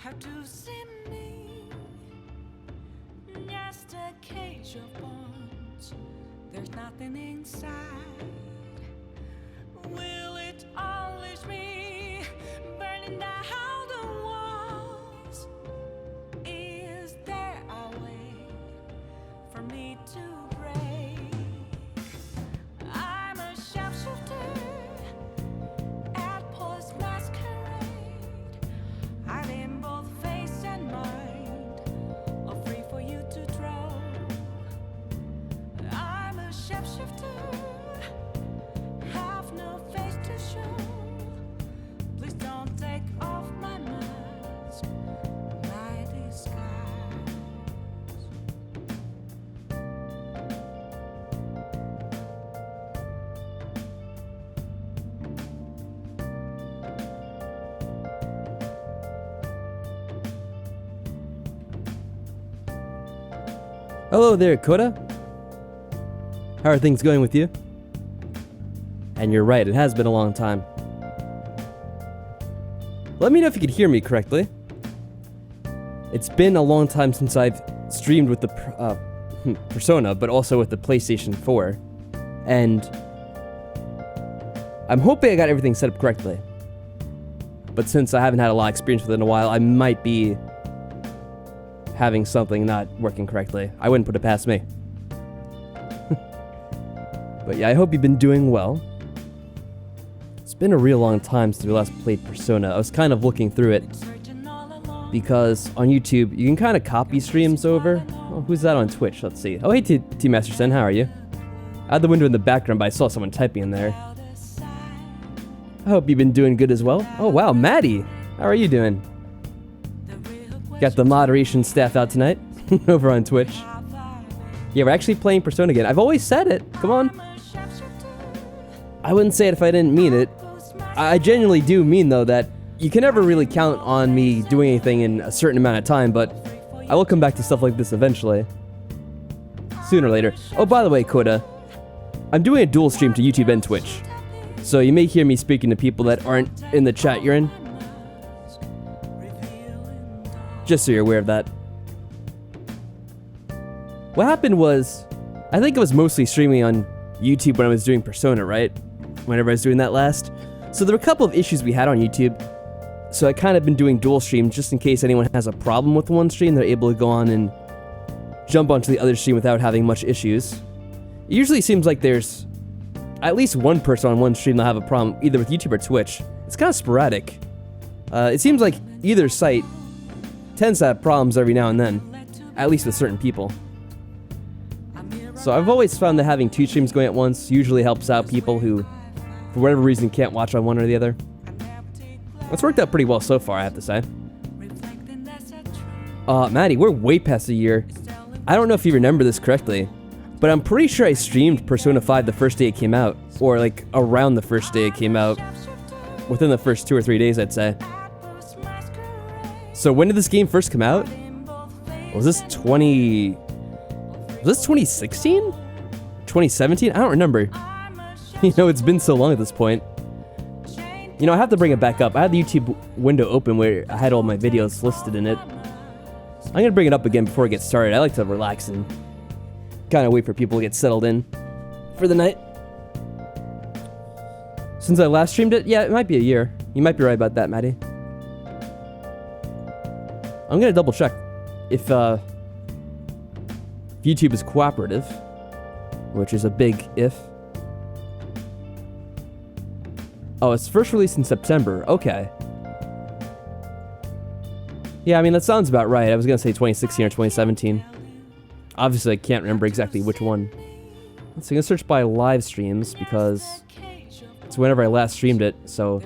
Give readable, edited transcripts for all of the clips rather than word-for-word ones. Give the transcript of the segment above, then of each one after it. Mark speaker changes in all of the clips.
Speaker 1: How to see me, just a cage of bones, there's nothing inside. Will it always be burning down the walls? Is there a way for me to break? I'm a sharpshooter at Post Masquerade. I'm in both face and mind, all free for you to draw. I'm a shapeshifter, have no face to show. Please don't take off my mask, my disguise.
Speaker 2: Hello there, Coda. How are things going with you? And you're right, it has been a long time. Let me know if you could hear me correctly. It's been a long time since I've streamed with the Persona, but also with the PlayStation 4. And I'm hoping I got everything set up correctly. But since I haven't had a lot of experience with it in a while, I might be having something not working correctly. I wouldn't put it past me. But yeah, I hope you've been doing well. It's been a real long time since we last played Persona. I was kind of looking through it because on YouTube, you can kind of copy streams over. Oh, who's that on Twitch? Let's see. Oh, hey, T Masterson, how are you? I had the window in the background, but I saw someone typing in there. I hope you've been doing good as well. Oh, wow, Maddie. How are you doing? Got the moderation staff out tonight over on Twitch. Yeah, we're actually playing Persona again. I've always said it. Come on. I wouldn't say it if I didn't mean it. I genuinely do mean, though, that you can never really count on me doing anything in a certain amount of time, but I will come back to stuff like this eventually. Sooner or later. Oh, by the way, Coda, I'm doing a dual stream to YouTube and Twitch. So you may hear me speaking to people that aren't in the chat you're in. Just so you're aware of that. What happened was, I think I was mostly streaming on YouTube when I was doing Persona, right? Whenever I was doing that last. So there were a couple of issues we had on YouTube. So I kind of been doing dual streams just in case anyone has a problem with one stream, they're able to go on and jump onto the other stream without having much issues. It usually seems like there's at least one person on one stream that'll have a problem, either with YouTube or Twitch. It's kind of sporadic. It seems like either site tends to have problems every now and then, at least with certain people. So I've always found that having two streams going at once usually helps out people who, for whatever reason, can't watch on one or the other. It's worked out pretty well so far, I have to say. Maddie, we're way past a year. I don't know if you remember this correctly, but I'm pretty sure I streamed Persona 5 the first day it came out, or like around the first day it came out, within the first 2 or 3 days, I'd say. So when did this game first come out? Was this 2016? 2017? I don't remember. You know, it's been so long at this point. You know, I have to bring it back up. I had the YouTube window open where I had all my videos listed in it. I'm gonna bring it up again before it gets started. I like to relax and kind of wait for people to get settled in for the night. Since I last streamed it, yeah, it might be a year. You might be right about that, Maddie. I'm gonna double check if YouTube is cooperative, which is a big if. Oh, it's first released in September. Okay. Yeah, I mean, that sounds about right. I was gonna say 2016 or 2017. Obviously, I can't remember exactly which one. Let's see, I'm gonna search by live streams because it's whenever I last streamed it, so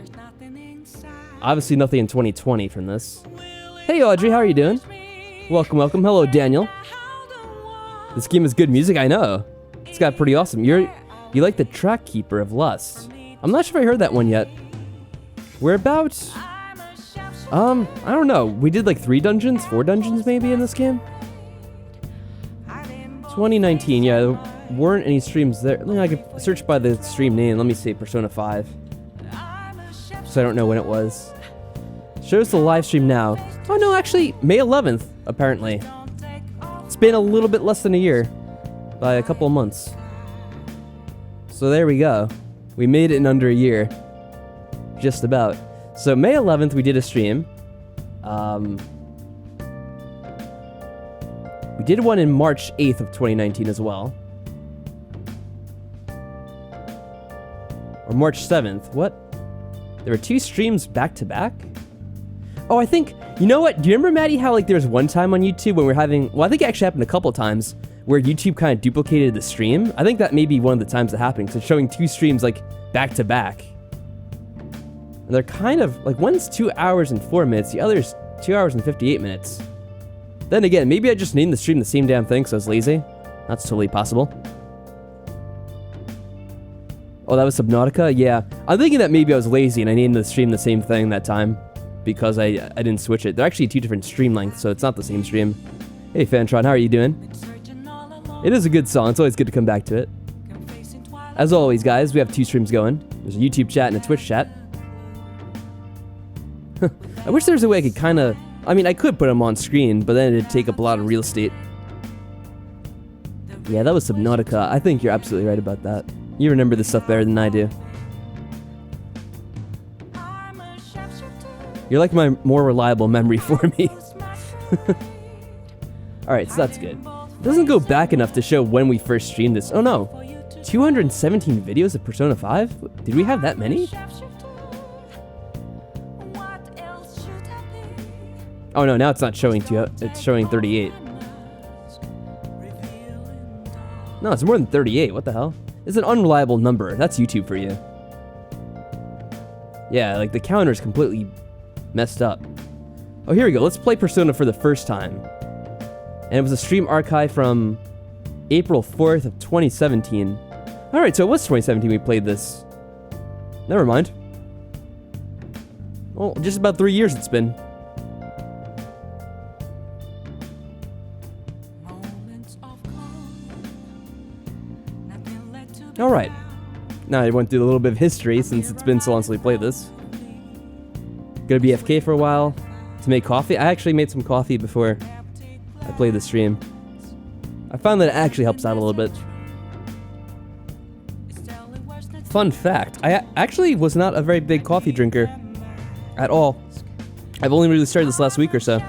Speaker 2: obviously nothing in 2020 from this. Hey Audrey, how are you doing? Welcome, welcome. Hello, Daniel. This game is good music, I know. It's got pretty awesome. You like the Track Keeper of Lust. I'm not sure if I heard that one yet. We're about... I don't know. We did like 4 dungeons maybe in this game? 2019, yeah, there weren't any streams there. I could search by the stream name. Let me say Persona 5. So I don't know when it was. Shows the live stream now. Oh no, actually, May 11th, apparently. It's been a little bit less than a year. By a couple of months. So there we go. We made it in under a year. Just about. So May 11th, we did a stream. We did one in March 8th of 2019 as well. Or March 7th. What? There were 2 streams back to back? Oh, I think... You know what? Do you remember, Maddie, how like there was one time on YouTube when we were having... Well, I think it actually happened a couple times where YouTube kind of duplicated the stream. I think that may be one of the times that happened, because it's showing 2 streams like back to back. And they're kind of... Like, one's 2 hours and 4 minutes, the other's 2 hours and 58 minutes. Then again, maybe I just named the stream the same damn thing, so I was lazy. That's totally possible. Oh, that was Subnautica? Yeah. I'm thinking that maybe I was lazy and I named the stream the same thing that time. Because I didn't switch it. They're actually 2 different stream lengths, so it's not the same stream. Hey, Fantron, how are you doing? It is a good song. It's always good to come back to it. As always, guys, we have 2 streams going. There's a YouTube chat and a Twitch chat. I wish there was a way I could kind of... I mean, I could put them on screen, but then it'd take up a lot of real estate. Yeah, that was Subnautica. I think you're absolutely right about that. You remember this stuff better than I do. You're like my more reliable memory for me. Alright, so that's good. It doesn't go back enough to show when we first streamed this. Oh no. 217 videos of Persona 5? Did we have that many? Oh no, now it's not showing 2, it's showing 38. No, it's more than 38, what the hell? It's an unreliable number. That's YouTube for you. Yeah, like the counter's completely messed up. Oh, here we go. Let's play Persona for the first time. And it was a stream archive from April 4th of 2017. Alright, so it was 2017 we played this. Never mind. Well, just about 3 years it's been. Alright. Now I went through a little bit of history since it's been so long since we played this. Gonna be FK for a while to make coffee. I actually made some coffee before I played the stream. I found that it actually helps out a little bit. Fun fact, I actually was not a very big coffee drinker at all. I've only really started this last week or so.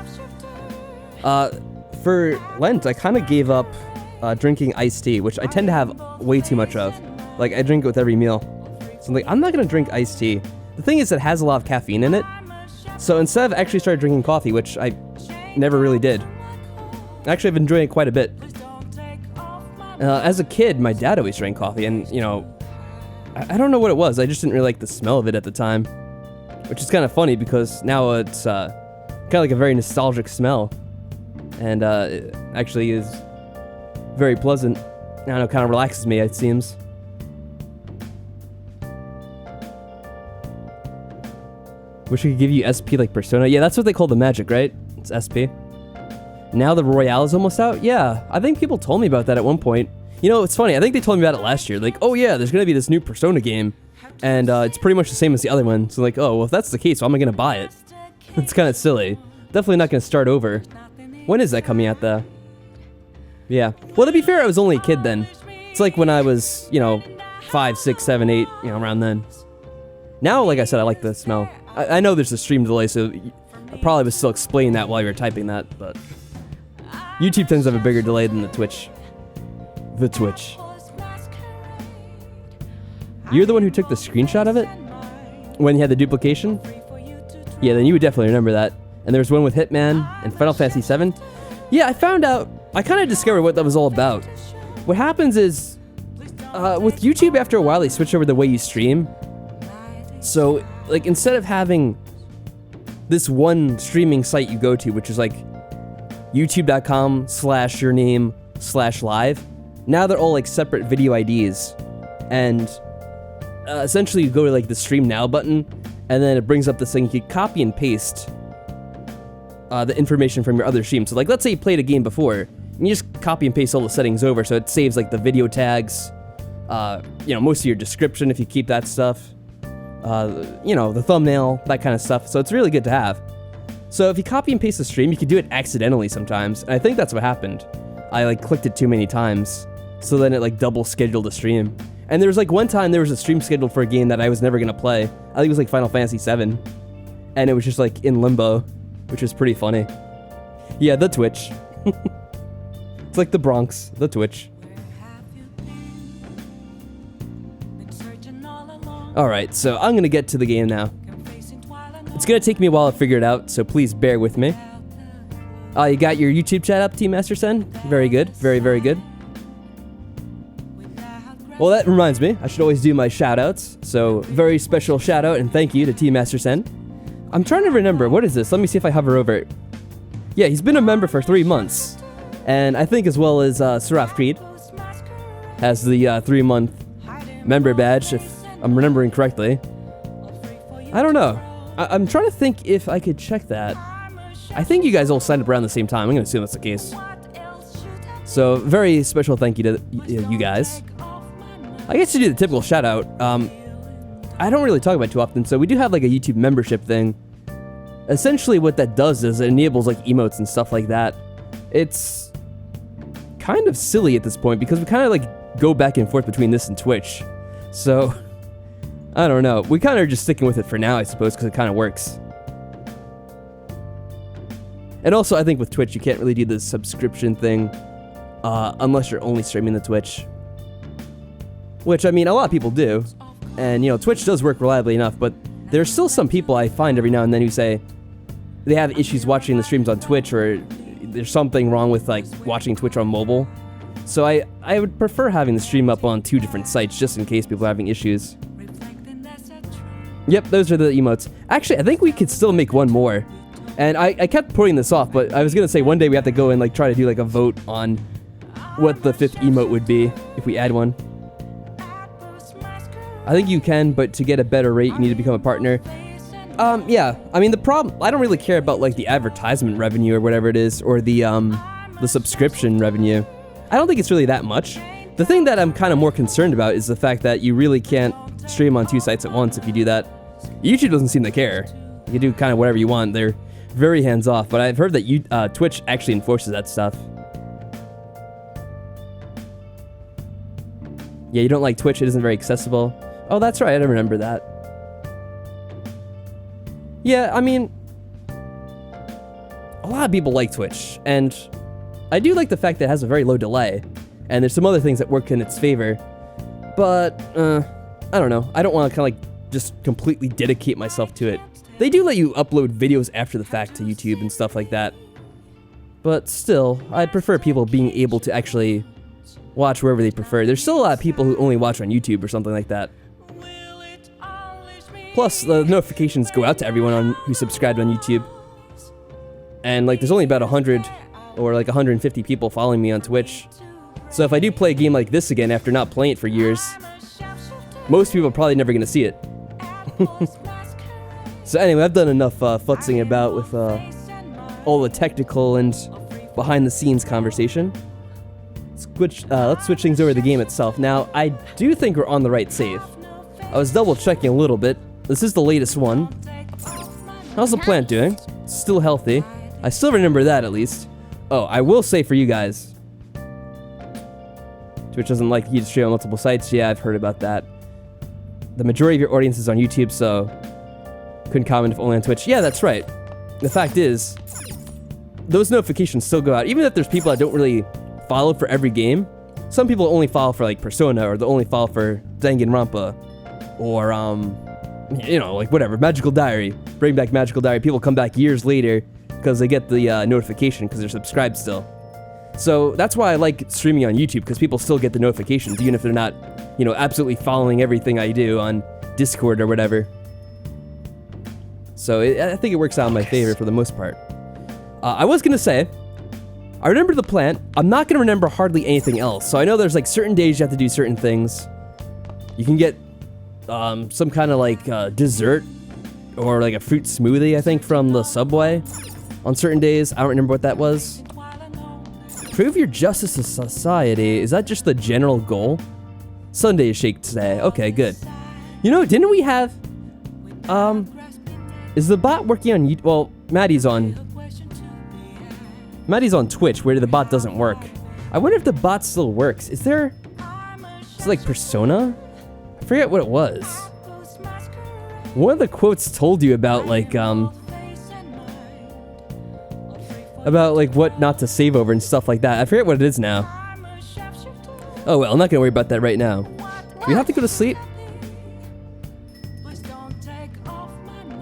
Speaker 2: For Lent, I kind of gave up drinking iced tea, which I tend to have way too much of. Like, I drink it with every meal. So I'm like, I'm not gonna drink iced tea. The thing is, it has a lot of caffeine in it. So instead, I've actually started drinking coffee, which I never really did. Actually, I've been enjoying it quite a bit. As a kid, my dad always drank coffee, and, you know, I don't know what it was. I just didn't really like the smell of it at the time. Which is kind of funny, because now it's kind of like a very nostalgic smell. And it actually is very pleasant. I don't know, kind of relaxes me, it seems. Wish I could give you SP like Persona. Yeah, that's what they call the magic, right? It's SP. Now the Royale is almost out? Yeah, I think people told me about that at one point. You know, it's funny, I think they told me about it last year. Like, oh yeah, there's gonna be this new Persona game. And it's pretty much the same as the other one. So like, oh, well if that's the case, why am I gonna buy it? It's kind of silly. Definitely not gonna start over. When is that coming out though? Yeah. Well, to be fair, I was only a kid then. It's like when I was, you know, 5, 6, 7, 8, you know, around then. Now, like I said, I like the smell. I know there's a stream delay, so I probably was still explaining that while you were typing that, but YouTube tends to have a bigger delay than the Twitch. The Twitch. You're the one who took the screenshot of it? When you had the duplication? Yeah, then you would definitely remember that. And there was one with Hitman and Final Fantasy VII. Yeah, I found out I kind of discovered what that was all about. What happens is, with YouTube, after a while, they switch over the way you stream. So, like, instead of having this one streaming site you go to, which is like youtube.com/yourname/live, now they're all like separate video IDs. And essentially you go to like the stream now button, and then it brings up this thing. You can copy and paste the information from your other stream. So like, let's say you played a game before, and you just copy and paste all the settings over, so it saves like the video tags, most of your description if you keep that stuff, the thumbnail, that kind of stuff. So it's really good to have. So if you copy and paste the stream, you can do it accidentally sometimes, and I think that's what happened. I like clicked it too many times, so then it like double scheduled a stream. And there was like one time there was a stream scheduled for a game that I was never gonna play. I think it was like Final Fantasy VII, and it was just like in limbo, which was pretty funny. Yeah, the Twitch. It's like the Bronx, the Twitch. Alright, so I'm gonna get to the game now. It's gonna take me a while to figure it out, so please bear with me. You got your YouTube chat up, Team Master Sen? Very good, very, very good. Well, that reminds me, I should always do my shoutouts. So, very special shout out and thank you to Team Master Sen. I'm trying to remember, what is this? Let me see if I hover over it. Yeah, he's been a member for 3 months. And I think as well as Seraph Creed has the 3-month member badge, if I'm remembering correctly. I don't know. I'm trying to think if I could check that. I think you guys all signed up around the same time. I'm going to assume that's the case. So, very special thank you to you guys. I guess to do the typical shout out, I don't really talk about it too often, so we do have like a YouTube membership thing. Essentially what that does is it enables like emotes and stuff like that. It's kind of silly at this point because we kind of like go back and forth between this and Twitch. So, I don't know. We kind of are just sticking with it for now, I suppose, because it kind of works. And also, I think with Twitch, you can't really do the subscription thing unless you're only streaming the Twitch. Which, I mean, a lot of people do. And, Twitch does work reliably enough, but there's still some people I find every now and then who say they have issues watching the streams on Twitch, or there's something wrong with, like, watching Twitch on mobile. So I would prefer having the stream up on 2 different sites, just in case people are having issues. Yep, those are the emotes. Actually, I think we could still make one more. And I kept putting this off, but I was gonna say one day we have to go and, like, try to do, like, a vote on what the 5th emote would be, if we add one. I think you can, but to get a better rate, you need to become a partner. Yeah. I mean, the problem, I don't really care about, like, the advertisement revenue or whatever it is, or the subscription revenue. I don't think it's really that much. The thing that I'm kind of more concerned about is the fact that you really can't stream on 2 sites at once if you do that. YouTube doesn't seem to care. You can do kind of whatever you want. They're very hands-off, but I've heard that Twitch actually enforces that stuff. Yeah, you don't like Twitch, it isn't very accessible. Oh, that's right, I don't remember that. Yeah, I mean, a lot of people like Twitch, and I do like the fact that it has a very low delay, and there's some other things that work in its favor, but, I don't know. I don't want to kind of like just completely dedicate myself to it. They do let you upload videos after the fact to YouTube and stuff like that, but still, I'd prefer people being able to actually watch wherever they prefer. There's still a lot of people who only watch on YouTube or something like that. Plus, the notifications go out to everyone who's subscribed on YouTube. And, like, there's only about 100 or, like, 150 people following me on Twitch. So if I do play a game like this again after not playing it for years, most people are probably never going to see it. So anyway, I've done enough futzing about with all the technical and behind-the-scenes conversation. Let's switch things over to the game itself. Now, I do think we're on the right save. I was double-checking a little bit. This is the latest one. How's the plant doing? It's still healthy. I still remember that, at least. Oh, I will say for you guys, Twitch doesn't like you to stream on multiple sites. Yeah, I've heard about that. The majority of your audience is on YouTube, so couldn't comment if only on Twitch. Yeah, that's right. The fact is, those notifications still go out. Even if there's people that don't really follow for every game. Some people only follow for, like, Persona, or they'll only follow for Danganronpa, or, like, whatever, Magical Diary. Bring back Magical Diary. People come back years later because they get the notification because they're subscribed still. So that's why I like streaming on YouTube, because people still get the notifications, even if they're not, you know, absolutely following everything I do on Discord or whatever. So I think it works out in my favor for the most part. I was gonna say, I remember the plant. I'm not gonna remember hardly anything else. So I know there's like certain days you have to do certain things. You can get some kind of like dessert or like a fruit smoothie, I think, from the Subway on certain days. I don't remember what that was. Prove your justice to society. Is that just the general goal? Sunday shake today. Okay, good. You know, didn't we have... is the bot working on... Well, Maddie's on Twitch, where the bot doesn't work. I wonder if the bot still works. Is there... Is it like Persona? I forget what it was. One of the quotes told you about, like, about, like, what not to save over and stuff like that. I forget what it is now. Oh, well, I'm not gonna worry about that right now. Do we have to go to sleep?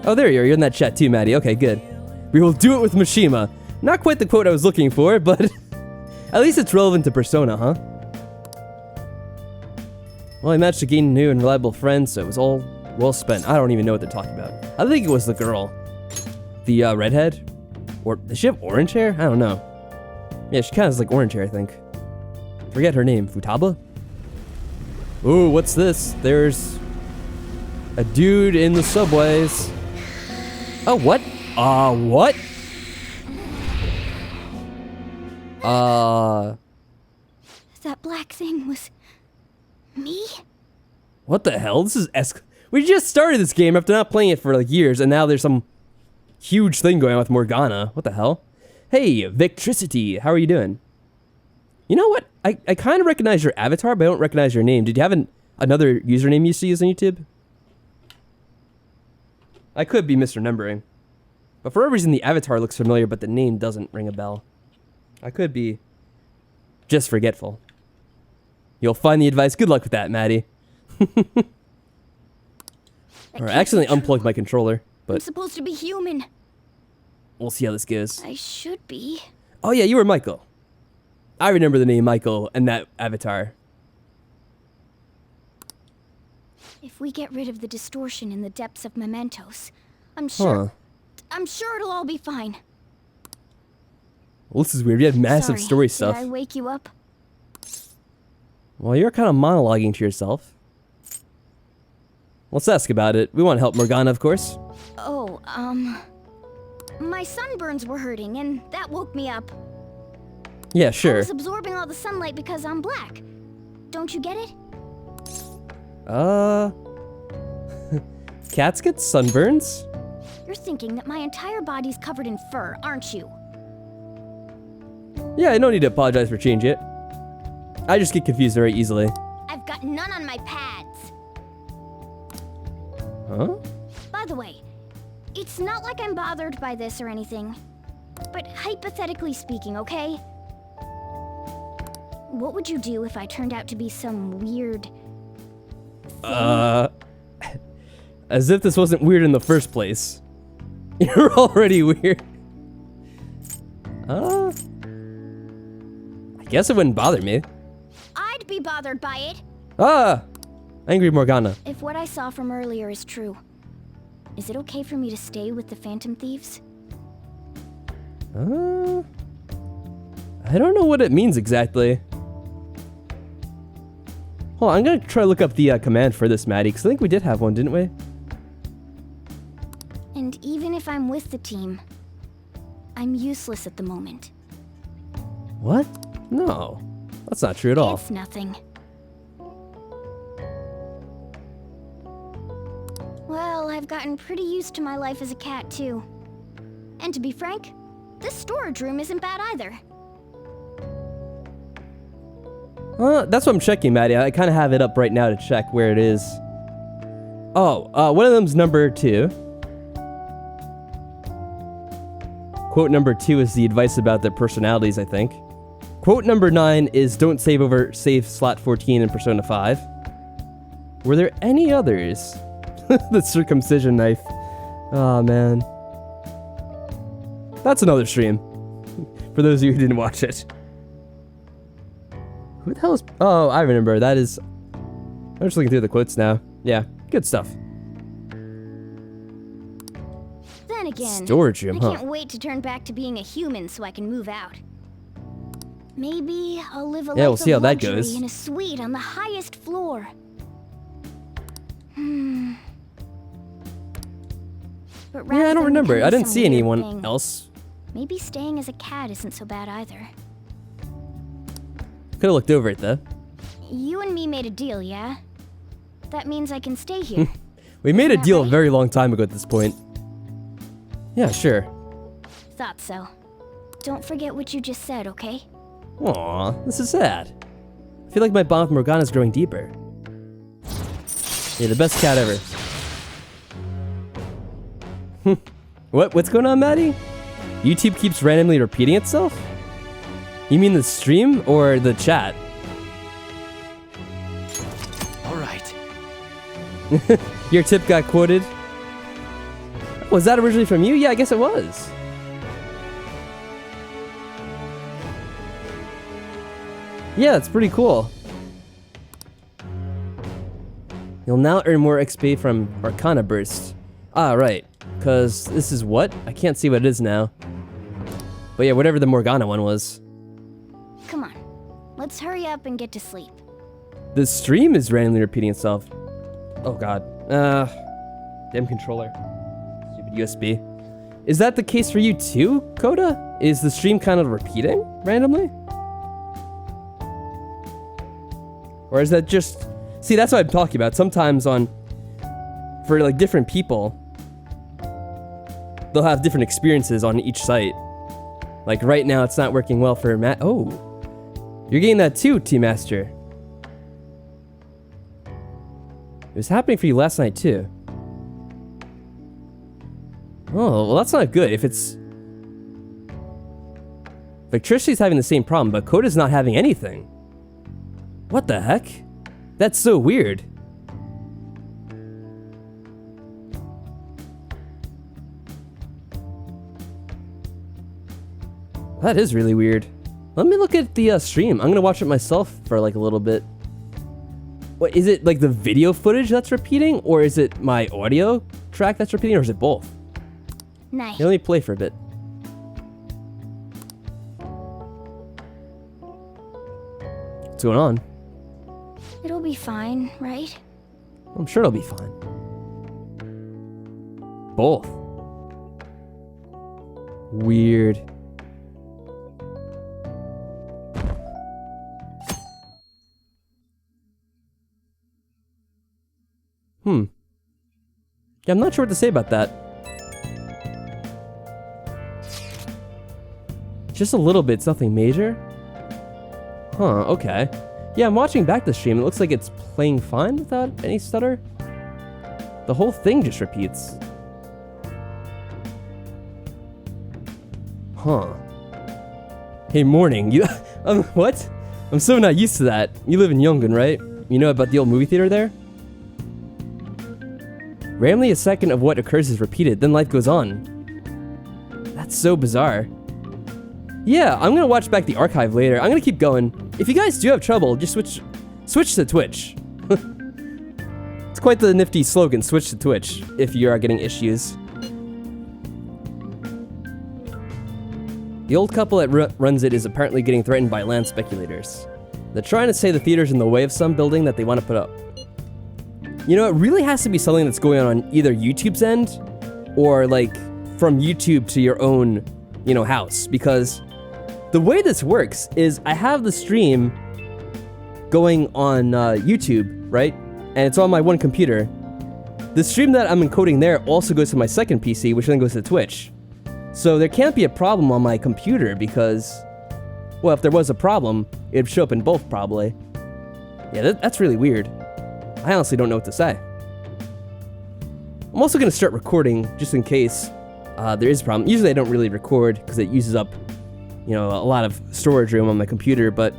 Speaker 2: Oh, there you are. You're in that chat too, Maddie. Okay, good. We will do it with Mishima. Not quite the quote I was looking for, but at least it's relevant to Persona, huh? Well, I managed to gain new and reliable friends, so it was all well spent. I don't even know what they're talking about. I think it was the girl. The redhead? Or does she have orange hair? I don't know. Yeah, she kind of has like orange hair, I think. Forget her name. Futaba? Ooh, what's this? There's a dude in the subways. Oh, what? What?
Speaker 3: That black thing was... me?
Speaker 2: What the hell? This is we just started this game after not playing it for like years, and now there's some huge thing going on with Morgana. What the hell? Hey, Victricity, how are you doing? You know what? I kind of recognize your avatar, but I don't recognize your name. Did you have another username you used to use on YouTube? I could be misremembering. But for whatever reason, the avatar looks familiar, but the name doesn't ring a bell. I could be just forgetful. You'll find the advice. Good luck with that, Maddie. Or I accidentally unplugged my controller,
Speaker 3: I'm
Speaker 2: but
Speaker 3: supposed to be human.
Speaker 2: we'll see how this goes.
Speaker 3: I should be.
Speaker 2: Oh yeah, you were Michael. I remember the name Michael and that avatar.
Speaker 3: If we get rid of the distortion in the depths of mementos, I'm sure...
Speaker 2: Huh.
Speaker 3: I'm sure it'll all be fine.
Speaker 2: Well, this is weird. You had massive
Speaker 3: Sorry,
Speaker 2: story stuff.
Speaker 3: Did I wake you up?
Speaker 2: Well, you're kind of monologuing to yourself. Let's ask about it. We want to help Morgana, of course.
Speaker 3: Oh, my sunburns were hurting, and that woke me up.
Speaker 2: Yeah,
Speaker 3: I
Speaker 2: sure.
Speaker 3: was absorbing all the sunlight because I'm black. Don't you get it?
Speaker 2: Cats get sunburns?
Speaker 3: You're thinking that my entire body's covered in fur, aren't you?
Speaker 2: Yeah, I don't need to apologize for changing it. I just get confused very easily.
Speaker 3: I've got none on my pads.
Speaker 2: Huh?
Speaker 3: By the way, it's not like I'm bothered by this or anything. But hypothetically speaking, okay? What would you do if I turned out to be some weird...
Speaker 2: As if this wasn't weird in the first place. You're already weird. I guess it wouldn't bother me.
Speaker 3: I'd be bothered by it.
Speaker 2: Angry Morgana.
Speaker 3: If what I saw from earlier is true, is it okay for me to stay with the Phantom Thieves?
Speaker 2: I don't know what it means exactly. Hold on, I'm gonna try to look up the command for this, Maddie, because I think we did have one, didn't we?
Speaker 3: And even if I'm with the team, I'm useless at the moment.
Speaker 2: What? No, that's not true at all.
Speaker 3: It's nothing. Well, I've gotten pretty used to my life as a cat, too. And to be frank, this storage room isn't bad either.
Speaker 2: That's what I'm checking, Maddie. I kind of have it up right now to check where it is. Oh, one of them's number 2. Quote number 2 is the advice about their personalities, I think. Quote number 9 is don't save over save slot 14 in Persona 5. Were there any others? The circumcision knife. Oh, man. That's another stream. For those of you who didn't watch it. Who the hell is... Oh, I remember. That is... I'm just looking through the quotes now. Yeah, good stuff.
Speaker 3: Then again,
Speaker 2: Storage room,
Speaker 3: I
Speaker 2: huh?
Speaker 3: can't wait to turn back to being a human so I can move out. Maybe I'll live a
Speaker 2: Yeah, we'll
Speaker 3: life
Speaker 2: see
Speaker 3: of
Speaker 2: how that
Speaker 3: luxury
Speaker 2: goes.
Speaker 3: in a suite on the highest floor. But
Speaker 2: Yeah, I
Speaker 3: rather
Speaker 2: don't
Speaker 3: than
Speaker 2: remember.
Speaker 3: becoming
Speaker 2: I didn't
Speaker 3: some
Speaker 2: see
Speaker 3: weird
Speaker 2: anyone
Speaker 3: thing,
Speaker 2: else.
Speaker 3: Maybe staying as a cat isn't so bad either.
Speaker 2: Could have looked over it, though.
Speaker 3: You and me made a deal, yeah? That means I can stay here.
Speaker 2: We made a
Speaker 3: that
Speaker 2: deal a
Speaker 3: right?
Speaker 2: very long time ago at this point. Yeah, sure.
Speaker 3: Thought so. Don't forget what you just said, okay?
Speaker 2: Aw, this is sad. I feel like my bond with Morgana is growing deeper. Yeah, the best cat ever. What's going on, Maddie? YouTube keeps randomly repeating itself? You mean the stream or the chat?
Speaker 4: All right.
Speaker 2: Your tip got quoted. Was that originally from you? Yeah, I guess it was. Yeah, it's pretty cool. You'll now earn more XP from Arcana Burst. Ah, right. Because this is what? I can't see what it is now. But yeah, whatever the Morgana one was.
Speaker 3: Come on. Let's hurry up and get to sleep.
Speaker 2: The stream is randomly repeating itself. Oh god. Damn controller. Stupid USB. Is that the case for you too, Coda? Is the stream kind of repeating randomly? Or is that just... See, that's what I'm talking about. Sometimes for like different people, they'll have different experiences on each site. Like right now, it's not working well for Matt. Oh, you're getting that too, T-Master. It was happening for you last night too. Oh, well that's not good. If it's... Victricity's having the same problem, but Coda's not having anything. What the heck? That's so weird. That is really weird. Let me look at the stream. I'm gonna watch it myself for like a little bit. What, is it like the video footage that's repeating? Or is it my audio track that's repeating? Or is it both?
Speaker 3: Nice.
Speaker 2: Here, let me play for a bit. What's going on?
Speaker 3: It'll be fine, right?
Speaker 2: I'm sure it'll be fine. Both. Weird. Yeah, I'm not sure what to say about that. Just a little bit, it's nothing major. Huh, okay. Yeah, I'm watching back the stream. It looks like it's playing fine without any stutter. The whole thing just repeats. Huh. Hey, morning. You, what? I'm so not used to that. You live in Yongun, right? You know about the old movie theater there? Randomly a second of what occurs is repeated, then life goes on. That's so bizarre. Yeah, I'm gonna watch back the archive later. I'm gonna keep going. If you guys do have trouble, just switch to Twitch. It's quite the nifty slogan, switch to Twitch, if you are getting issues. The old couple that runs it is apparently getting threatened by land speculators. They're trying to say the theater's in the way of some building that they want to put up. You know, it really has to be something that's going on either YouTube's end or like from YouTube to your own, you know, house. Because the way this works is I have the stream going on YouTube, right? And it's on my one computer. The stream that I'm encoding there also goes to my second PC, which then goes to Twitch. So there can't be a problem on my computer because, well, if there was a problem, it'd show up in both probably. Yeah, that's really weird. I honestly don't know what to say. I'm also gonna start recording just in case there is a problem. Usually I don't really record because it uses up, you know, a lot of storage room on my computer, but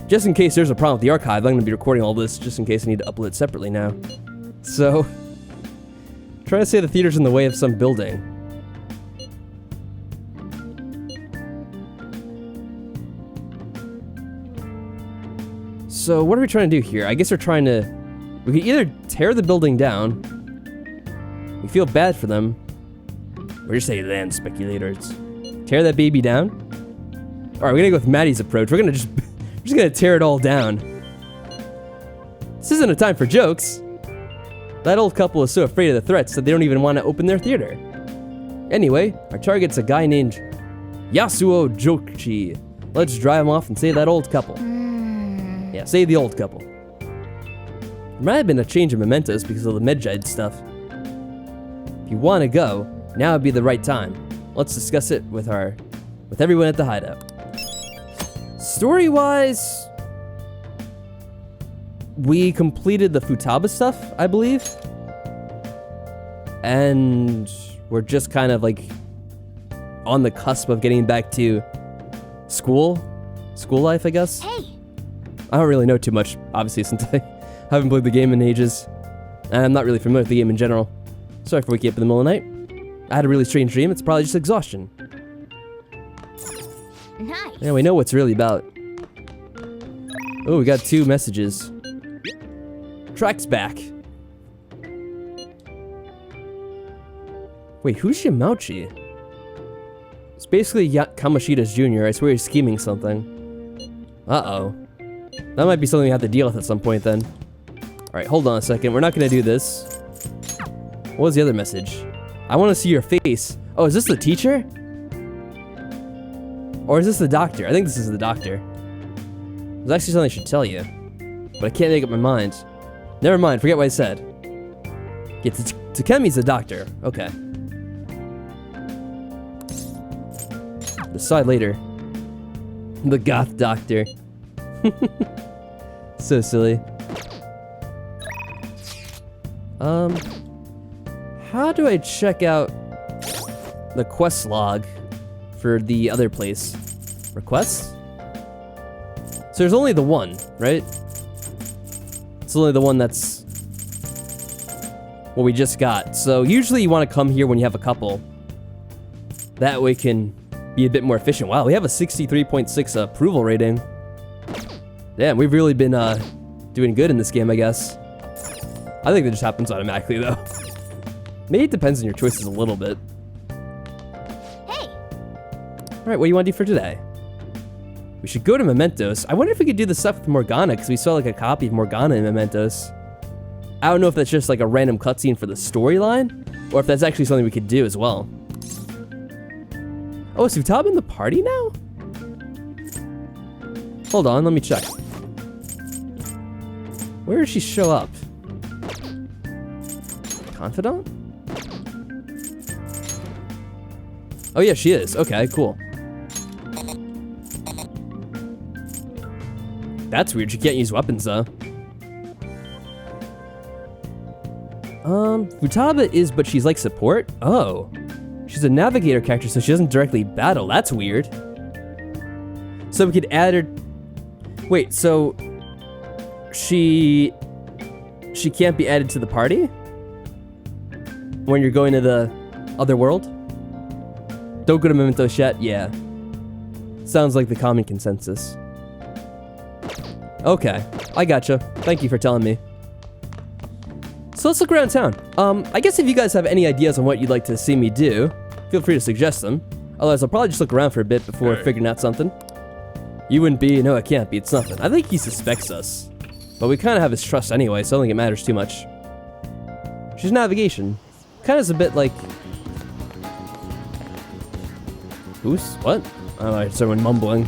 Speaker 2: just in case there's a problem with the archive, I'm gonna be recording all this just in case I need to upload it separately now. So, trying to say the theater's in the way of some building. So what are we trying to do here? I guess we're trying to... We could either tear the building down. We feel bad for them. Or just say land speculators. Tear that baby down. Alright, we're gonna go with Maddie's approach. We're just gonna tear it all down. This isn't a time for jokes. That old couple is so afraid of the threats that they don't even want to open their theater. Anyway, our target's a guy named Yasuo Jokichi. Let's drive him off and save that old couple. Yeah, save the old couple. There might have been a change of mementos because of the Medjed stuff. If you want to go, now would be the right time. Let's discuss it with everyone at the hideout. Story-wise, we completed the Futaba stuff, I believe. And we're just kind of like on the cusp of getting back to school life, I guess.
Speaker 3: Hey,
Speaker 2: I don't really know too much, obviously, since I haven't played the game in ages. And I'm not really familiar with the game in general. Sorry for waking up in the middle of the night. I had a really strange dream. It's probably just exhaustion.
Speaker 3: nice.
Speaker 2: Yeah, we know what's really about. Oh, we got 2 messages. Track's back. Wait, who's Yamauchi? It's basically Kamoshida's junior. I swear he's scheming something. Uh-oh. That might be something we have to deal with at some point then. Alright, hold on a second. We're not gonna do this. What was the other message? I want to see your face. Oh, is this the teacher? Or is this the doctor? I think this is the doctor. There's actually something I should tell you. But I can't make up my mind. Never mind, forget what I said. Yeah, Takemi's the doctor. Okay. Decide later. The goth doctor. So silly. How do I check out the quest log for the other place? Requests? So there's only the one, right? It's only the one that's what we just got. So usually you want to come here when you have a couple. That way it can be a bit more efficient. Wow, we have a 63.6 approval rating. Damn, we've really been doing good in this game, I guess. I think that just happens automatically, though. Maybe it depends on your choices a little bit.
Speaker 3: Hey,
Speaker 2: Alright, what do you want to do for today? We should go to Mementos. I wonder if we could do the stuff with Morgana, because we saw like a copy of Morgana in Mementos. I don't know if that's just like a random cutscene for the storyline, or if that's actually something we could do as well. Oh, is Futaba in the party now? Hold on, let me check. Where did she show up? Confidant? Oh yeah, she is. Okay, cool. That's weird, she can't use weapons though. Futaba is, but she's like support? Oh. She's a navigator character, so she doesn't directly battle. That's weird. So we could add her... Wait, so... She can't be added to the party? When you're going to the other world? Don't go to Mementos yet? Yeah. Sounds like the common consensus. Okay, I gotcha. Thank you for telling me. So let's look around town. I guess if you guys have any ideas on what you'd like to see me do, feel free to suggest them. Otherwise, I'll probably just look around for a bit before figuring out something. You wouldn't be? No, it can't be. It's nothing. I think he suspects us. But we kind of have his trust anyway, so I don't think it matters too much. She's navigation. Kind of is a bit like... Who's? What? I don't know, I started mumbling.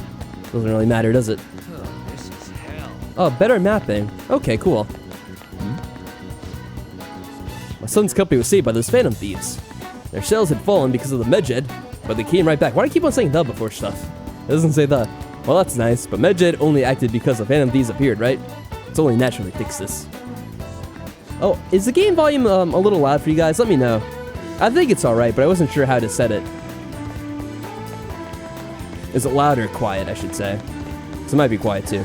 Speaker 2: Doesn't really matter, does it?
Speaker 4: Oh, this is hell.
Speaker 2: Oh, better mapping. Okay, cool. My son's company was saved by those phantom thieves. Their shells had fallen because of the Medjed, but they came right back. Why do I keep on saying the before stuff? It doesn't say the. Well, that's nice, but Medjed only acted because the phantom thieves appeared, right? It's only natural to fix this. Oh, is the game volume a little loud for you guys? Let me know. I think it's alright, but I wasn't sure how to set it. Is it loud or quiet, I should say? So it might be quiet too.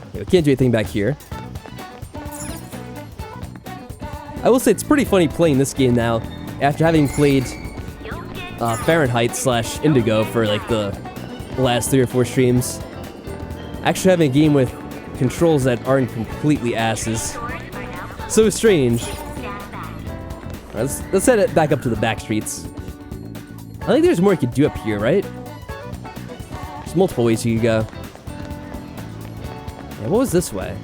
Speaker 2: Okay, we can't do anything back here. I will say it's pretty funny playing this game now, after having played Fahrenheit / Indigo for like the last 3 or 4 streams. Actually having a game with controls that aren't completely asses. So strange. Alright, let's head it back up to the back streets. I think there's more you could do up here, right? There's multiple ways you could go. Yeah, what was this way?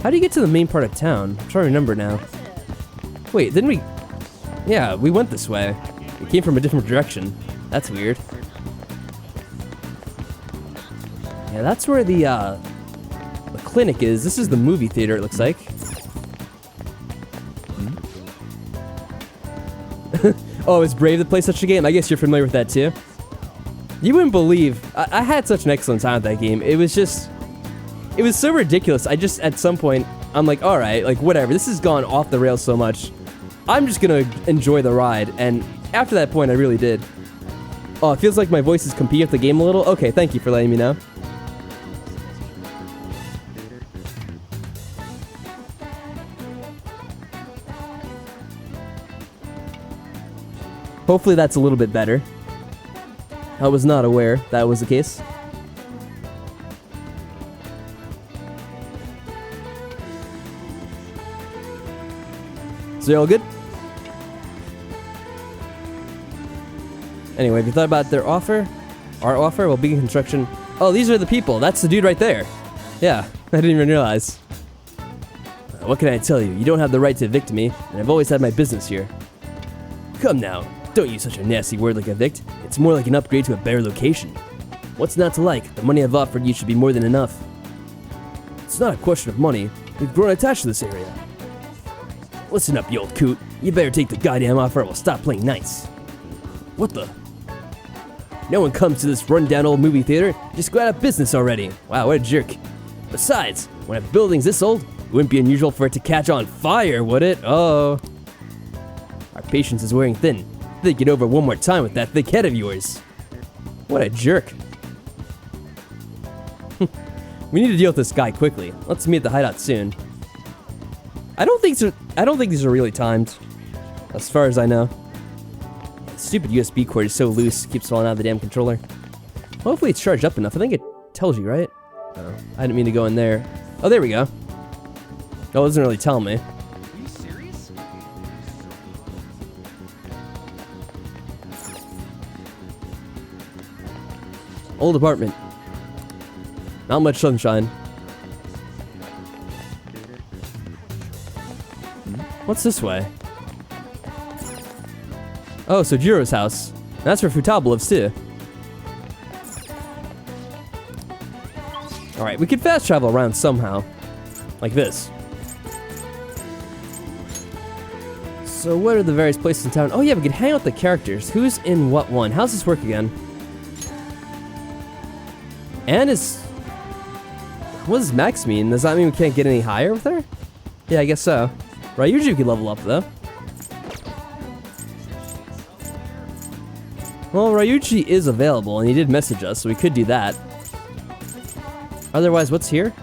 Speaker 2: How do you get to the main part of town? I'm trying to remember now. Wait, didn't we... Yeah, we went this way. We came from a different direction. That's weird. Yeah, that's where the clinic is. This is the movie theater, it looks like. Oh, is Brave that plays such a game? I guess you're familiar with that too. You wouldn't believe... I had such an excellent time with that game. It was just... It was so ridiculous. I just, at some point, I'm like, alright, like, whatever. This has gone off the rails so much. I'm just gonna enjoy the ride. And after that point, I really did. Oh, it feels like my voice is competing with the game a little. Okay, thank you for letting me know. Hopefully that's a little bit better. I was not aware that was the case. So you're all good? Anyway, have you thought about their offer? Our offer? Well, begin construction. Oh, these are the people. That's the dude right there. Yeah, I didn't even realize. What can I tell you? You don't have the right to evict me, and I've always had my business here. Come now. Don't use such a nasty word like evict. It's more like an upgrade to a better location. What's not to like? The money I've offered you should be more than enough. It's not a question of money. We've grown attached to this area. Listen up, you old coot. You better take the goddamn offer or we'll stop playing nice. What the? No one comes to this rundown old movie theater. Just go out of business already. Wow, what a jerk. Besides, when a building's this old, it wouldn't be unusual for it to catch on fire, would it? Oh. Our patience is wearing thin. Think it over one more time with that thick head of yours. What a jerk. We need to deal with this guy quickly. Let's meet at the hideout soon. I don't think these are really timed, as far as I know. The stupid USB cord is so loose, it keeps falling out of the damn controller. Hopefully it's charged up enough. I think it tells you, right? Oh, I didn't mean to go in there. Oh, there we go. Oh, it doesn't really tell me. Old apartment. Not much sunshine. What's this way? Oh, so Jiro's house. That's where Futaba lives too. Alright, we could fast travel around somehow. Like this. So what are the various places in town? Oh yeah, we could hang out with the characters. Who's in what one? How's this work again? And is... What does max mean? Does that mean we can't get any higher with her? Yeah, I guess so. Right, usually we could level up though. Well, Ryuji is available and he did message us, so we could do that. Otherwise, what's here?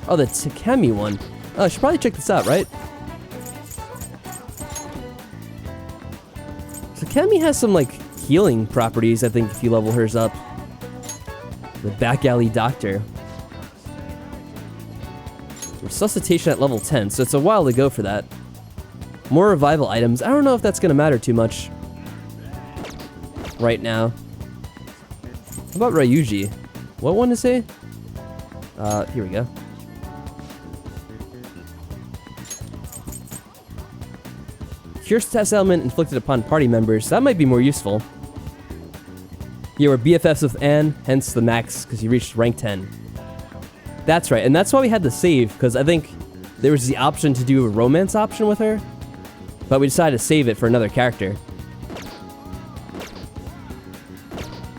Speaker 2: Oh, the Takemi one. Oh, I should probably check this out, right? Takemi has some, like, healing properties, I think, if you level hers up. The back alley doctor. Resuscitation at level 10, so it's a while to go for that. More revival items. I don't know if that's going to matter too much right now. How about Ryuji? What one to say? Here we go. Cure status element inflicted upon party members. That might be more useful. Yeah, we're BFFs with Anne, hence the max, because you reached rank 10. That's right, and that's why we had to save, because I think there was the option to do a romance option with her, but we decided to save it for another character.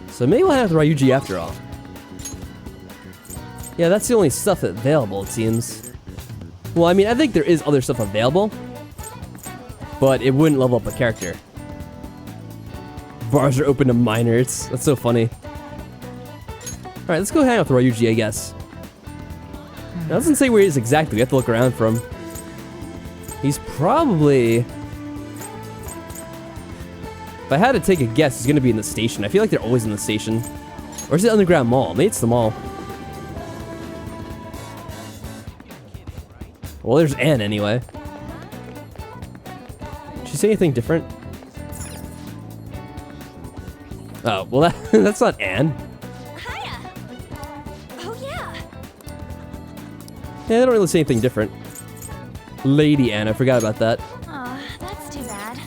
Speaker 2: So maybe we'll have Ryuji after all. Yeah, that's the only stuff available, it seems. Well, I mean, I think there is other stuff available, but it wouldn't level up a character. Bars are open to minors. That's so funny. Alright, let's go hang out with Ryuji, I guess. It doesn't say where he is exactly. We have to look around for him. He's probably... If I had to take a guess, it's gonna be in the station. I feel like they're always in the station. Or is it Underground Mall? Maybe it's the mall. Well, there's Anne anyway. Did she say anything different? Oh, well that's not Anne.
Speaker 3: Hiya. Oh yeah.
Speaker 2: Yeah, they don't really say anything different. Lady Anne, I forgot about that.
Speaker 3: Aw, that's too bad.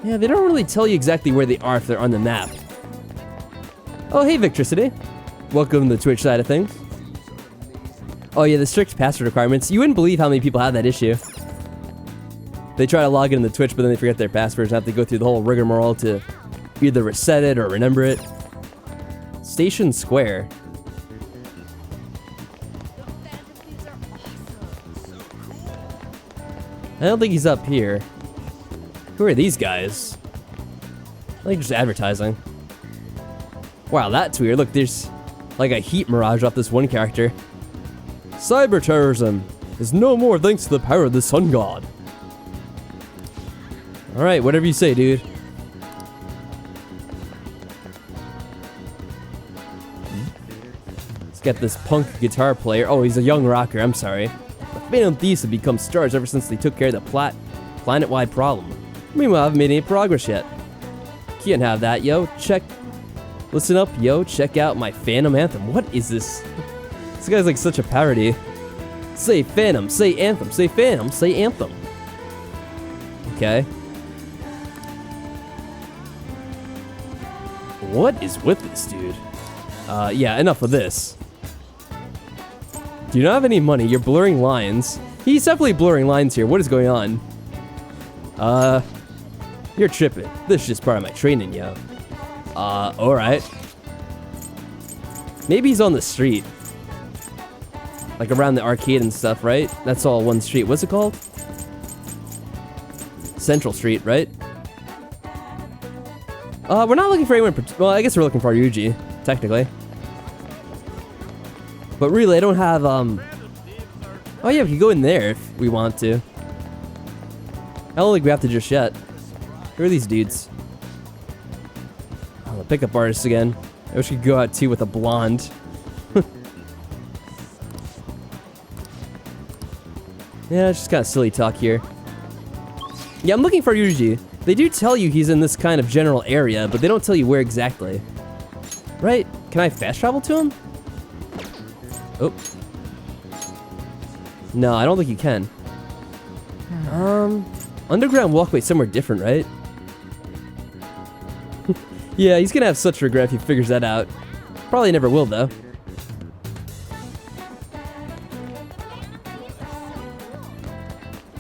Speaker 2: Yeah, they don't really tell you exactly where they are if they're on the map. Oh, hey, Victricity. Welcome to the Twitch side of things. Oh yeah, the strict password requirements. You wouldn't believe how many people have that issue. They try to log into Twitch, but then they forget their passwords and have to go through the whole rigmarole to either reset it or remember it. Station Square. I don't think he's up here. Who are these guys? I think just advertising. Wow, that's weird. Look, there's like a heat mirage off this one character. Cyber terrorism is no more thanks to the power of the sun god. Alright, whatever you say, dude. Let's get this punk guitar player. Oh, he's a young rocker, I'm sorry. The Phantom Thieves have become stars ever since they took care of the planet-wide problem. Meanwhile, I haven't made any progress yet. Can't have that, yo. Listen up, yo. Check out my Phantom Anthem. What is this? This guy's like such a parody. Say Phantom, say Anthem, say Phantom, say Anthem. Okay. What is with this dude? Yeah, enough of this. Do you not have any money? You're blurring lines. He's definitely blurring lines here. What is going on? You're tripping. This is just part of my training, yo. Alright. Maybe he's on the street. Like around the arcade and stuff, right? That's all one street. What's it called? Central Street, right? We're not looking for anyone. Well, I guess we're looking for Ryuji, technically. But really, I don't have, Oh yeah, we can go in there if we want to. I don't think we have to just yet. Who are these dudes? Oh, the pickup artist again. I wish we could go out too with a blonde. Yeah, it's just kind of silly talk here. Yeah, I'm looking for Ryuji. They do tell you he's in this kind of general area, but they don't tell you where exactly. Right? Can I fast travel to him? Oh. No, I don't think you can. Underground walkway somewhere different, right? Yeah, he's gonna have such regret if he figures that out. Probably never will, though.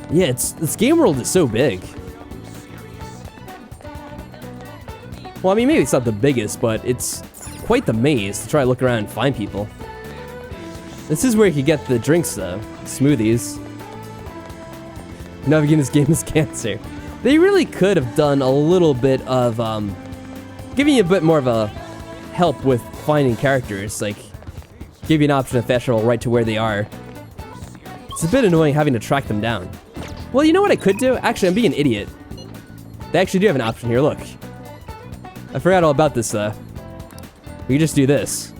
Speaker 2: Yeah, this game world is so big. Well, I mean, maybe it's not the biggest, but it's quite the maze to try to look around and find people. This is where you can get the drinks, though. Smoothies. Navigating this game is cancer. They really could have done a little bit of, giving you a bit more of a help with finding characters. Like, give you an option to fast travel right to where they are. It's a bit annoying having to track them down. Well, you know what I could do? Actually, I'm being an idiot. They actually do have an option here, look. I forgot all about this, though. We can just do this.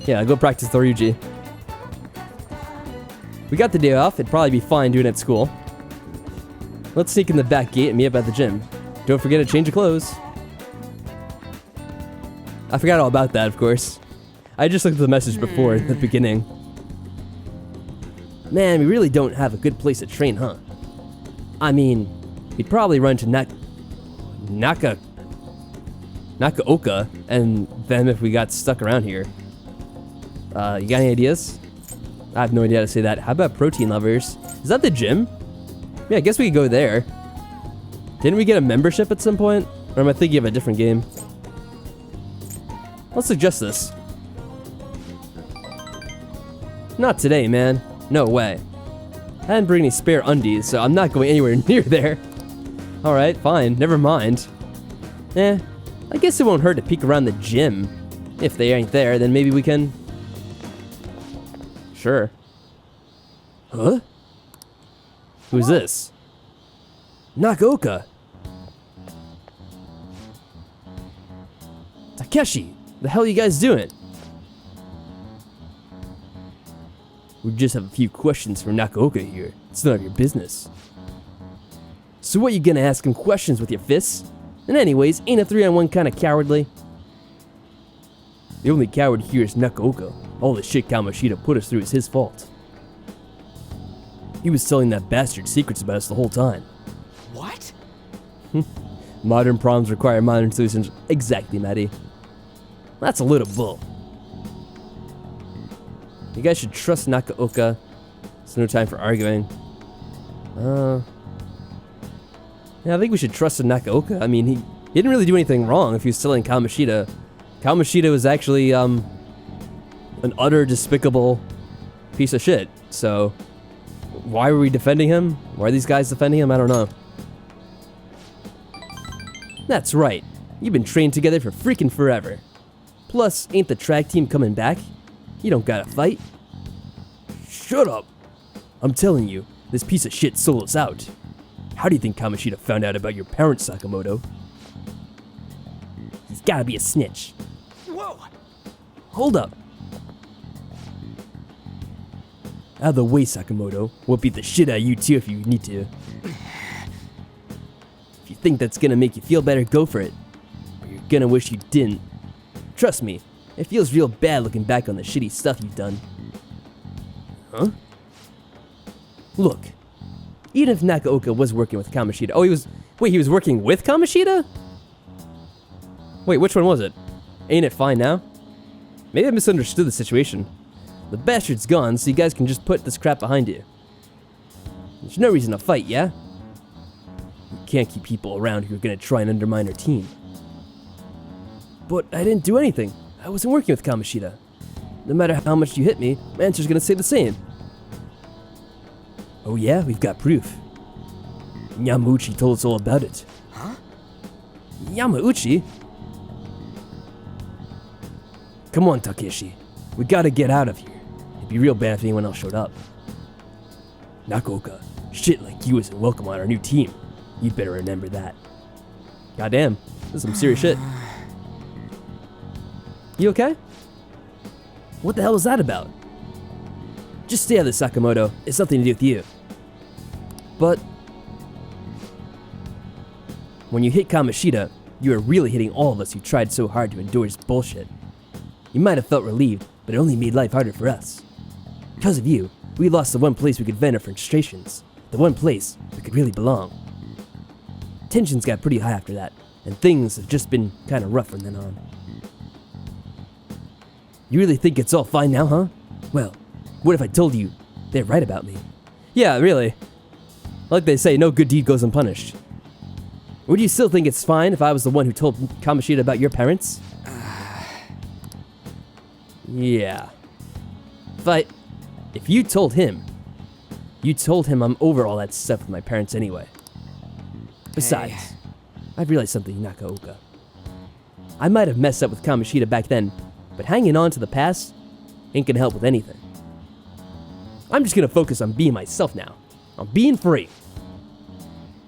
Speaker 2: Yeah, go practice the Ryuji. We got the day off. It'd probably be fine doing it at school. Let's sneak in the back gate and meet up at the gym. Don't forget to change your clothes. I forgot all about that, of course. I just looked at the message before at the beginning. Man, we really don't have a good place to train, huh? I mean, we'd probably run to Nakaoka and them if we got stuck around here. You got any ideas? I have no idea how to say that. How about protein lovers? Is that the gym? Yeah, I guess we could go there. Didn't we get a membership at some point? Or am I thinking of a different game? Let's suggest this. Not today, man. No way. I didn't bring any spare undies, so I'm not going anywhere near there. Alright, fine. Never mind. I guess it won't hurt to peek around the gym. If they ain't there, then maybe we can... Sure. Huh? Who's this? Nakaoka. Takeshi, the hell are you guys doing? We just have a few questions for Nakaoka here. It's none of your business. So what, you gonna ask him questions with your fists? And anyways, ain't a 3-on-1 kinda cowardly? The only coward here is Nakaoka. All the shit Kamoshida put us through is his fault. He was telling that bastard secrets about us the whole time.
Speaker 4: What?
Speaker 2: Modern problems require modern solutions. Exactly, Maddie. That's a little bull. You guys should trust Nakaoka. It's no time for arguing. Yeah, I think we should trust Nakaoka. I mean, he didn't really do anything wrong if he was telling Kamoshida. Kamoshida was actually, an utter despicable piece of shit. So, why were we defending him? Why are these guys defending him? I don't know. That's right. You've been trained together for freaking forever. Plus, ain't the track team coming back? You don't gotta fight. Shut up! I'm telling you, this piece of shit sold us out. How do you think Kamoshida found out about your parents, Sakamoto? He's gotta be a snitch.
Speaker 4: Whoa!
Speaker 2: Hold up. Out of the way, Sakamoto. We'll beat the shit out of you too if you need to. If you think that's gonna make you feel better, go for it. But you're gonna wish you didn't. Trust me, it feels real bad looking back on the shitty stuff you've done. Huh? Look, even if Nakaoka was working with Kamoshida. Oh, he was working with Kamoshida? Wait, which one was it? Ain't it fine now? Maybe I misunderstood the situation. The bastard's gone, so you guys can just put this crap behind you. There's no reason to fight, yeah? You can't keep people around who are gonna try and undermine our team. But I didn't do anything. I wasn't working with Kamoshida. No matter how much you hit me, my answer's gonna stay the same. Oh yeah, we've got proof. Yamauchi told us all about it.
Speaker 4: Huh?
Speaker 2: Yamauchi? Come on, Takeshi. We gotta get out of here. It'd be real bad if anyone else showed up. Nakaoka, shit like you isn't welcome on our new team. You better remember that. Goddamn, this is some serious shit. You okay? What the hell was that about? Just stay out of this, Sakamoto. It's nothing to do with you. But when you hit Kamoshida, you are really hitting all of us who tried so hard to endure his bullshit. You might have felt relieved, but it only made life harder for us. Because of you, we lost the one place we could vent our frustrations. The one place we could really belong. Tensions got pretty high after that, and things have just been kind of rough from then on. You really think it's all fine now, huh? Well, what if I told you they're right about me? Yeah, really. Like they say, no good deed goes unpunished. Would you still think it's fine if I was the one who told Kamoshida about your parents? Yeah. If you told him I'm over all that stuff with my parents anyway. Besides, I've realized something, Nakaoka. I might have messed up with Kamoshida back then, but hanging on to the past ain't gonna help with anything. I'm just gonna focus on being myself now. On being free.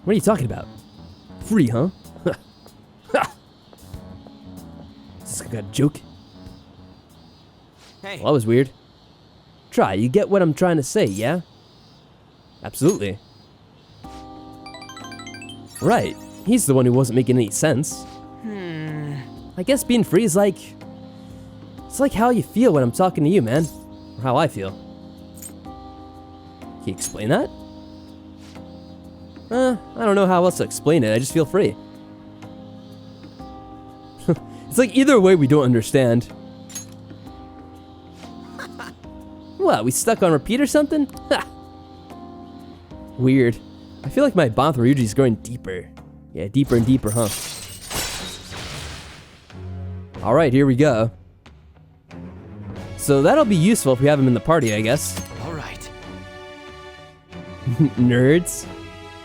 Speaker 2: What are you talking about? Free, huh? Is this like a joke?
Speaker 4: Hey.
Speaker 2: Well, that was weird. Try, you get what I'm trying to say, yeah? Absolutely. Right, he's the one who wasn't making any sense. I guess being free is like... It's like how you feel when I'm talking to you, man. Or how I feel. Can you explain that? I don't know how else to explain it, I just feel free. It's like either way we don't understand. What, we stuck on repeat or something? Ha! Weird. I feel like my bond with Ryuji's growing deeper. Yeah, deeper and deeper, huh? Alright, here we go. So that'll be useful if we have him in the party, I guess.
Speaker 4: All right.
Speaker 2: Nerds?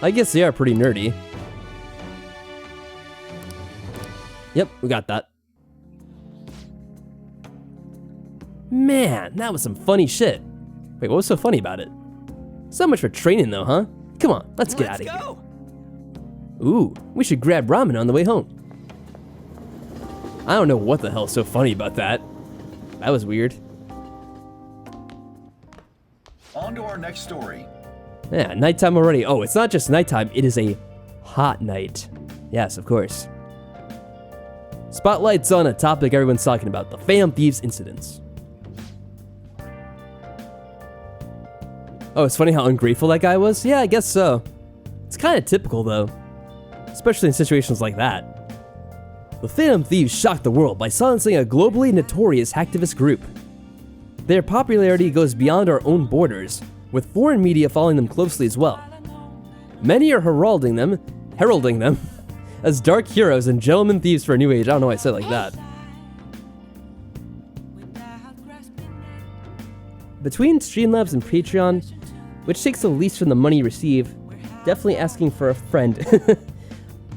Speaker 2: I guess they are pretty nerdy. Yep, we got that. Man, that was some funny shit. Wait, what was so funny about it? So much for training though, huh? Come on, let's get out
Speaker 4: Let's
Speaker 2: of here.
Speaker 4: go.
Speaker 2: Ooh, we should grab ramen on the way home. I don't know what the hell's so funny about that. That was weird.
Speaker 5: On to our next story.
Speaker 2: Yeah, nighttime already. Oh, it's not just nighttime, it is a hot night. Yes, of course. Spotlight's on a topic everyone's talking about, the Phantom Thieves incidents. Oh, it's funny how ungrateful that guy was? Yeah, I guess so. It's kind of typical, though. Especially in situations like that. The Phantom Thieves shocked the world by silencing a globally notorious hacktivist group. Their popularity goes beyond our own borders, with foreign media following them closely as well. Many are heralding them as dark heroes and gentlemen thieves for a new age. I don't know why I said it like that. Between Streamlabs and Patreon, which takes the least from the money you receive, definitely asking for a friend.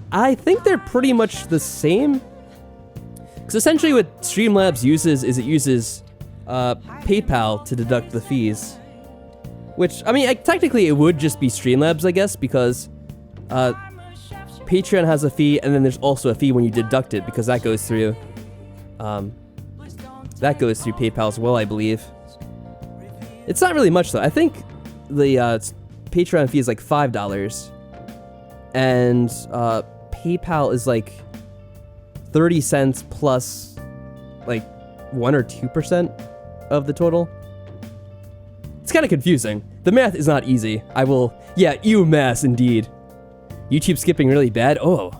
Speaker 2: I think they're pretty much the same. Because essentially what Streamlabs uses is it uses PayPal to deduct the fees. Which, I mean, technically it would just be Streamlabs, I guess, because Patreon has a fee, and then there's also a fee when you deduct it, because that goes through PayPal as well, I believe. It's not really much, though. I think the Patreon fee is like $5, and PayPal is like 30 cents plus like 1 or 2% of the total. It's kind of confusing. The math is not easy. Yeah, UMass indeed. YouTube skipping really bad? Oh.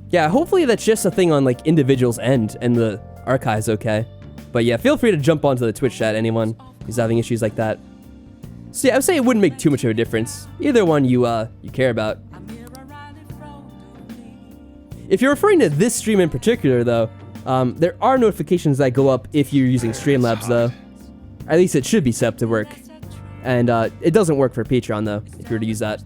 Speaker 2: Yeah, hopefully that's just a thing on like individuals' end and the archive's okay. But yeah, feel free to jump onto the Twitch chat, anyone who's having issues like that. So yeah, I would say it wouldn't make too much of a difference. Either one you care about. If you're referring to this stream in particular though, there are notifications that go up if you're using Streamlabs though. At least it should be set up to work. And it doesn't work for Patreon though, if you were to use that.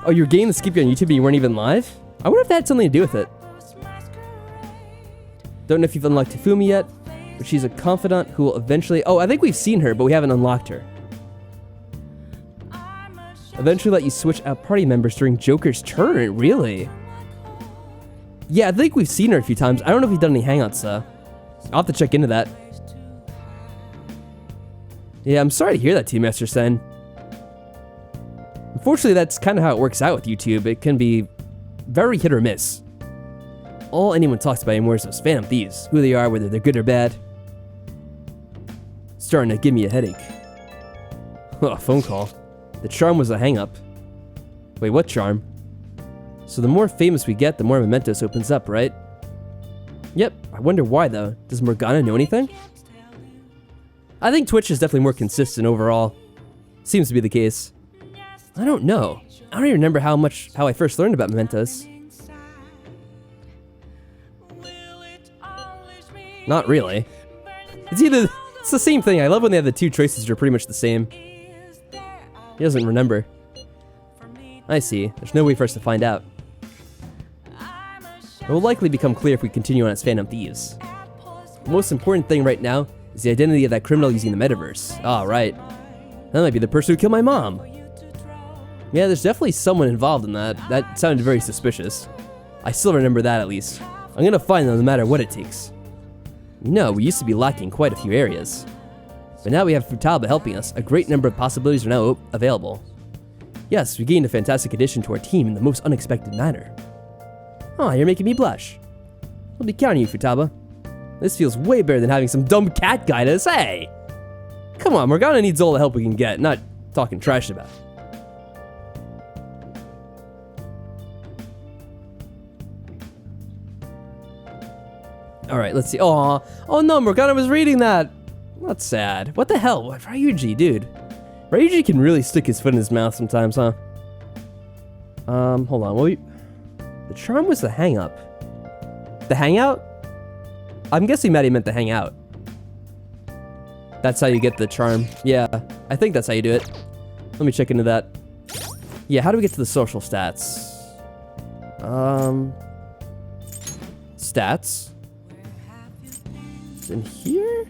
Speaker 2: Oh, you're getting the skippy on YouTube and you weren't even live? I wonder if that had something to do with it. Don't know if you've unlocked Tafumi yet, but she's a confidant who will eventually... Oh, I think we've seen her, but we haven't unlocked her. Eventually let you switch out party members during Joker's turn, really? Yeah, I think we've seen her a few times. I don't know if we've done any hangouts, though. I'll have to check into that. Yeah, I'm sorry to hear that, Team Master Sen. Unfortunately, that's kind of how it works out with YouTube. It can be very hit or miss. All anyone talks about anymore is those Phantom Thieves. Who they are, whether they're good or bad. Starting to give me a headache. Oh, phone call. The charm was a hang-up. Wait, what charm? So the more famous we get, the more mementos opens up, right? Yep, I wonder why though. Does Morgana know anything? I think Twitch is definitely more consistent overall. Seems to be the case. I don't know. I don't even remember how I first learned about mementos. Not really. It's the same thing. I love when they have the two choices that are pretty much the same. He doesn't remember. I see. There's no way for us to find out. It will likely become clear if we continue on as Phantom Thieves. The most important thing right now is the identity of that criminal using the metaverse. Ah, right. That might be the person who killed my mom. Yeah, there's definitely someone involved in that. That sounded very suspicious. I still remember that at least. I'm gonna find them no matter what it takes. You know, we used to be lacking quite a few areas. But now we have Futaba helping us. A great number of possibilities are now available. Yes, we gained a fantastic addition to our team in the most unexpected manner. Oh, you're making me blush. We'll be counting you, Futaba. This feels way better than having some dumb cat guide us. Hey! Come on, Morgana needs all the help we can get, not talking trash about it. Alright, let's see. Oh no, Morgana was reading that! That's sad. What the hell? Ryuji, dude. Ryuji can really stick his foot in his mouth sometimes, huh? Hold on. The charm was the hang-up. The hangout? I'm guessing Maddie meant the hangout. That's how you get the charm. Yeah, I think that's how you do it. Let me check into that. Yeah, how do we get to the social stats? Stats? It's in here?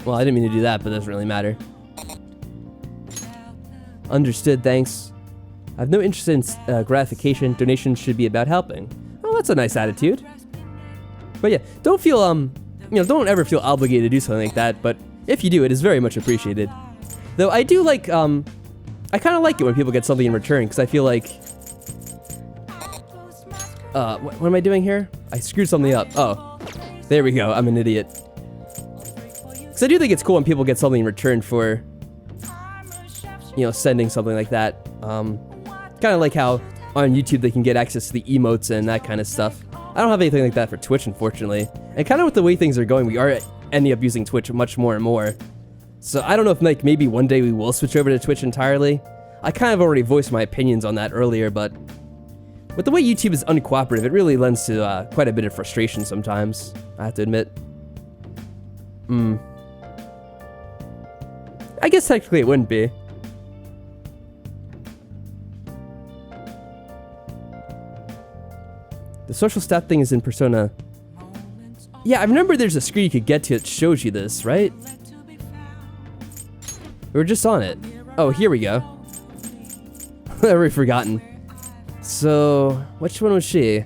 Speaker 2: Well, I didn't mean to do that, but it doesn't really matter. Understood, thanks. I have no interest in gratification. Donations should be about helping. Oh, that's a nice attitude. But yeah, don't feel, don't ever feel obligated to do something like that, but if you do, it is very much appreciated. Though I do like, I kind of like it when people get something in return, because I feel like, what am I doing here? I screwed something up. Oh, there we go. I'm an idiot. Because I do think it's cool when people get something in return for, sending something like that. Kind of like how on YouTube they can get access to the emotes and that kind of stuff. I don't have anything like that for Twitch, unfortunately. And kind of with the way things are going, we are ending up using Twitch much more and more. So I don't know if maybe one day we will switch over to Twitch entirely. I kind of already voiced my opinions on that earlier, but with the way YouTube is uncooperative, it really lends to quite a bit of frustration sometimes, I have to admit. I guess technically it wouldn't be. The social stat thing is in Persona. Yeah, I remember there's a screen you could get to that shows you this, right? We were just on it. Oh, here we go. I've already forgotten. So, which one was she?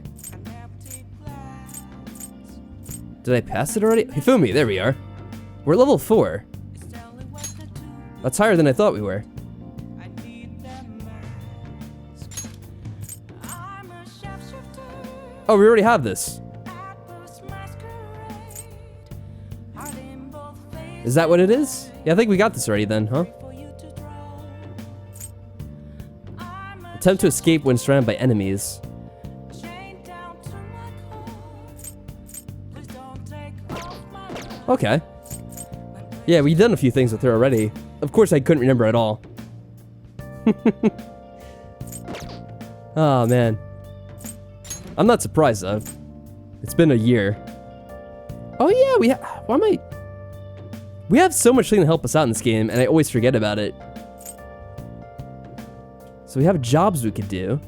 Speaker 2: Did I pass it already? Hifumi, there we are. We're level 4. That's higher than I thought we were. Oh, we already have this. Is that what it is? Yeah, I think we got this already then, huh? Attempt to escape when surrounded by enemies. Okay. Yeah, we've done a few things with her already. Of course, I couldn't remember at all. Oh, man. I'm not surprised, though. It's been a year. Oh, yeah, why am I... We have so much thing to help us out in this game, and I always forget about it. So we have jobs we could do.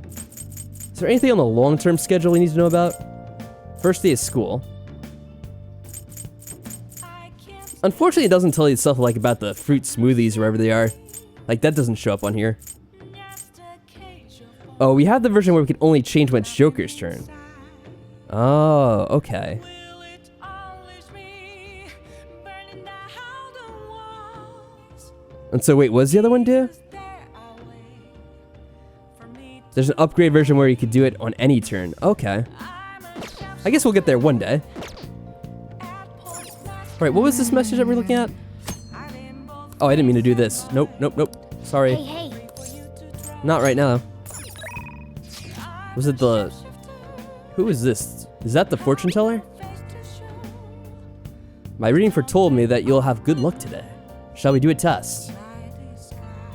Speaker 2: Is there anything on the long-term schedule we need to know about? First day of school. Unfortunately, it doesn't tell you stuff like about the fruit smoothies or wherever they are. Like, that doesn't show up on here. Oh, we have the version where we can only change when it's Joker's turn. Oh, okay. And so wait, what does the other one do? There's an upgrade version where you could do it on any turn. Okay. I guess we'll get there one day. Alright, what was this message that we're looking at? Oh, I didn't mean to do this. Nope, nope, nope. Sorry.
Speaker 3: Hey.
Speaker 2: Not right now. Was it the... Who is this? Is that the fortune teller? My reading foretold me that you'll have good luck today. Shall we do a test?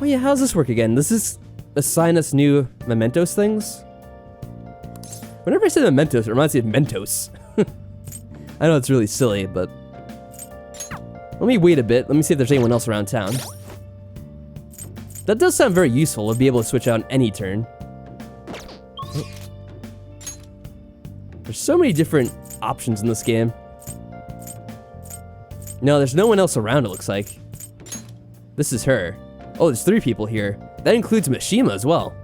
Speaker 2: Oh yeah, how does this work again? Does this assign us new mementos things? Whenever I say mementos, it reminds me of Mentos. I know it's really silly, but... Let me wait a bit. Let me see if there's anyone else around town. That does sound very useful to be able to switch out on any turn. Oh. There's so many different options in this game. No, there's no one else around, it looks like. This is her. Oh, there's 3 people here. That includes Mishima as well.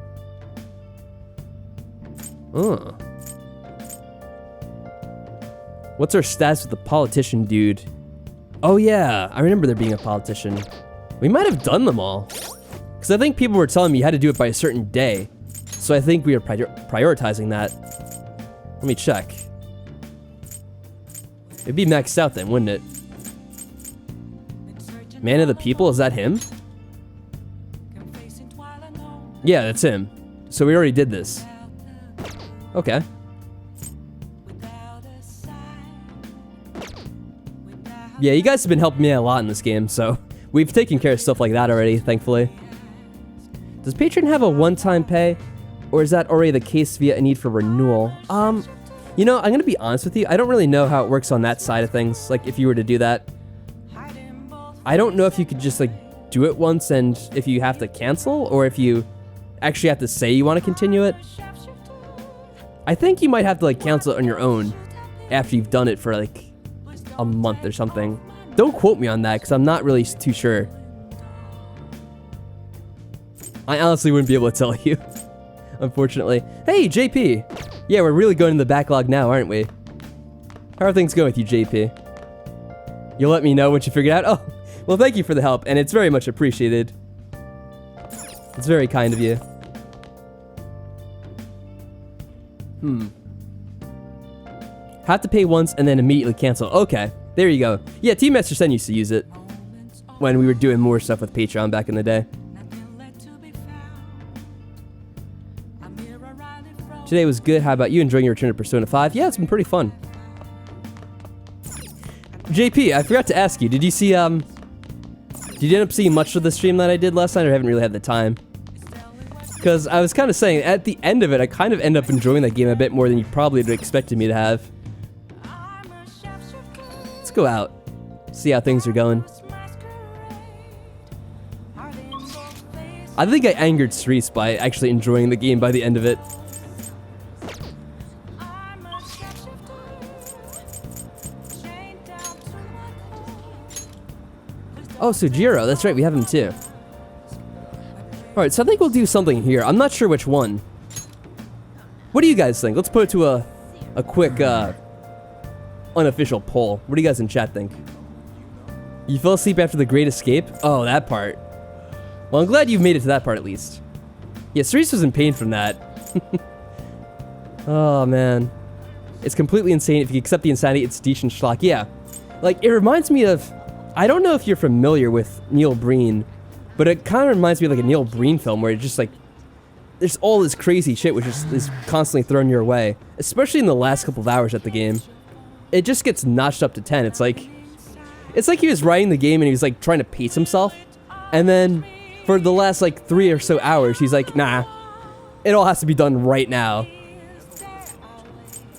Speaker 2: Oh. What's our status with the politician dude? Oh yeah, I remember there being a politician. We might have done them all. Because I think people were telling me you had to do it by a certain day. So I think we are prioritizing that. Let me check. It'd be maxed out then, wouldn't it? Man of the People, is that him? Yeah, that's him. So we already did this. Okay. Yeah, you guys have been helping me out a lot in this game, so we've taken care of stuff like that already, thankfully. Does Patron have a one-time pay, or is that already the case via a need for renewal? You know, I'm gonna be honest with you, I don't really know how it works on that side of things, like if you were to do that. I don't know if you could just like do it once and if you have to cancel, or if you actually have to say you want to continue it. I think you might have to like cancel it on your own after you've done it for like a month or something. Don't quote me on that, because I'm not really too sure. I honestly wouldn't be able to tell you, unfortunately. Hey, JP! Yeah, we're really going in the backlog now, aren't we? How are things going with you, JP? You'll let me know what you figured out? Oh, well, thank you for the help, and it's very much appreciated. It's very kind of you. Have to pay once and then immediately cancel. Okay, there you go. Yeah, Team Master Sen used to use it when we were doing more stuff with Patreon back in the day. Today was good. How about you? Enjoying your return to Persona 5? Yeah, it's been pretty fun. JP, I forgot to ask you, did you see, did you end up seeing much of the stream that I did last night, or haven't really had the time? Because I was kind of saying, at the end of it, I kind of end up enjoying that game a bit more than you probably would have expected me to have. Let's go out, see how things are going. I think I angered Cerise by actually enjoying the game by the end of it. Oh, Sujiro, that's right, we have him too. Alright, so I think we'll do something here. I'm not sure which one. What do you guys think? Let's put it to a quick, unofficial poll. What do you guys in chat think? You fell asleep after the Great Escape? Oh, that part. Well, I'm glad you've made it to that part at least. Yeah, Cerise was in pain from that. Oh, man. It's completely insane. If you accept the insanity, it's decent schlock. Yeah. Like, it reminds me of... I don't know if you're familiar with Neil Breen, but it kind of reminds me of like a Neil Breen film where it's just like, there's all this crazy shit which is constantly thrown your way, especially in the last couple of hours at the game. It just gets notched up to 10. It's like he was writing the game and he was like trying to pace himself, and then for the last like 3 or so hours, he's like, nah, it all has to be done right now.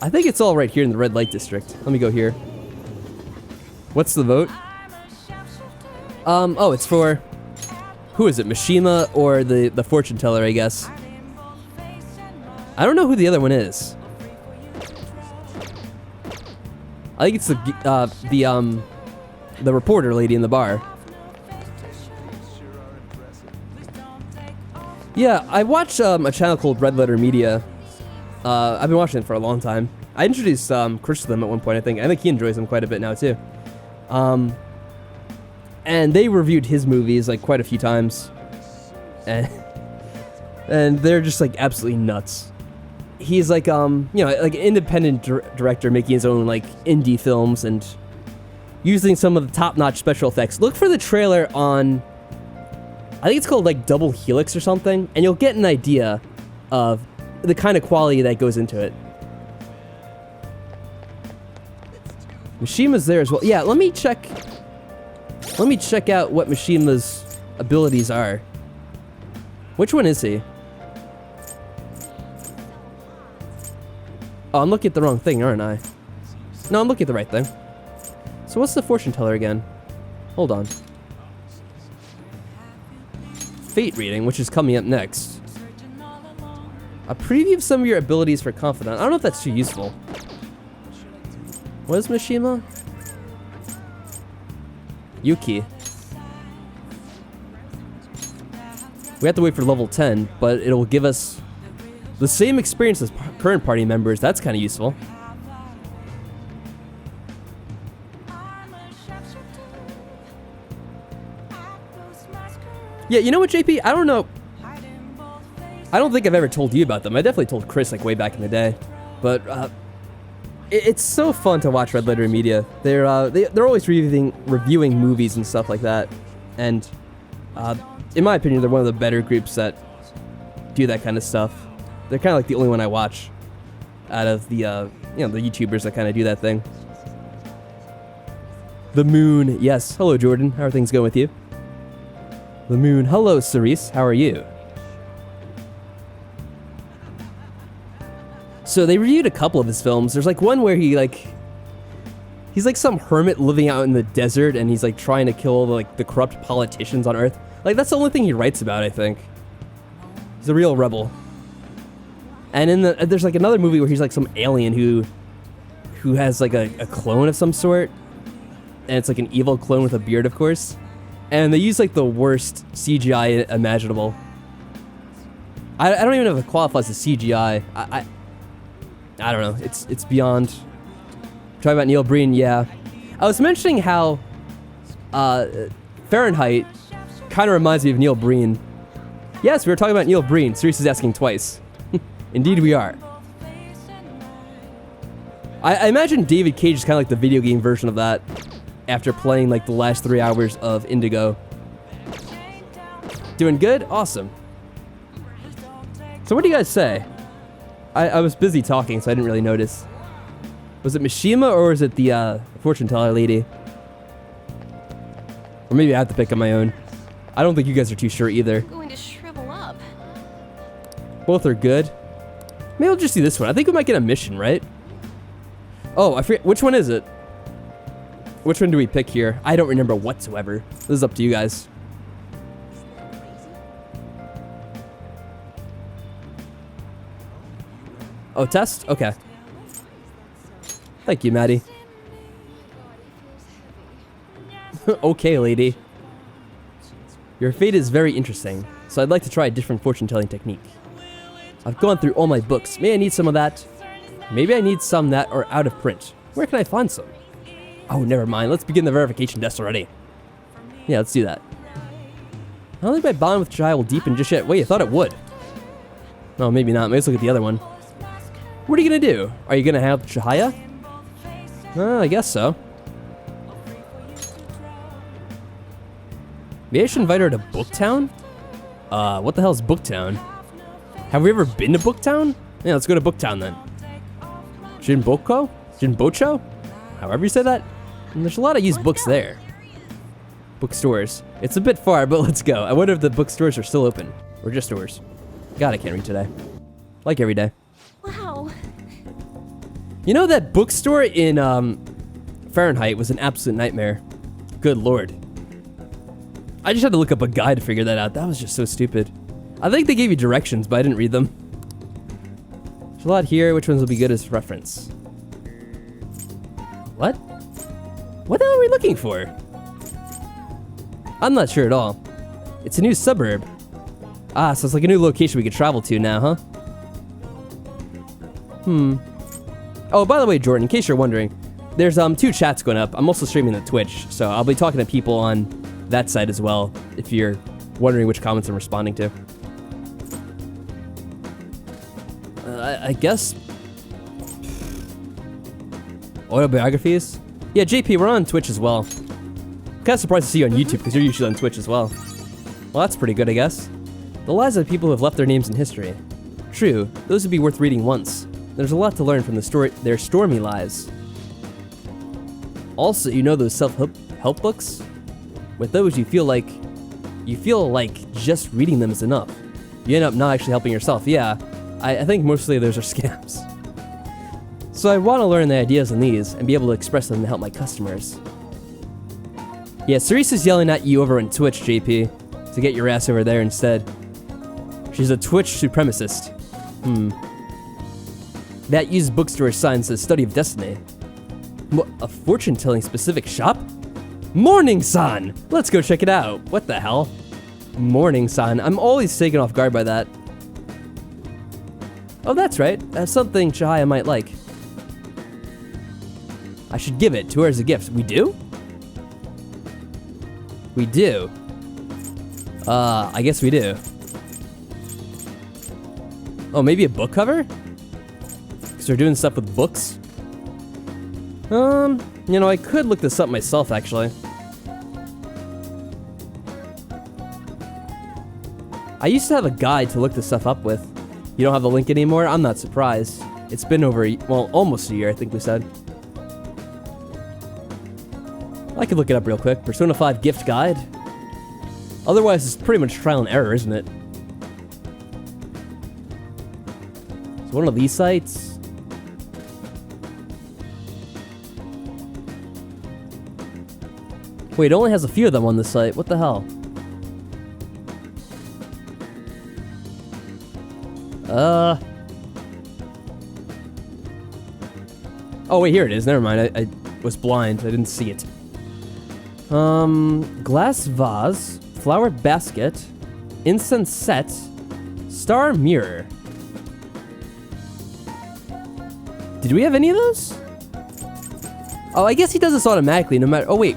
Speaker 2: I think it's all right here in the red light district. Let me go here. What's the vote? Oh, it's for, who is it, Mishima or the fortune teller, I guess. I don't know who the other one is. I think it's the reporter lady in the bar. Yeah, I watch a channel called Red Letter Media. I've been watching it for a long time. I introduced Chris to them at one point, I think. I think he enjoys them quite a bit now, too. And they reviewed his movies like quite a few times, and they're just like absolutely nuts. He's like you know, like an independent director making his own like indie films and using some of the top-notch special effects. Look for the trailer on, I think it's called like Double Helix or something, and you'll get an idea of the kind of quality that goes into it. Mishima's there as well. Yeah, let me check out what Mishima's abilities are. Which one is he? Oh, I'm looking at the wrong thing, aren't I? No, I'm looking at the right thing. So what's the fortune teller again? Hold on. Fate reading, which is coming up next. A preview of some of your abilities for Confidant. I don't know if that's too useful. What is Mishima? Yuki. We have to wait for level 10, but it'll give us the same experience as current party members. That's kind of useful. Yeah, you know what, JP? I don't know. I don't think I've ever told you about them. I definitely told Chris like way back in the day, but it's so fun to watch Red Letter Media. They're always reviewing movies and stuff like that, and in my opinion, they're one of the better groups that do that kind of stuff. They're kind of like the only one I watch out of the you know, the YouTubers that kind of do that thing. The Moon, yes. Hello, Jordan. How are things going with you? The Moon. Hello, Cerise. How are you? So they reviewed a couple of his films. There's like one where he's like some hermit living out in the desert, and he's like trying to kill the corrupt politicians on Earth. Like, that's the only thing he writes about, I think. He's a real rebel. And there's like another movie where he's like some alien who has like a clone of some sort. and it's like an evil clone with a beard, of course. And they use like the worst CGI imaginable. I don't even know if it qualifies as CGI. I don't know. It's beyond. Talking about Neil Breen, yeah. I was mentioning how Fahrenheit kind of reminds me of Neil Breen. Yes, we were talking about Neil Breen. Cerise is asking twice. Indeed, we are. I imagine David Cage is kind of like the video game version of that after playing like the last 3 hours of Indigo. Doing good? Awesome. So what do you guys say? I was busy talking, so I didn't really notice. Was it Mishima or was it the fortune teller lady? Or maybe I have to pick on my own. I don't think you guys are too sure either.
Speaker 6: Going to shrivel up.
Speaker 2: Both are good. Maybe I'll just do this one. I think we might get a mission, right? Oh, I forget. Which one is it? Which one do we pick here? I don't remember whatsoever. This is up to you guys. Oh, test? Okay. Thank you, Maddie. Okay, lady. Your fate is very interesting, so I'd like to try a different fortune-telling technique. I've gone through all my books. May I need some of that? Maybe I need some that are out of print. Where can I find some? Oh, never mind. Let's begin the verification test already. Yeah, let's do that. I don't think my bond with Chihaya will deepen just yet. Wait, I thought it would. No, maybe not. Maybe let's look at the other one. What are you gonna do? Are you gonna have Chihaya? I guess so. Maybe I should invite her to Booktown? What the hell is Booktown? Have we ever been to Booktown? Yeah, let's go to Booktown then. Jinboko? Jinbocho? However you say that? And there's a lot of used books there. Bookstores. It's a bit far, but let's go. I wonder if the bookstores are still open. Or just stores. God, I can't read today. Like every day.
Speaker 6: Wow.
Speaker 2: You know that bookstore in Fahrenheit was an absolute nightmare. Good lord. I just had to look up a guide to figure that out. That was just so stupid. I think they gave you directions, but I didn't read them. There's a lot here. Which ones will be good as reference? What? What the hell are we looking for? I'm not sure at all. It's a new suburb. Ah, so it's like a new location we could travel to now, huh? Oh, by the way, Jordan, in case you're wondering, there's 2 chats going up. I'm also streaming to Twitch, so I'll be talking to people on that side as well, if you're wondering which comments I'm responding to. I guess... autobiographies? Yeah, JP, we're on Twitch as well. Kind of surprised to see you on YouTube, because you're usually on Twitch as well. Well, that's pretty good, I guess. The lives of people who have left their names in history. True, those would be worth reading once. There's a lot to learn from their stormy lives. Also, you know those self-help books? With those, you feel like just reading them is enough. You end up not actually helping yourself. Yeah, I think mostly those are scams. So I want to learn the ideas in these and be able to express them to help my customers. Yeah, Cerise is yelling at you over on Twitch, JP, to get your ass over there instead. She's a Twitch supremacist. That used bookstore sign says Study of Destiny. What, a fortune-telling specific shop? Morning Sun! Let's go check it out. What the hell? Morning Sun. I'm always taken off guard by that. Oh, that's right. That's something Chihaya might like. I should give it to her as a gift. We do? We do. I guess we do. Oh, maybe a book cover? Because we're doing stuff with books? You know, I could look this up myself, actually. I used to have a guide to look this stuff up with. You don't have the link anymore? I'm not surprised. It's been over, well, almost a year, I think we said. I could look it up real quick. Persona 5 gift guide. Otherwise, it's pretty much trial and error, isn't it? So one of these sites. Wait, it only has a few of them on this site. What the hell? Oh wait, here it is. Never mind. I was blind. I didn't see it. Glass vase, flower basket, incense set, star mirror. Did we have any of those? Oh, I guess he does this automatically no matter... Oh, wait.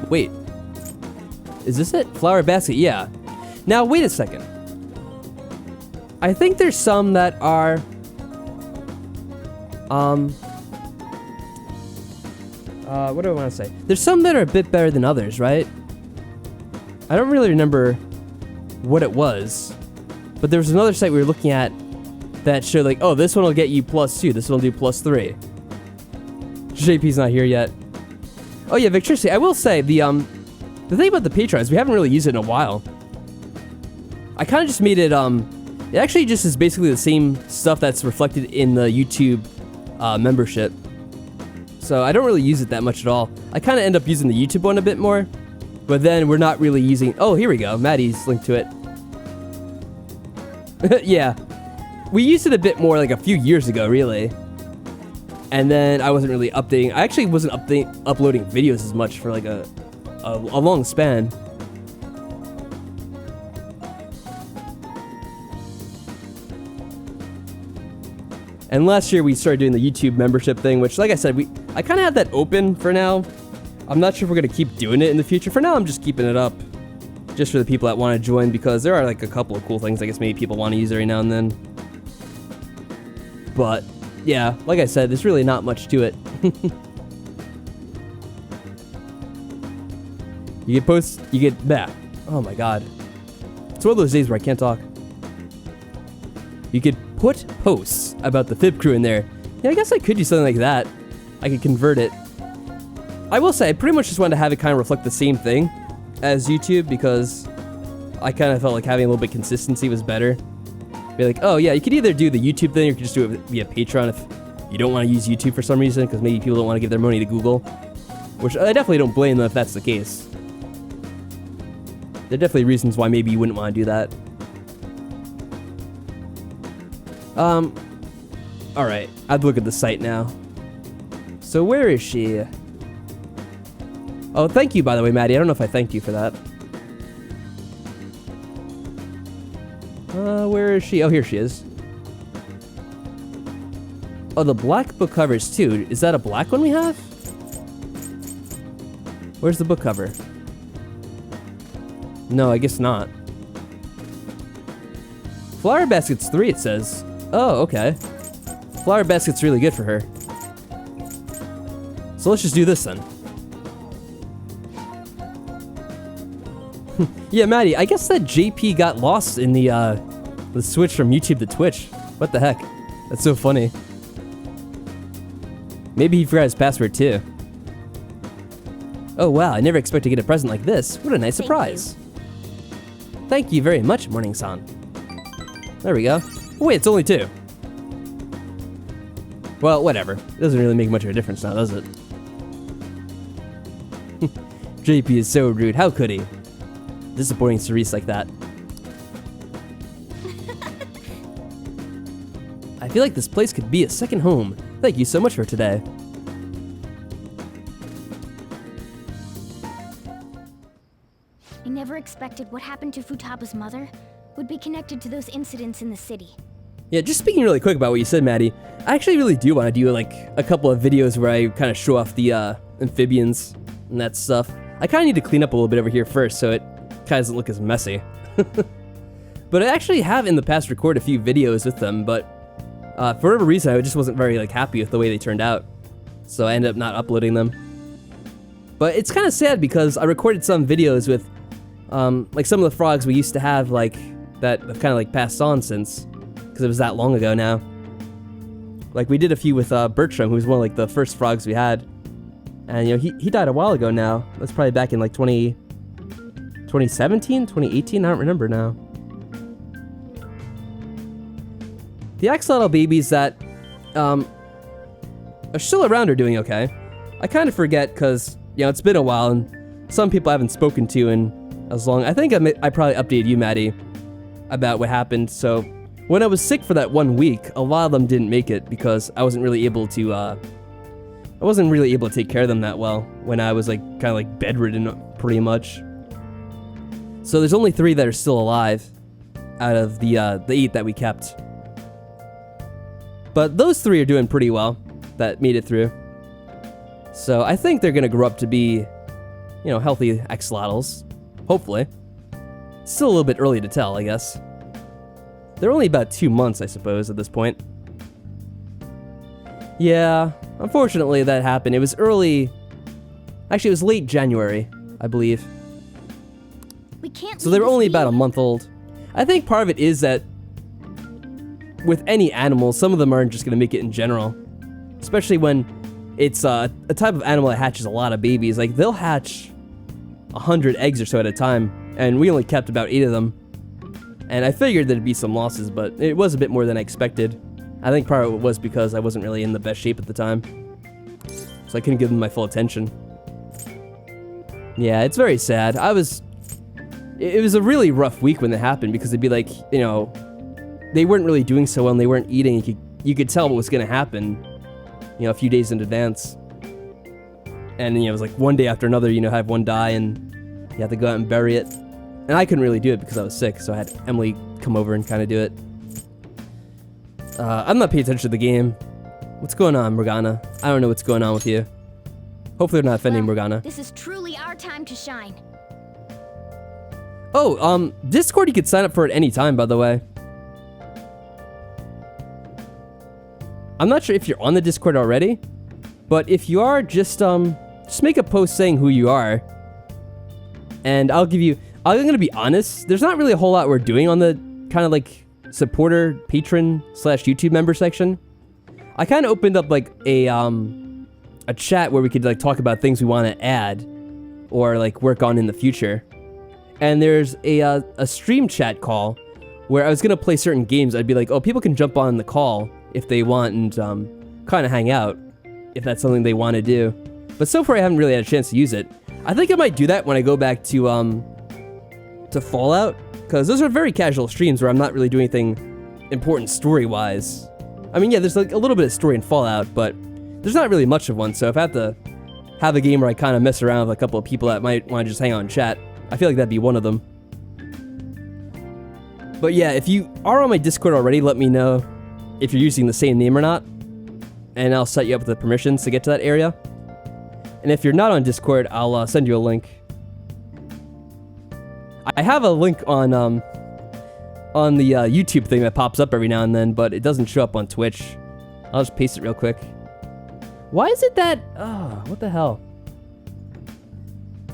Speaker 2: Is this it? Flower basket, yeah. Now, wait a second. I think there's some that are... what do I want to say? There's some that are a bit better than others, right? I don't really remember what it was. But there was another site we were looking at that showed like, oh, this one will get you +2. This one will do +3. JP's not here yet. Oh yeah, Victricity. I will say, the thing about the Patrons, we haven't really used it in a while. I kind of just made it, it actually just is basically the same stuff that's reflected in the YouTube membership. So I don't really use it that much at all. I kind of end up using the YouTube one a bit more, but then we're not really using... Oh, here we go. Maddie's linked to it. Yeah. We used it a bit more like a few years ago, really. And then I wasn't really updating. I actually wasn't uploading videos as much for like a long span. And last year we started doing the YouTube membership thing, which, like I said, I kind of had that open for now. I'm not sure if we're going to keep doing it in the future. For now, I'm just keeping it up. Just for the people that want to join, because there are like a couple of cool things I guess maybe people want to use every now and then. But, yeah, like I said, there's really not much to it. You get back. Oh my god. It's one of those days where I can't talk. You could put posts about the Fib crew in there. Yeah, I guess I could do something like that. I could convert it. I will say, I pretty much just wanted to have it kind of reflect the same thing as YouTube, because I kind of felt like having a little bit of consistency was better. Be like, oh yeah, you could either do the YouTube thing or you could just do it via Patreon if you don't want to use YouTube for some reason, because maybe people don't want to give their money to Google. Which I definitely don't blame them if that's the case. There are definitely reasons why maybe you wouldn't want to do that. Alright, I'd look at the site now. So where is she? Oh, thank you, by the way, Maddie. I don't know if I thanked you for that. Where is she? Oh, here she is. Oh, the black book covers too. Is that a black one we have? Where's the book cover? No, I guess not. Flower basket's 3, it says. Oh, okay. Flower basket's really good for her. So let's just do this then. Yeah, Maddie, I guess that JP got lost in the switch from YouTube to Twitch. What the heck? That's so funny. Maybe he forgot his password too. Oh wow, I never expect to get a present like this. What a nice surprise. Thank you very much, Morning-san. There we go. Oh wait, it's only 2. Well, whatever. It doesn't really make much of a difference now, does it? JP is so rude. How could he? Disappointing Cerise like that. I feel like this place could be a second home. Thank you so much for today.
Speaker 3: I never expected what happened to Futaba's mother would be connected to those incidents in the city.
Speaker 2: Yeah, just speaking really quick about what you said, Maddie, I actually really do want to do like a couple of videos where I kind of show off the amphibians and that stuff. I kind of need to clean up a little bit over here first so it kind of doesn't look as messy. But I actually have in the past recorded a few videos with them, but for whatever reason I just wasn't very like happy with the way they turned out. So I ended up not uploading them. But it's kind of sad because I recorded some videos with like some of the frogs we used to have like that have kind of like passed on since, because it was that long ago now. Like we did a few with Bertram, who was one of like the first frogs we had. And you know, he died a while ago now. That's probably back in like 2017, 2018, I don't remember now. The axolotl babies that are still around are doing okay. I kind of forget because, you know, it's been a while and some people I haven't spoken to in as long. I think I probably updated you, Maddie, about what happened. So when I was sick for that 1 week, a lot of them didn't make it because I wasn't really able to I wasn't really able to take care of them that well when I was like kind of like bedridden pretty much. So there's only 3 that are still alive out of the 8 that we kept. But those 3 are doing pretty well that made it through. So I think they're gonna grow up to be, you know, healthy axolotls. Hopefully. It's still a little bit early to tell, I guess. They're only about 2 months, I suppose, at this point. Yeah, unfortunately that happened. It was early... Actually, it was late January, I believe.
Speaker 3: We can't.
Speaker 2: So they were
Speaker 3: leave
Speaker 2: only
Speaker 3: this
Speaker 2: about a
Speaker 3: be.
Speaker 2: month old. I think part of it is that with any animal, some of them aren't just going to make it in general. Especially when it's a type of animal that hatches a lot of babies. Like, they'll hatch 100 eggs or so at a time, and we only kept about 8 of them. And I figured there'd be some losses, but it was a bit more than I expected. I think part of it was because I wasn't really in the best shape at the time. So I couldn't give them my full attention. Yeah, it's very sad. It was a really rough week when it happened because it'd be like, you know, they weren't really doing so well and they weren't eating. You could tell what was going to happen, you know, a few days in advance. And, you know, it was like one day after another, you know, have one die and you have to go out and bury it. And I couldn't really do it because I was sick, so I had Emily come over and kind of do it. I'm not paying attention to the game. What's going on, Morgana? I don't know what's going on with you. Hopefully they're not offending
Speaker 3: Well,
Speaker 2: Morgana.
Speaker 3: This is truly our time to shine.
Speaker 2: Oh, Discord you could sign up for at any time, by the way. I'm not sure if you're on the Discord already, but if you are, just make a post saying who you are. And I'm gonna be honest, there's not really a whole lot we're doing on the kind of like supporter, patron / YouTube member section. I kind of opened up like a chat where we could like talk about things we want to add or like work on in the future. And there's a stream chat call where I was gonna play certain games. I'd be like, oh, people can jump on the call if they want and kind of hang out if that's something they want to do. But so far I haven't really had a chance to use it. I think I might do that when I go back to Fallout, because those are very casual streams where I'm not really doing anything important story-wise. I mean, yeah, there's like a little bit of story in Fallout, but there's not really much of one, so if I have to have a game where I kind of mess around with a couple of people that might want to just hang out and chat, I feel like that'd be one of them. But yeah, if you are on my Discord already, let me know if you're using the same name or not, and I'll set you up with the permissions to get to that area. And if you're not on Discord, I'll send you a link. I have a link on the YouTube thing that pops up every now and then, but it doesn't show up on Twitch. I'll just paste it real quick. Why is it that... Oh, what the hell?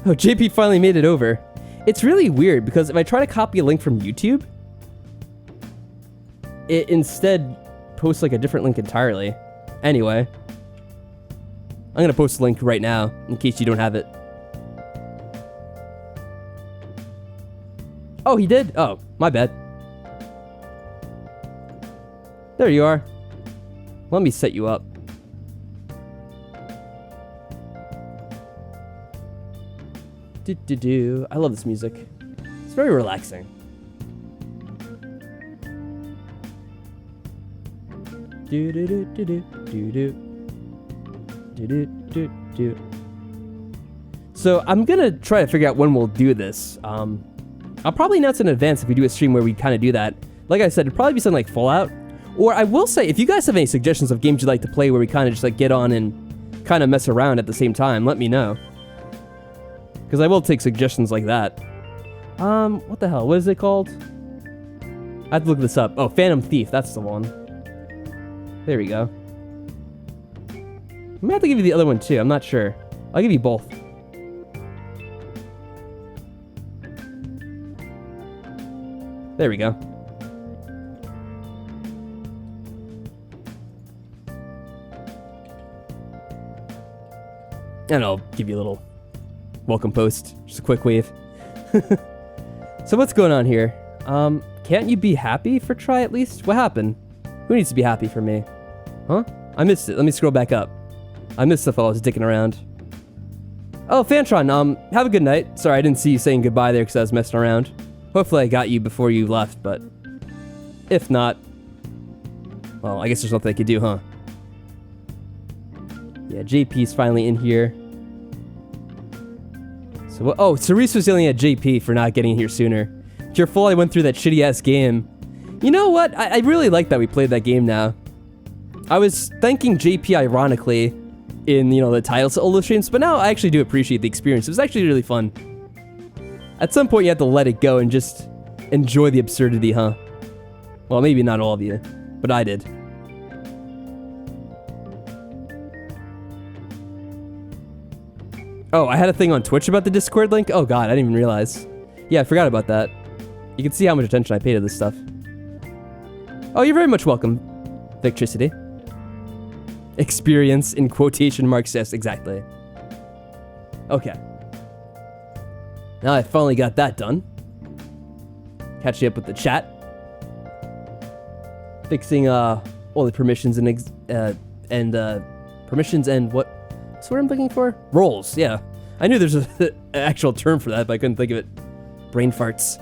Speaker 2: Oh, JP finally made it over. It's really weird, because if I try to copy a link from YouTube, it instead posts like a different link entirely. Anyway. I'm going to post a link right now, in case you don't have it. Oh, he did? Oh, my bad. There you are. Let me set you up. Do-do-do. I love this music. It's very relaxing. Do-do-do-do-do-do-do. Do-do-do-do. So I'm gonna try to figure out when we'll do this. I'll probably announce in advance if we do a stream where we kind of do that. Like I said, it'd probably be something like Fallout. Or I will say, if you guys have any suggestions of games you'd like to play where we kind of just like get on and kind of mess around at the same time, let me know. Because I will take suggestions like that. What the hell? What is it called? I have to look this up. Oh, Phantom Thief. That's the one. There we go. I may have to give you the other one too. I'm not sure. I'll give you both. There we go. And I'll give you a little welcome post. Just a quick wave. So what's going on here? Can't you be happy for Try at least? What happened? Who needs to be happy for me? Huh? I missed it. Let me scroll back up. I missed the fellow I was dicking around. Oh, Fantron, have a good night. Sorry, I didn't see you saying goodbye there because I was messing around. Hopefully I got you before you left, but if not, well, I guess there's nothing I could do, huh? Yeah, JP's finally in here. So what? Oh, Cerise was yelling at JP for not getting here sooner. Careful, I went through that shitty-ass game. You know what? I really like that we played that game now. I was thanking JP ironically in, you know, the titles of all the streams, but now I actually do appreciate the experience. It was actually really fun. At some point, you have to let it go and just enjoy the absurdity, huh? Well, maybe not all of you, but I did. Oh, I had a thing on Twitch about the Discord link? Oh god, I didn't even realize. Yeah, I forgot about that. You can see how much attention I pay to this stuff. Oh, you're very much welcome, Victricity. Experience in quotation marks, yes, exactly. Okay. Now I finally got that done. Catching up with the chat. Fixing all the permissions and permissions and what's the word I'm looking for? Roles, yeah. I knew there's an actual term for that, but I couldn't think of it. Brain farts.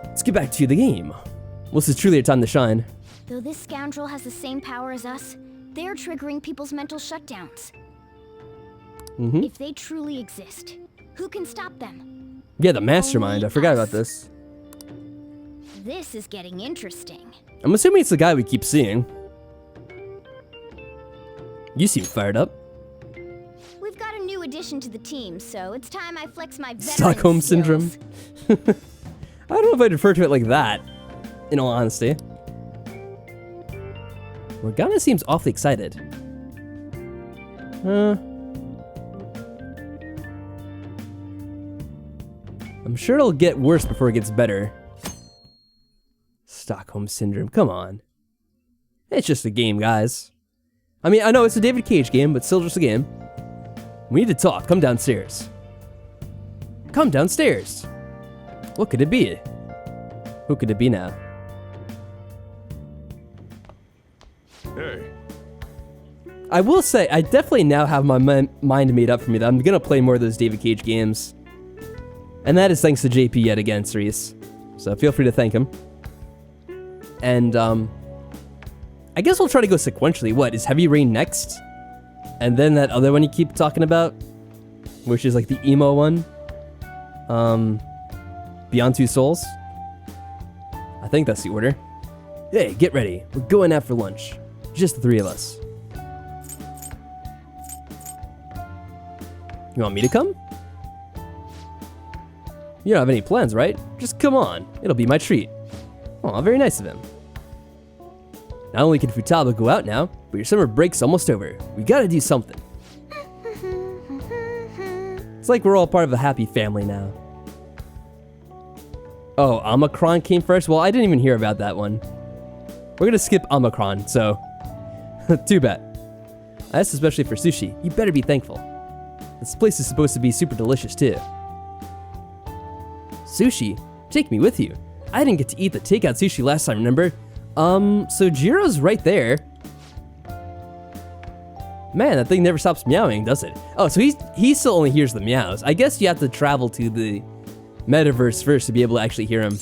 Speaker 2: Let's get back to the game. Well, this is truly a time to shine.
Speaker 3: Though this scoundrel has the same power as us, they're triggering people's mental shutdowns. If they truly exist, who can stop them?
Speaker 2: Yeah, the mastermind.
Speaker 3: Only
Speaker 2: I forgot
Speaker 3: us.
Speaker 2: about this.
Speaker 3: This is getting interesting.
Speaker 2: I'm assuming it's the guy we keep seeing. You seem fired up.
Speaker 3: We've got a new addition to the team, so it's time I flex my veteran
Speaker 2: Stockholm
Speaker 3: skills.
Speaker 2: Syndrome. I don't know if I'd refer to it like that, in all honesty. Morgana seems awfully excited. I'm sure it'll get worse before it gets better. Stockholm Syndrome, come on. It's just a game, guys. I mean, I know it's a David Cage game, but still just a game. We need to talk. Come downstairs. Come downstairs. What could it be? Who could it be now?
Speaker 7: Hey.
Speaker 2: I will say, I definitely now have my mind made up for me that I'm gonna play more of those David Cage games. And that is thanks to JP yet again, Cerise. So feel free to thank him. And, I guess we'll try to go sequentially. What, is Heavy Rain next? And then that other one you keep talking about? Which is like the emo one? Beyond Two Souls? I think that's the order. Hey, get ready. We're going out for lunch. Just the three of us. You want me to come? You don't have any plans, right? Just come on. It'll be my treat. Aw, very nice of him. Not only can Futaba go out now, but your summer break's almost over. We gotta do something. It's like we're all part of a happy family now. Oh, Omicron came first? Well, I didn't even hear about that one. We're gonna skip Omicron, so... too bad. That's especially for sushi. You better be thankful. This place is supposed to be super delicious, too. Sushi? Take me with you. I didn't get to eat the takeout sushi last time, remember? So Jiro's right there. Man, that thing never stops meowing, does it? Oh, so he still only hears the meows. I guess you have to travel to the metaverse first to be able to actually hear him.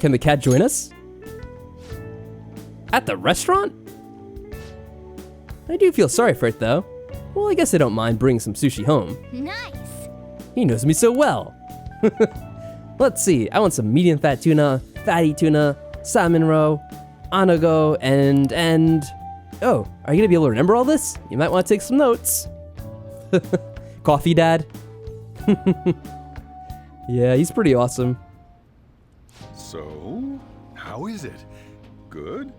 Speaker 2: Can the cat join us? At the restaurant? I do feel sorry for it, though. Well, I guess I don't mind bringing some sushi home.
Speaker 3: Nice.
Speaker 2: He knows me so well. Let's see, I want some medium fat tuna, fatty tuna, salmon roe, anago, and... Oh, are you gonna be able to remember all this? You might want to take some notes. Coffee Dad. Yeah, he's pretty awesome.
Speaker 7: So, how is it? Good?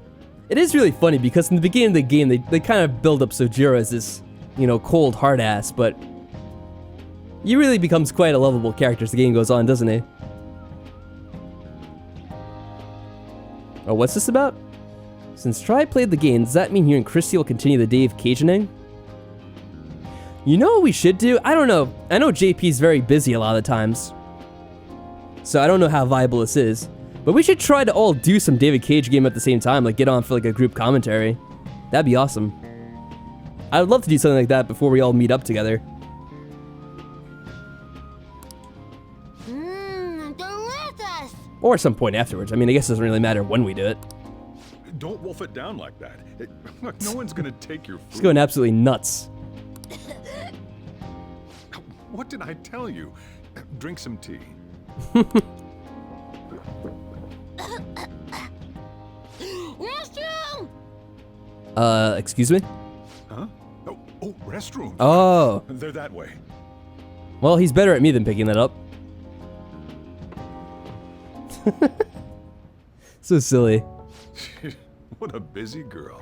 Speaker 2: It is really funny because in the beginning of the game, they kind of build up Sojiro as this, you know, cold hard ass, but he really becomes quite a lovable character as the game goes on, doesn't he? Oh, what's this about? Since Tri played the game, does that mean you and Christy will continue the Dave Cagening? You know what we should do? I don't know. I know JP's very busy a lot of the times, so I don't know how viable this is. But we should try to all do some David Cage game at the same time, like get on for like a group commentary. That'd be awesome. I would love to do something like that before we all meet up together.
Speaker 3: Delicious.
Speaker 2: Or some point afterwards. I mean, I guess it doesn't really matter when we do it.
Speaker 7: Don't wolf it down like that. Look, no one's gonna take your
Speaker 2: He's
Speaker 7: food.
Speaker 2: going absolutely nuts.
Speaker 7: What did I tell you? Drink some tea.
Speaker 3: Restroom!
Speaker 2: Excuse me?
Speaker 7: Huh? Oh, restroom.
Speaker 2: Oh.
Speaker 7: They're that way.
Speaker 2: Well, he's better at me than picking that up. So silly.
Speaker 7: What a busy girl.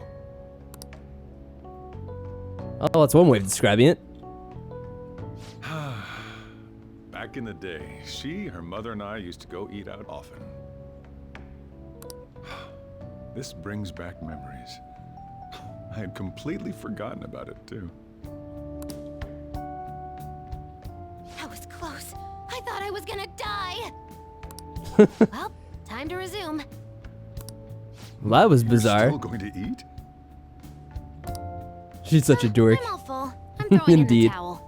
Speaker 2: Oh, that's one way of describing it.
Speaker 7: Back in the day, she, her mother, and I used to go eat out often. This brings back memories. I had completely forgotten about it, too.
Speaker 3: That was close. I thought I was gonna die. Well, time to resume.
Speaker 2: Well, that was
Speaker 7: You're
Speaker 2: bizarre.
Speaker 7: still going to eat?
Speaker 2: She's such a dork.
Speaker 3: I'm all full. I'm throwing in
Speaker 2: Indeed.
Speaker 3: the towel.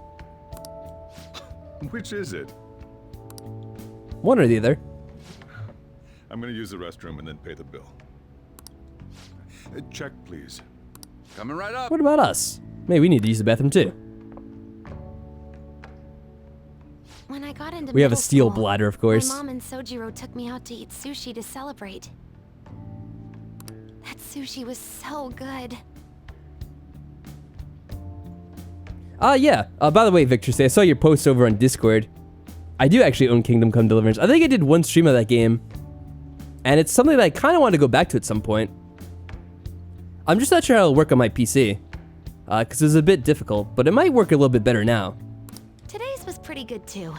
Speaker 7: Which is it?
Speaker 2: One or the other.
Speaker 7: I'm going to use the restroom and then pay the bill. Check, please.
Speaker 4: Coming right up.
Speaker 2: What about us? Maybe we need to use the bathroom too.
Speaker 3: When I got into
Speaker 2: We have a
Speaker 3: middle
Speaker 2: steel
Speaker 3: school,
Speaker 2: bladder, of course.
Speaker 3: My mom and Sojiro took me out to eat sushi to celebrate. That sushi was so good.
Speaker 2: Yeah. By the way, Victor, I saw your post over on Discord. I do actually own Kingdom Come Deliverance. I think I did one stream of that game. And it's something that I kind of want to go back to at some point. I'm just not sure how it'll work on my PC. Because it was a bit difficult, but it might work a little bit better now.
Speaker 3: Today's was pretty good too.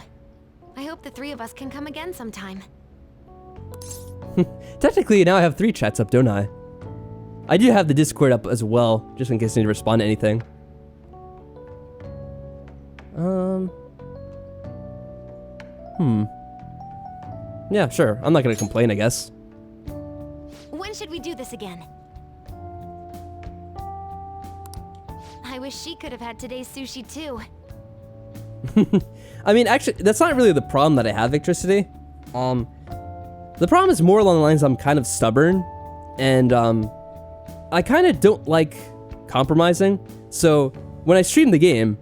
Speaker 3: I hope the three of us can come again sometime.
Speaker 2: Technically, now I have 3 chats up, don't I? I do have the Discord up as well, just in case I need to respond to anything. Yeah, sure. I'm not gonna complain, I guess.
Speaker 3: When should we do this again? I wish she could have had today's sushi too.
Speaker 2: I mean, actually, that's not really the problem that I have, Victricity. The problem is more along the lines I'm kind of stubborn, and I kind of don't like compromising. So when I streamed the game,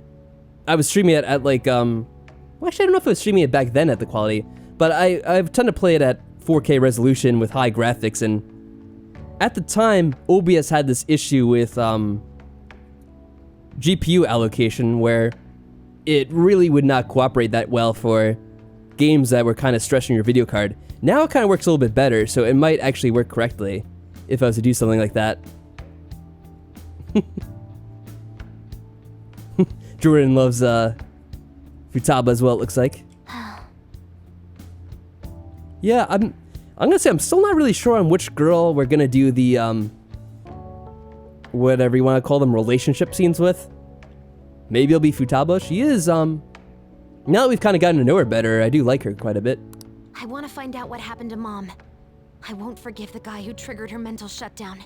Speaker 2: I was streaming it at like well, actually I don't know if I was streaming it back then at the quality, but I've tend to play it at 4K resolution with high graphics, and at the time OBS had this issue with GPU allocation where it really would not cooperate that well for games that were kind of stretching your video card. Now it kind of works a little bit better, so it might actually work correctly if I was to do something like that. Jordan loves Futaba as well, it looks like. Yeah, I'm gonna say I'm still not really sure on which girl we're gonna do the whatever you want to call them, relationship scenes with. Maybe it'll be Futaba. She is now that we've kind of gotten to know her better, I do like her quite a bit.
Speaker 3: I want to find out what happened to Mom. I won't forgive the guy who triggered her mental shutdown.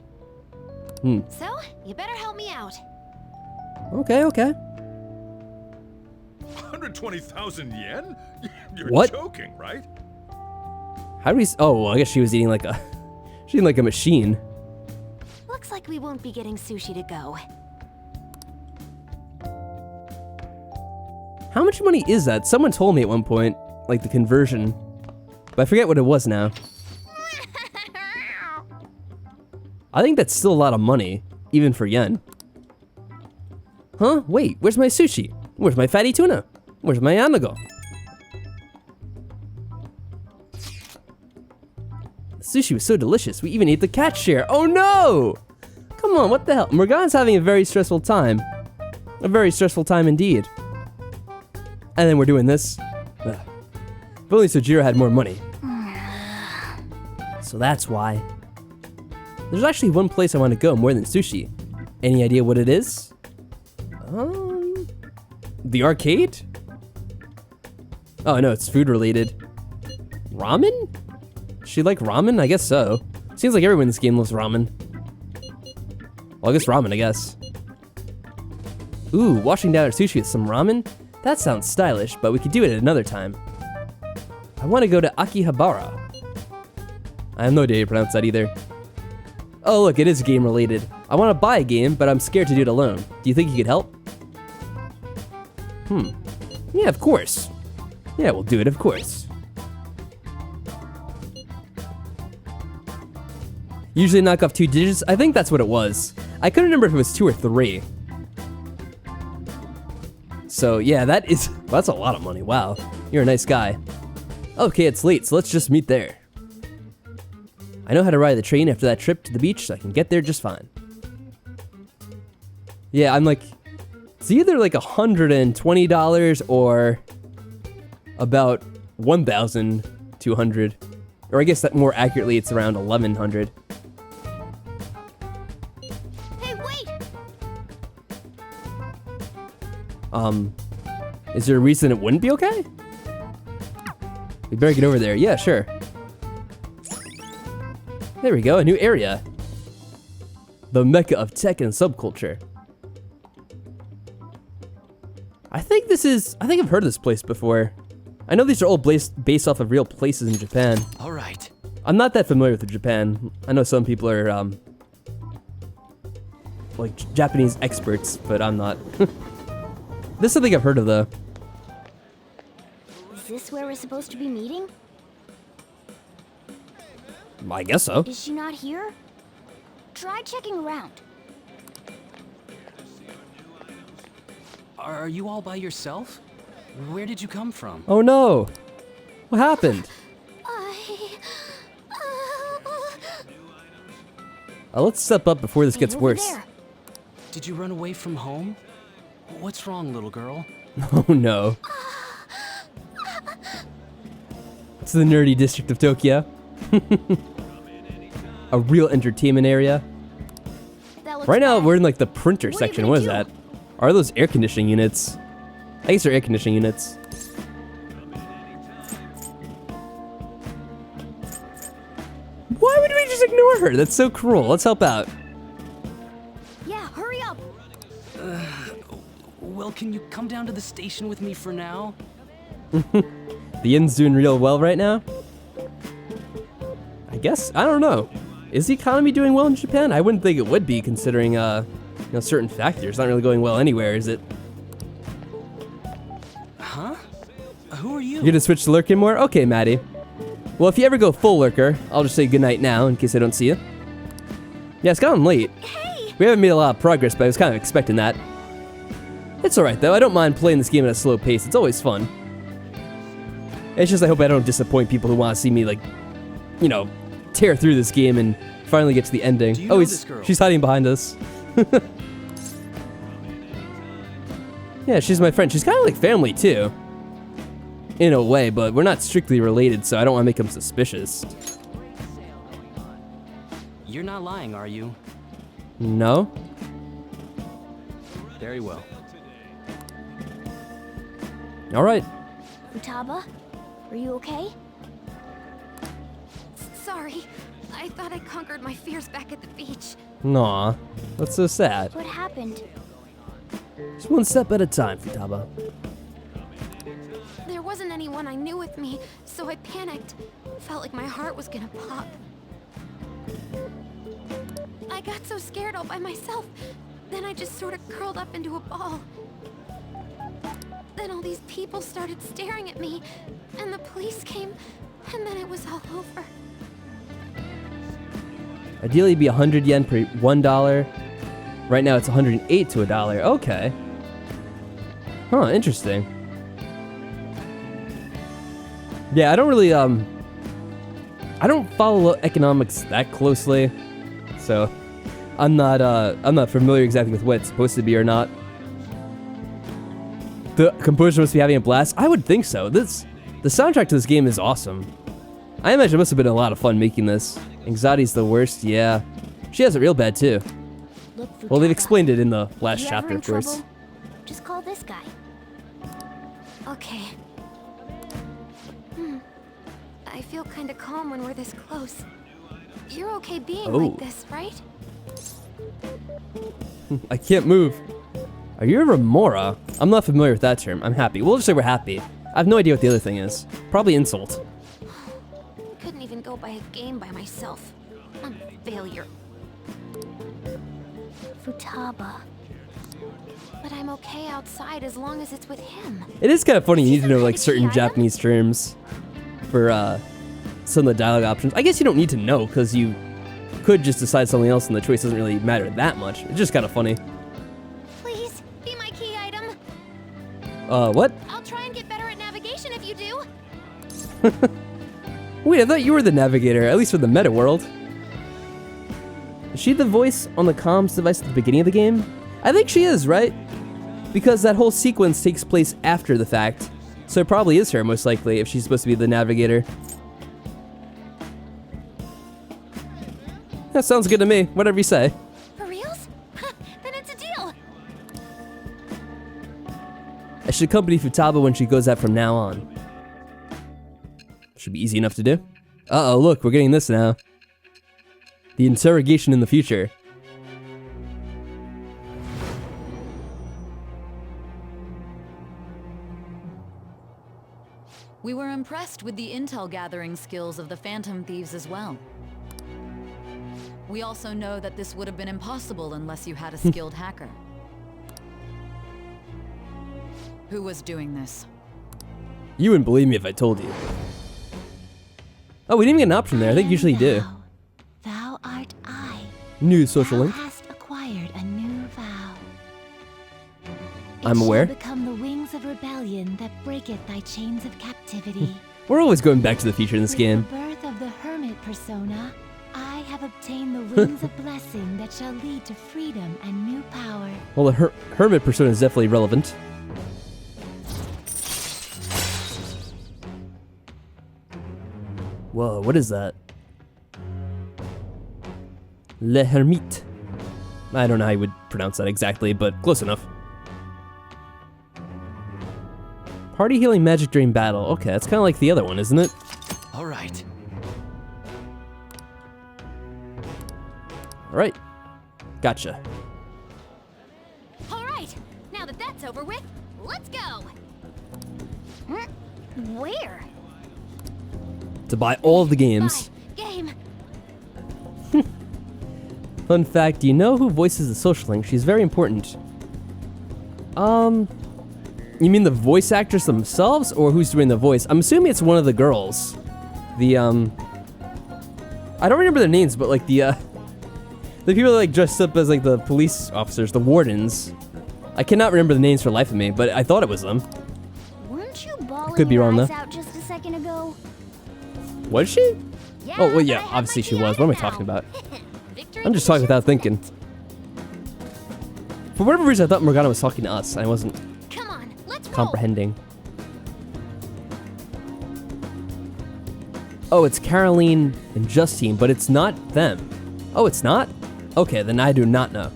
Speaker 3: So, you better help me out.
Speaker 2: Okay.
Speaker 7: 120,000 yen? You're
Speaker 2: What?
Speaker 7: joking, right?
Speaker 2: How do we? Oh, well, I guess she was eating like a, she's eating like a machine.
Speaker 3: Looks like we won't be getting sushi to go.
Speaker 2: How much money is that? Someone told me at one point, like the conversion, but I forget what it was now. I think that's still a lot of money, even for yen. Huh? Wait, where's my sushi? Where's my fatty tuna? Where's my anago? The sushi was so delicious, we even ate the cat share. Oh no! Come on, what the hell? Morgana's having a very stressful time. A very stressful time indeed. And then we're doing this. Ugh. If only Sojiro had more money. So that's why. There's actually one place I want to go more than sushi. Any idea what it is? The arcade? Oh no, it's food related. Ramen? Does she like ramen? I guess so. Seems like everyone in this game loves ramen. Well, I guess ramen, I guess. Ooh, washing down our sushi with some ramen? That sounds stylish, but we could do it at another time. I want to go to Akihabara. I have no idea how to pronounce that either. Oh, look, it is game related. I want to buy a game, but I'm scared to do it alone. Do you think you could help? Yeah, of course. Yeah, we'll do it, of course. Usually knock off 2 digits. I think that's what it was. I couldn't remember if it was 2 or 3. So yeah, that is, well, that's a lot of money. Wow, you're a nice guy. Okay, it's late, so let's just meet there. I know how to ride the train after that trip to the beach, so I can get there just fine. Yeah, I'm like, it's either like $120 or about 1,200, or I guess that more accurately, it's around 1,100.
Speaker 3: Hey, wait!
Speaker 2: Is there a reason it wouldn't be okay? We better get over there. Yeah, sure. There we go, a new area. The mecca of tech and subculture. I think I've heard of this place before. I know these are all based off of real places in Japan.
Speaker 4: All right.
Speaker 2: I'm not that familiar with Japan. I know some people are, like Japanese experts, but I'm not. This is something I've heard of though.
Speaker 3: Is this where we're supposed to be meeting?
Speaker 2: I guess so.
Speaker 3: Is she not here? Try checking around.
Speaker 4: Are you all by yourself? Where did you come from?
Speaker 2: Oh no! What happened? Let's step up before this gets
Speaker 3: Over
Speaker 2: worse.
Speaker 3: there.
Speaker 4: Did you run away from home? What's wrong, little girl?
Speaker 2: Oh no. It's the nerdy district of Tokyo. A real entertainment area.
Speaker 3: That looks
Speaker 2: Right now,
Speaker 3: bad.
Speaker 2: we're in like the printer
Speaker 3: What are you
Speaker 2: section.
Speaker 3: gonna
Speaker 2: What is
Speaker 3: do?
Speaker 2: that? Are those air conditioning units? I guess they're air conditioning units. Why would we just ignore her? That's so cruel. Let's help out.
Speaker 3: Yeah, hurry up.
Speaker 4: Well, can you come down to the station with me for now?
Speaker 2: The inn's doing real well right now. I guess, I don't know. Is the economy doing well in Japan? I wouldn't think it would be, considering certain factors. Not really going well anywhere, is it?
Speaker 4: Huh? Who are you?
Speaker 2: You're gonna switch to lurking more? Okay, Maddie. Well, if you ever go full lurker, I'll just say goodnight now in case I don't see you. Yeah, it's gotten late.
Speaker 3: Hey!
Speaker 2: We haven't made a lot of progress, but I was kind of expecting that. It's alright though, I don't mind playing this game at a slow pace, it's always fun. It's just I hope I don't disappoint people who want to see me, like, you know, tear through this game and finally get to the ending.
Speaker 4: Do you
Speaker 2: Oh,
Speaker 4: know this girl?
Speaker 2: she's hiding behind us. Yeah, she's my friend. She's kind of like family too. In a way, but we're not strictly related, so I don't want to make them suspicious.
Speaker 4: You're not lying, are you?
Speaker 2: No?
Speaker 4: Very well.
Speaker 2: Alright.
Speaker 3: Futaba, are you okay?
Speaker 6: Sorry. I thought I conquered my fears back at the beach.
Speaker 2: Aw. That's so sad.
Speaker 3: What happened?
Speaker 2: Just one step at a time, Futaba.
Speaker 6: There wasn't anyone I knew with me, so I panicked. Felt like my heart was gonna pop. I got so scared all by myself. Then I just sort of curled up into a ball. Then all these people started staring at me, and the police came, and then it was all over.
Speaker 2: Ideally, it'd be 100 yen per $1. Right now, it's 108 to $1. Okay. Huh, interesting. Yeah, I don't really, I don't follow economics that closely, so I'm not familiar exactly with what it's supposed to be or not. The composer must be having a blast. I would think so. The soundtrack to this game is awesome. I imagine it must have been a lot of fun making this. Anxiety's the worst, yeah. She has it real bad too.
Speaker 3: Look,
Speaker 2: Well, they've
Speaker 3: Futaba.
Speaker 2: explained it in the last
Speaker 3: You ever
Speaker 2: chapter,
Speaker 3: in
Speaker 2: of course.
Speaker 3: trouble? Just call this guy.
Speaker 6: Okay. I feel kinda calm when we're this close. You're okay being
Speaker 2: Oh.
Speaker 6: like this, right?
Speaker 2: I can't move. Are you a remora? I'm not familiar with that term. I'm happy. We'll just say we're happy. I have no idea what the other thing is. Probably insult.
Speaker 6: Couldn't even go by a game by myself. I'm a failure.
Speaker 3: Futaba.
Speaker 6: But I'm okay outside as long as it's with him.
Speaker 2: It is kind of funny. You need to know like certain Japanese terms for some of the dialogue options. I guess you don't need to know because you could just decide something else and the choice doesn't really matter that much. It's just kind of funny.
Speaker 6: Please, be my key item.
Speaker 2: What?
Speaker 6: I'll try and get better at navigation if you do.
Speaker 2: Wait, I thought you were the navigator, at least for the meta world. Is she the voice on the comms device at the beginning of the game? I think she is, right? Because that whole sequence takes place after the fact. So it probably is her, most likely, if she's supposed to be the navigator. That sounds good to me, whatever you say.
Speaker 6: For reals? Then it's a deal.
Speaker 2: I should accompany Futaba when she goes out from now on. Should be easy enough to do. Uh-oh, look, we're getting this now. The interrogation in the future.
Speaker 8: We were impressed with the intel gathering skills of the Phantom Thieves as well. We also know that this would have been impossible unless you had a skilled hacker. Who was doing this?
Speaker 2: You wouldn't believe me if I told you. Oh, we didn't even get an option there. I think usually you do.
Speaker 3: Thou art I.
Speaker 2: New social
Speaker 3: Thou
Speaker 2: link.
Speaker 3: hast acquired a new vow.
Speaker 2: I'm aware.
Speaker 3: It shall become the wings of rebellion that breaketh thy chains of captivity.
Speaker 2: We're always going back to the future in this
Speaker 3: With
Speaker 2: game.
Speaker 3: the birth of the hermit persona, I have obtained the wings of blessing that shall lead to freedom and new power.
Speaker 2: Well, the hermit persona is definitely relevant. Whoa, what is that? Le Hermite. I don't know how you would pronounce that exactly, but close enough. Party healing magic during battle. Okay, that's kind of like the other one, isn't it?
Speaker 4: All right.
Speaker 2: All right. Gotcha.
Speaker 6: All right, now that that's over with, let's go.
Speaker 3: Where?
Speaker 2: To buy all of the games.
Speaker 6: Bye. Game.
Speaker 2: Fun fact, do you know who voices the social link? She's very important. You mean the voice actors themselves, or who's doing the voice? I'm assuming it's one of the girls. I don't remember their names, but like the people that like dressed up as like the police officers, the wardens. I cannot remember the names for the life of me, but I thought it was them.
Speaker 3: Weren't you bawling
Speaker 2: Could be
Speaker 3: your
Speaker 2: wrong,
Speaker 3: eyes
Speaker 2: though.
Speaker 3: out just a second ago?
Speaker 2: Was she?
Speaker 6: Yeah,
Speaker 2: Oh, well, yeah,
Speaker 6: I have
Speaker 2: obviously
Speaker 6: my
Speaker 2: she
Speaker 6: key
Speaker 2: was. What am I
Speaker 6: item
Speaker 2: talking
Speaker 6: now.
Speaker 2: about?
Speaker 6: Victory
Speaker 2: I'm just talking
Speaker 6: conditions
Speaker 2: without thinking. For whatever reason, I thought Morgana was talking to us, and I wasn't
Speaker 6: met. Come on, let's roll.
Speaker 2: comprehending. Oh, it's Caroline and Justine, but it's not them. Oh, it's not? Okay, then I do not know.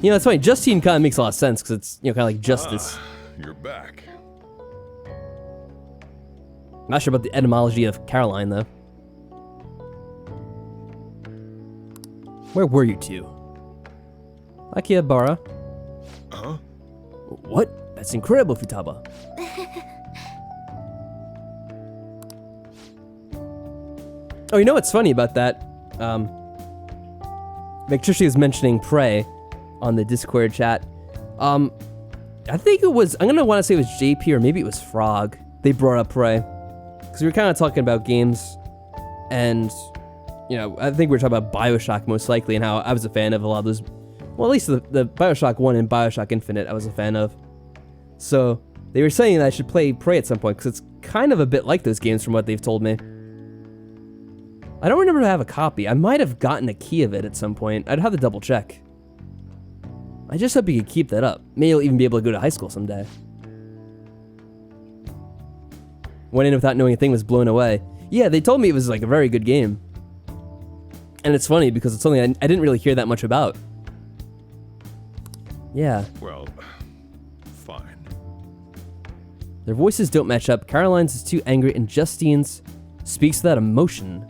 Speaker 2: You know, it's funny. Justine kind of makes a lot of sense because it's, you know, kind of like justice.
Speaker 7: You're back.
Speaker 2: Not sure about the etymology of Caroline, though. Where were you two? Akihabara.
Speaker 7: Huh?
Speaker 2: What? That's incredible, Futaba. Oh, you know what's funny about that? Victricia was mentioning Prey on the Discord chat. I think it was, I'm gonna want to say it was JP or maybe it was Frog. They brought up Prey. Because we were kind of talking about games and, you know, I think we were talking about Bioshock most likely and how I was a fan of a lot of those. Well, at least the Bioshock 1 and Bioshock Infinite I was a fan of. So they were saying that I should play Prey at some point because it's kind of a bit like those games from what they've told me. I don't remember if I have a copy. I might have gotten a key of it at some point. I'd have to double check. I just hope you could keep that up. Maybe you'll even be able to go to high school someday. Went in without knowing a thing, was blown away. Yeah, they told me it was like a very good game. And it's funny because it's something I didn't really hear that much about. Yeah.
Speaker 7: Well, fine.
Speaker 2: Their voices don't match up. Caroline's is too angry and Justine's speaks without emotion.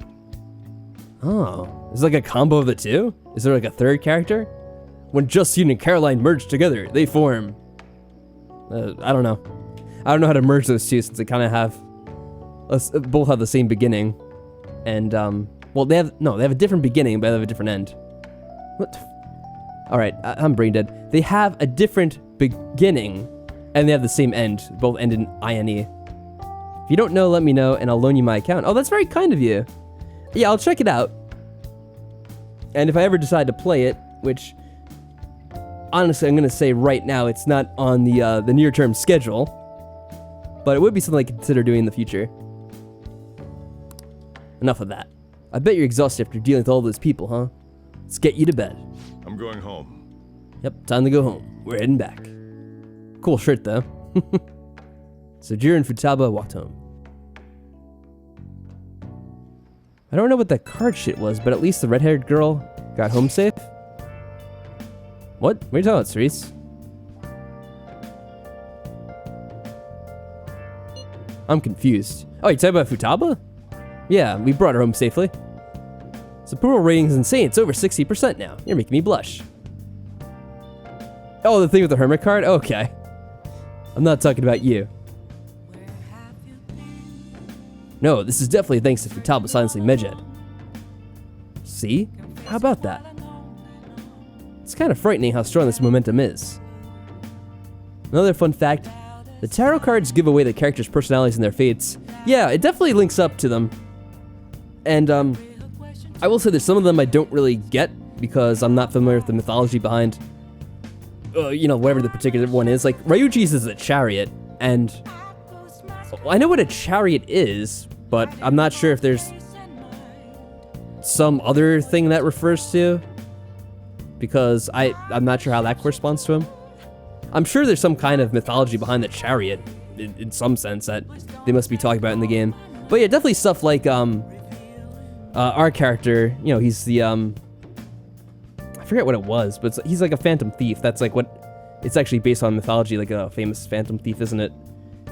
Speaker 2: Oh, is it like a combo of the two? Is there like a third character? When Justine and Caroline merge together, they form... I don't know. I don't know how to merge those two since they kind of have... both have the same beginning. And, well, they have a different beginning, but they have a different end. What? Alright, I'm brain dead. They have a different beginning, and they have the same end. Both end in INE. If you don't know, let me know, and I'll loan you my account. Oh, that's very kind of you. Yeah, I'll check it out. And if I ever decide to play it, which, honestly, I'm going to say right now, it's not on the near-term schedule, but it would be something I consider doing in the future. Enough of that. I bet you're exhausted after dealing with all those people, huh? Let's get you to bed.
Speaker 7: I'm going home.
Speaker 2: Yep, time to go home. We're heading back. Cool shirt, though. So Jiro and Futaba walked home. I don't know what that card shit was, but at least the red-haired girl got home safe? What? What are you talking about, Cerise? I'm confused. Oh, you talking about Futaba? Yeah, we brought her home safely. Its approval rating's insane. It's over 60% now. You're making me blush. Oh, the thing with the hermit card? Okay. I'm not talking about you. No, this is definitely thanks to Futaba silencing Medjed. See? How about that? It's kind of frightening how strong this momentum is. Another fun fact, the tarot cards give away the characters' personalities and their fates. Yeah, it definitely links up to them. And, I will say that some of them I don't really get because I'm not familiar with the mythology behind, you know, whatever the particular one is. Like, Ryuji's is a chariot, and I know what a chariot is, but I'm not sure if there's some other thing that refers to, because I'm not sure how that corresponds to him. I'm sure there's some kind of mythology behind the chariot, in some sense, that they must be talking about in the game. But yeah, definitely stuff like, our character, you know, he's the, I forget what it was, but he's like a phantom thief. That's like what, it's actually based on mythology, like a famous phantom thief, isn't it?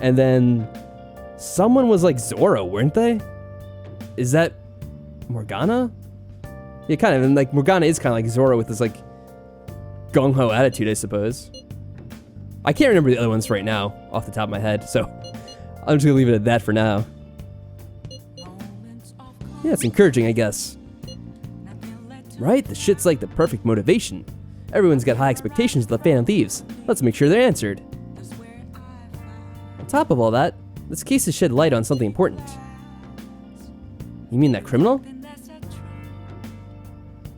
Speaker 2: And then someone was like Zoro, weren't they? Is that Morgana? Yeah, kind of, and like Morgana is kind of like Zoro with this like gung-ho attitude, I suppose. I can't remember the other ones right now, off the top of my head, so I'm just gonna leave it at that for now. Yeah, it's encouraging, I guess. Right? The shit's like the perfect motivation. Everyone's got high expectations of the Phantom Thieves. Let's make sure they're answered. On top of all that, this case has shed light on something important. You mean that criminal?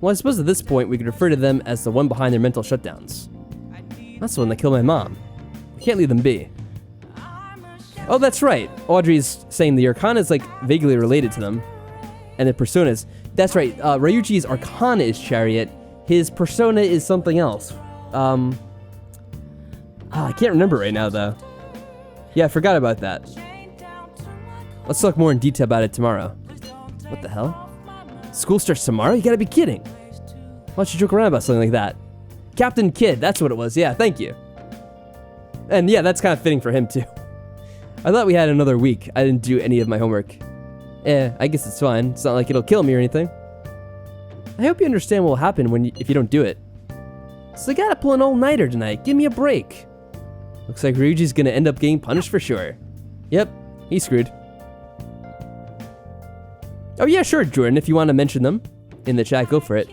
Speaker 2: Well, I suppose at this point we could refer to them as the one behind their mental shutdowns. That's the one that killed my mom. We can't leave them be. Oh, that's right. Audrey's saying the Arcana is like vaguely related to them. And the personas. That's right. Ryuji's Arcana is Chariot. His persona is something else. I can't remember right now, though. Yeah, I forgot about that. Let's talk more in detail about it tomorrow. What the hell? School starts tomorrow? You gotta be kidding. Why don't you joke around about something like that? Captain Kidd, that's what it was. Yeah, thank you. And yeah, that's kind of fitting for him, too. I thought we had another week. I didn't do any of my homework. I guess it's fine. It's not like it'll kill me or anything. I hope you understand what will happen if you don't do it. So I gotta pull an all-nighter tonight. Give me a break. Looks like Ryuji's gonna end up getting punished for sure. Yep, he's screwed. Oh yeah, sure, Jordan, if you want to mention them in the chat, go for it.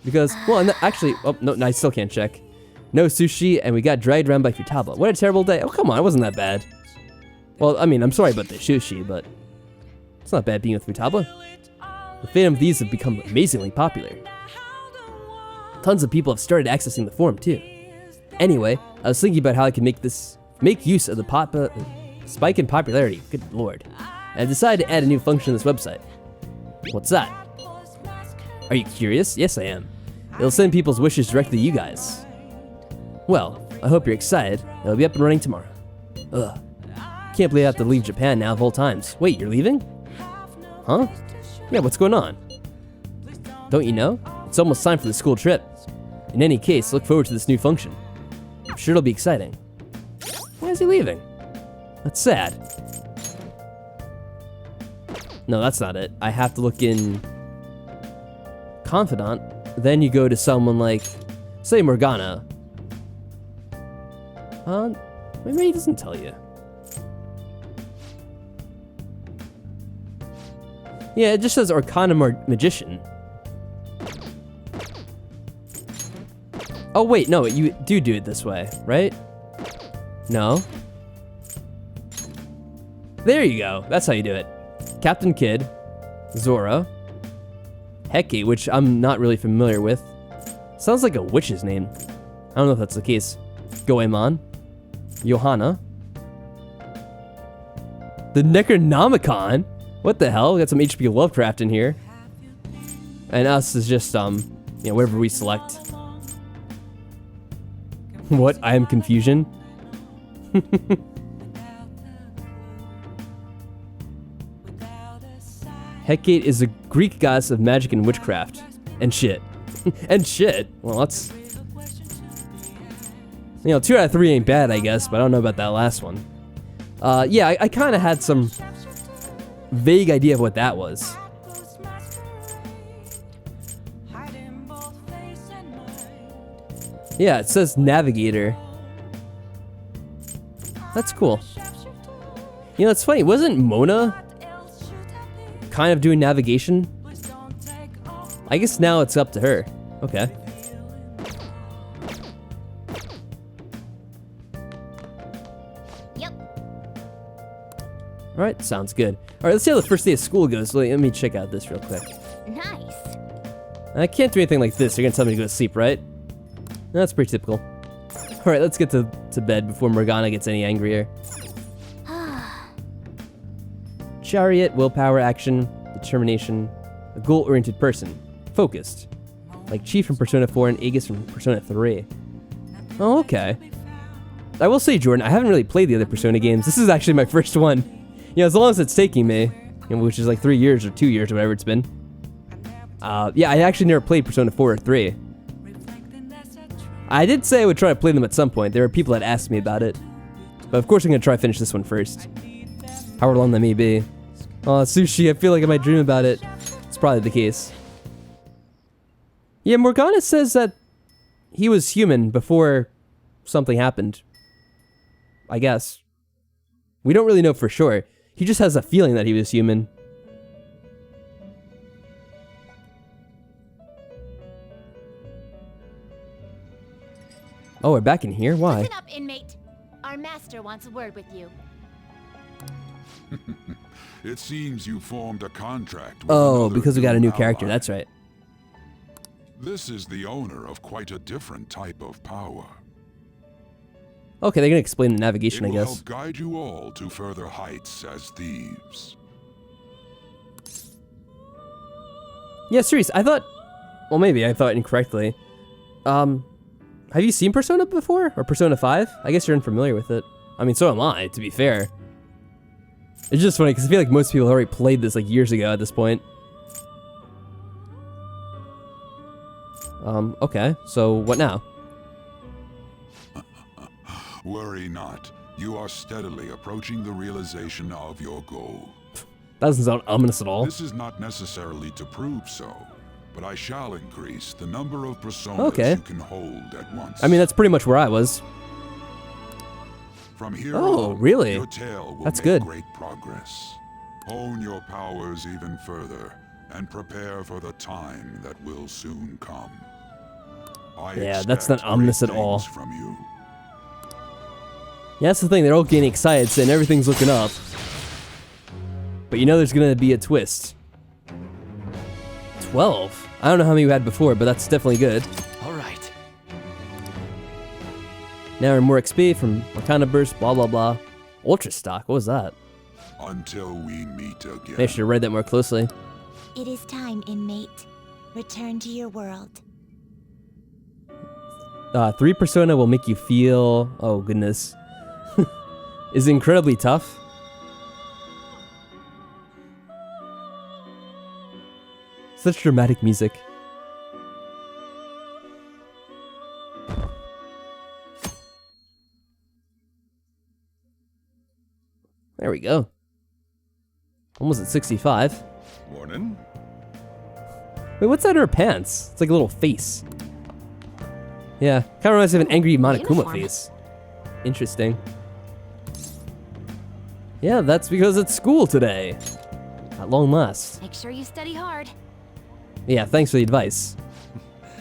Speaker 2: Because, well, actually, oh, no, I still can't check. No sushi, and we got dragged around by Futaba. What a terrible day. Oh, come on, it wasn't that bad. Well, I mean, I'm sorry about the sushi, but it's not bad being with Futaba. The Phantom Thieves have become amazingly popular. Tons of people have started accessing the forum, too. Anyway, I was thinking about how I can make use of the spike in popularity. Good lord. And I decided to add a new function to this website. What's that? Are you curious? Yes, I am. It'll send people's wishes directly to you guys. Well, I hope you're excited. It'll be up and running tomorrow. Ugh. Can't believe I have to leave Japan now of all times. Wait, you're leaving? Huh? Yeah, what's going on? Don't you know? It's almost time for the school trip. In any case, look forward to this new function. I'm sure it'll be exciting. Why is he leaving? That's sad. No, that's not it. I have to look in Confidant. Then you go to someone like, say, Morgana. Maybe he doesn't tell you. Yeah, it just says Arcana Magician. Oh wait, no, you do it this way, right? No. There you go. That's how you do it. Captain Kidd, Zora, Hecate, which I'm not really familiar with. Sounds like a witch's name. I don't know if that's the case. Goemon, Johanna, the Necronomicon. What the hell? We got some H.P. Lovecraft in here. And us is just whatever we select. What? I am confusion. Hecate is a Greek goddess of magic and witchcraft. And shit. And shit. Well, that's... 2 out of 3 ain't bad, I guess, but I don't know about that last one. Yeah, I kind of had some vague idea of what that was. Yeah, it says Navigator. That's cool. It's funny, wasn't Mona kind of doing navigation? I guess now it's up to her. Okay.
Speaker 3: Yep.
Speaker 2: Alright, sounds good. Alright, let's see how the first day of school goes. Let me check out this real quick.
Speaker 3: Nice.
Speaker 2: I can't do anything like this. You're gonna tell me to go to sleep, right? That's pretty typical. Alright, let's get to bed before Morgana gets any angrier. Chariot, willpower, action, determination, a goal-oriented person, focused. Like Chief from Persona 4 and Aegis from Persona 3. Oh, okay. I will say, Jordan, I haven't really played the other Persona games. This is actually my first one. As long as it's taking me, which is like 3 years or 2 years or whatever it's been. Yeah, I actually never played Persona 4 or 3. I did say I would try to play them at some point. There were people that asked me about it. But of course I'm going to try to finish this one first. However long that may be. Oh, sushi, I feel like I might dream about it. It's probably the case. Yeah, Morgana says that he was human before something happened. I guess. We don't really know for sure. He just has a feeling that he was human. Oh, we're back in here? Why?
Speaker 9: Listen up, inmate. Our master wants a word with you.
Speaker 7: It seems you formed a contract with
Speaker 2: Oh, because we got a new
Speaker 7: ally.
Speaker 2: character, that's right.
Speaker 7: This is the owner of quite a different type of power.
Speaker 2: Okay, they're gonna explain the navigation,
Speaker 7: It
Speaker 2: I
Speaker 7: will
Speaker 2: guess.
Speaker 7: help guide you all to further heights as thieves.
Speaker 2: Yeah, serious. I thought... Well, maybe I thought incorrectly. Have you seen Persona before? Or Persona 5? I guess you're unfamiliar with it. I mean, so am I, to be fair. It's just funny, because I feel like most people already played this like years ago at this point. Okay, so what now?
Speaker 7: Worry not. You are steadily approaching the realization of your goal.
Speaker 2: That doesn't sound ominous at all.
Speaker 7: This is not necessarily to prove so, but I shall increase the number of personas you can hold at once.
Speaker 2: I mean, that's pretty much where I was.
Speaker 7: From here
Speaker 2: Oh,
Speaker 7: on,
Speaker 2: really?
Speaker 7: your tale will
Speaker 2: That's
Speaker 7: make
Speaker 2: good.
Speaker 7: great progress. Hone your powers even further, and prepare for the time that will soon come.
Speaker 2: Yeah, that's not
Speaker 7: expect
Speaker 2: ominous
Speaker 7: great
Speaker 2: at all.
Speaker 7: things from you.
Speaker 2: Yeah, that's the thing. They're all getting excited, saying everything's looking up. But you know there's gonna be a twist. 12? I don't know how many we had before, but that's definitely good.
Speaker 4: All right.
Speaker 2: Now we're more XP from Arcana Burst, blah blah blah. Ultra Stock, what was that?
Speaker 7: Until we meet again.
Speaker 2: I should have read that more closely.
Speaker 9: It is time, inmate. Return to your world.
Speaker 2: 3 Persona will make you feel... Oh, goodness. Is incredibly tough. Such dramatic music. There we go. Almost at 65.
Speaker 7: Morning.
Speaker 2: Wait, what's that in her pants? It's like a little face. Yeah, kind of reminds me of an angry Monokuma
Speaker 3: Uniform.
Speaker 2: face. Interesting. Yeah, that's because it's school today. At long last.
Speaker 3: Make sure you study hard.
Speaker 2: Yeah, thanks for the advice.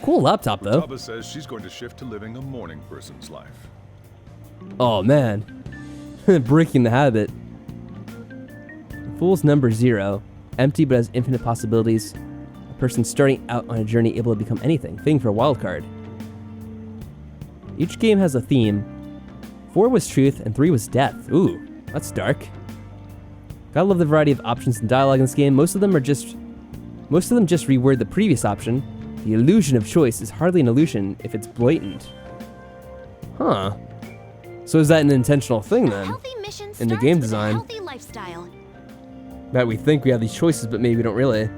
Speaker 2: Cool laptop, though.
Speaker 10: Futaba says she's going to shift to living a morning person's life.
Speaker 2: Oh, man. Breaking the habit. Fool's number 0. Empty but has infinite possibilities. A person starting out on a journey able to become anything. Fitting for a wild card. Each game has a theme. 4 was truth and 3 was death. Ooh, that's dark. Gotta love the variety of options and dialogue in this game. Most of them just reword the previous option. The illusion of choice is hardly an illusion if it's blatant. Huh. So is that an intentional thing then? In the game design?
Speaker 3: Healthy lifestyle.
Speaker 2: That we think we have these choices, but maybe we don't really.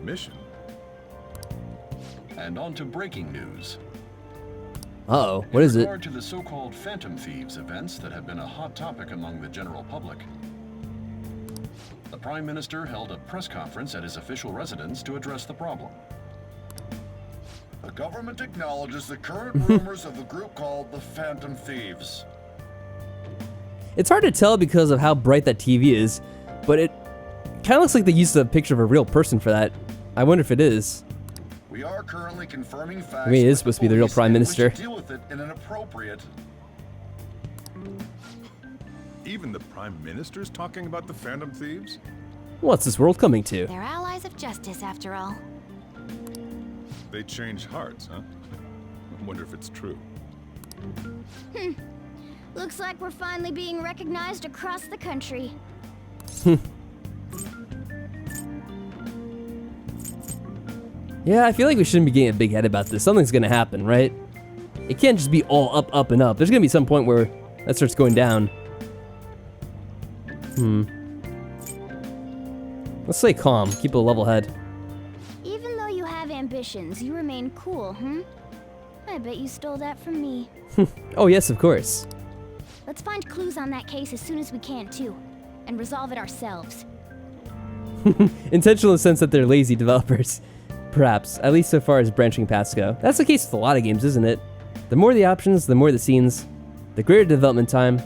Speaker 10: Mission.
Speaker 5: And on to breaking news.
Speaker 2: Uh-oh, what is
Speaker 5: In
Speaker 2: it?
Speaker 5: regard to the so-called Phantom Thieves events that have been a hot topic among the general public, the Prime Minister held a press conference at his official residence to address the problem.
Speaker 11: The government acknowledges the current rumors of the group called the Phantom Thieves.
Speaker 2: It's hard to tell because of how bright that TV is, but it kind of looks like they used a picture of a real person for that. I wonder if it is.
Speaker 11: We are currently confirming facts.
Speaker 2: I mean, it is supposed to be the real Prime Minister.
Speaker 11: Deal with it in an appropriate.
Speaker 10: Even the Prime Minister's talking about the Phantom Thieves?
Speaker 2: What's this world coming to?
Speaker 3: They're allies of justice, after all.
Speaker 10: They change hearts, huh? I wonder if it's true.
Speaker 3: Looks like we're finally being recognized across the country.
Speaker 2: Yeah, I feel like we shouldn't be getting a big head about this. Something's gonna happen, right? It can't just be all up, up, and up. There's gonna be some point where that starts going down. Let's stay calm. Keep a level head.
Speaker 3: Even though you have ambitions, you remain cool, I bet you stole that from me.
Speaker 2: Oh, yes, of course.
Speaker 3: Let's find clues on that case as soon as we can, too. And resolve it ourselves.
Speaker 2: Intentional in the sense that they're lazy developers. Perhaps, at least so far as branching paths go. That's the case with a lot of games, isn't it? The more the options, the more the scenes, the greater development time.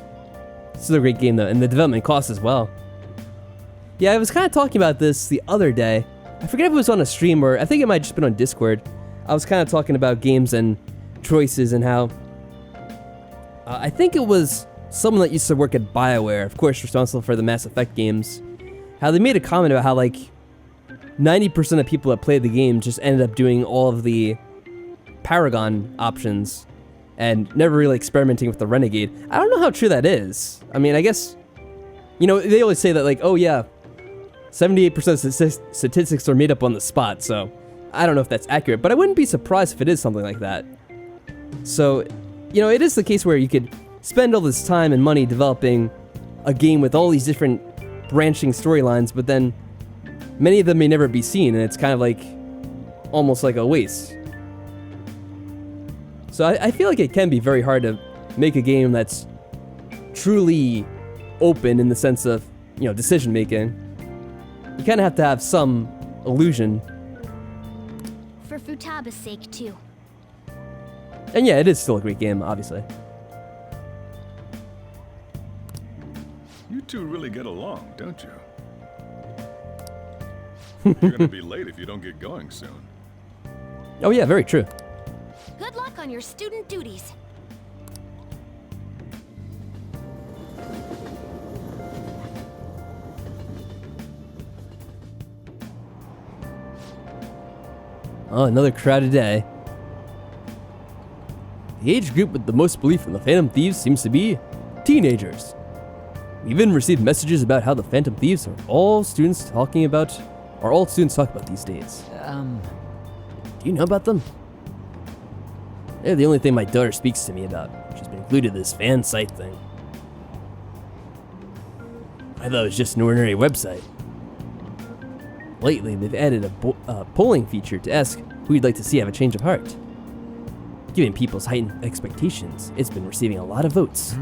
Speaker 2: Still a great game though, and the development cost as well. Yeah, I was kind of talking about this the other day. I forget if it was on a stream or I think it might have just been on Discord. I was kind of talking about games and choices and how... I think it was someone that used to work at BioWare, of course responsible for the Mass Effect games. How they made a comment about how like 90% of people that played the game just ended up doing all of the Paragon options and never really experimenting with the Renegade. I don't know how true that is. I mean, I guess, you know, they always say that like, oh yeah, 78% of statistics are made up on the spot, so I don't know if that's accurate, but I wouldn't be surprised if it is something like that. So, you know, it is the case where you could spend all this time and money developing a game with all these different branching storylines, but then many of them may never be seen, and it's kind of like, almost like a waste. So I feel like it can be very hard to make a game that's truly open in the sense of, you know, decision making. You kind of have to have some illusion.
Speaker 3: For Futaba's sake, too.
Speaker 2: And yeah, it is still a great game, obviously.
Speaker 10: You two really get along, don't you? You're gonna be late if you don't get going soon.
Speaker 2: Oh yeah, very true.
Speaker 3: Good luck on your student duties.
Speaker 2: Oh, another crowded day. The age group with the most belief in the Phantom Thieves seems to be teenagers. We even received messages about how the Phantom Thieves are all students talk about these days. Do you know about them? They're the only thing my daughter speaks to me about. She's been glued to this fan site thing. I thought it was just an ordinary website. Lately, they've added a polling feature to ask who you'd like to see have a change of heart. Given people's heightened expectations, it's been receiving a lot of votes.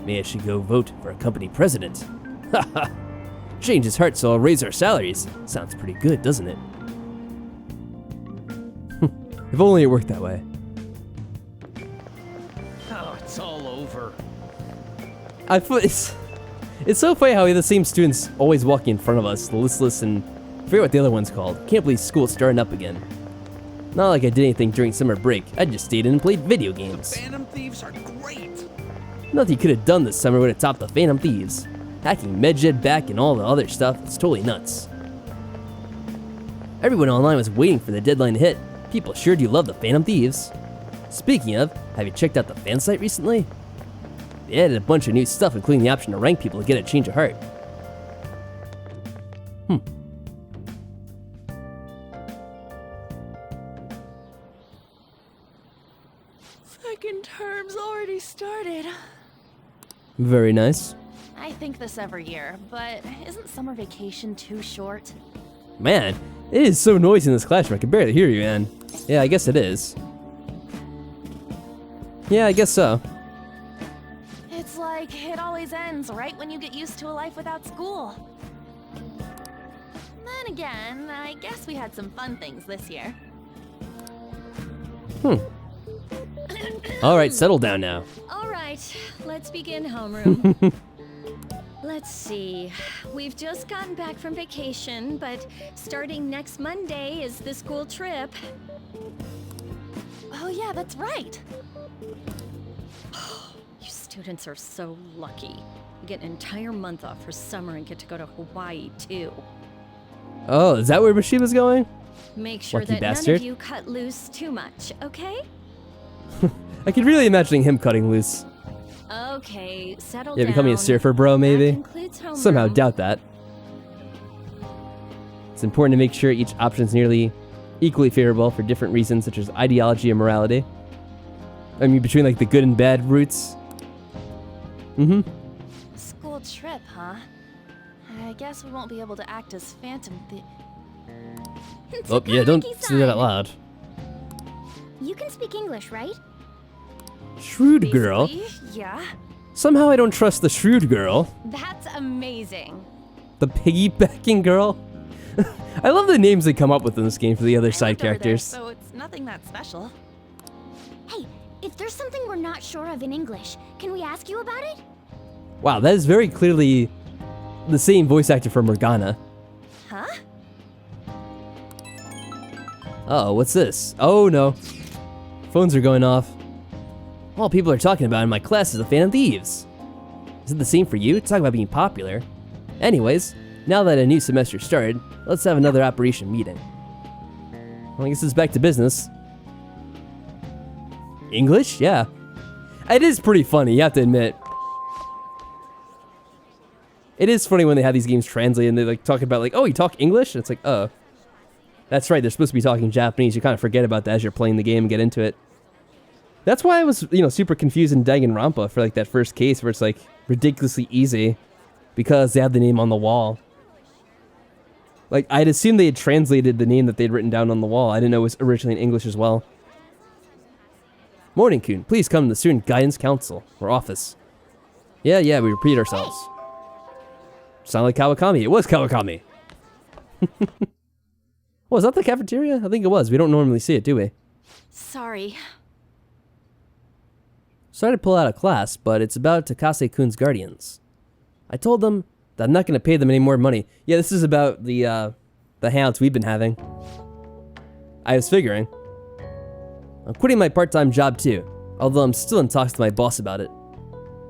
Speaker 2: Maybe I should go vote for a company president. Haha! Change his heart so I'll raise our salaries. Sounds pretty good, doesn't it? If only it worked that way.
Speaker 4: Oh, it's all over.
Speaker 2: It's so funny how the same students always walking in front of us, the listless and I forget what the other one's called. Can't believe school's starting up again. Not like I did anything during summer break. I just stayed in and played video games.
Speaker 4: The Phantom Thieves are great.
Speaker 2: Nothing you could have done this summer would have topped the Phantom Thieves. Hacking MedJet back and all the other stuff, it's totally nuts. Everyone online was waiting for the deadline to hit. People sure do love the Phantom Thieves. Speaking of, have you checked out the fan site recently? They added a bunch of new stuff, including the option to rank people to get a change of heart.
Speaker 12: Second term's already started.
Speaker 2: Very nice.
Speaker 12: I think this every year, but isn't summer vacation too short?
Speaker 2: Man, it is so noisy in this classroom, I can barely hear you, man. Yeah, I guess it is. Yeah, I guess so.
Speaker 12: It's like it always ends right when you get used to a life without school. Then again, I guess we had some fun things this year.
Speaker 2: Alright, settle down now.
Speaker 3: All right, let's begin homeroom. Let's see. We've just gotten back from vacation, but starting next Monday is the school trip.
Speaker 12: Oh yeah, that's right.
Speaker 3: You students are so lucky. You get an entire month off for summer and get to go to Hawaii, too.
Speaker 2: Oh, is that where Mishiba's going?
Speaker 3: Make sure
Speaker 2: Lucky
Speaker 3: that
Speaker 2: bastard.
Speaker 3: none of you cut loose too much, okay?
Speaker 2: I could really imagine him cutting loose.
Speaker 3: Okay, settle
Speaker 2: Yeah,
Speaker 3: down.
Speaker 2: becoming a surfer bro, maybe?
Speaker 3: concludes homeroom.
Speaker 2: Somehow doubt that. It's important to make sure each option is nearly equally favorable for different reasons, such as ideology and morality. I mean, between like the good and bad routes.
Speaker 12: School trip, huh? I guess we won't be able to act as Phantom
Speaker 2: Oh, yeah, don't say that out loud.
Speaker 3: You can speak English, right?
Speaker 2: Shrewd girl.
Speaker 12: Yeah.
Speaker 2: Somehow I don't trust the shrewd girl.
Speaker 12: That's amazing.
Speaker 2: The piggybacking girl. I love the names they come up with in this game for the other side characters.
Speaker 12: So it's nothing that special.
Speaker 3: Hey, if there's something we're not sure of in English, can we ask you about it?
Speaker 2: Wow, that is very clearly the same voice actor for Morgana.
Speaker 12: Huh?
Speaker 2: Uh-oh, what's this? Oh no. Phones are going off. All people are talking about in my class is the Phantom Thieves. Is it the same for you? Talk about being popular. Anyways, now that a new semester started, let's have another operation meeting. Well, I guess it's back to business. English? Yeah. It is pretty funny, you have to admit. It is funny when they have these games translated and they like talk about like, oh, you talk English? And it's like, oh. That's right, they're supposed to be talking Japanese. You kind of forget about that as you're playing the game and get into it. That's why I was, super confused in Danganronpa for like that first case where it's like ridiculously easy because they have the name on the wall. Like, I'd assumed they had translated the name that they'd written down on the wall. I didn't know it was originally in English as well. Morning, Kun. Please come to the Student Guidance Council, or office. Yeah, we repeat ourselves. Sound like Kawakami. It was Kawakami. Was that the cafeteria? I think it was. We don't normally see it, do we?
Speaker 12: Sorry.
Speaker 2: Sorry to pull out of class, but it's about Takase-kun's guardians. I told them that I'm not going to pay them any more money. Yeah, this is about the hangouts we've been having. I was figuring. I'm quitting my part-time job too, although I'm still in talks with my boss about it.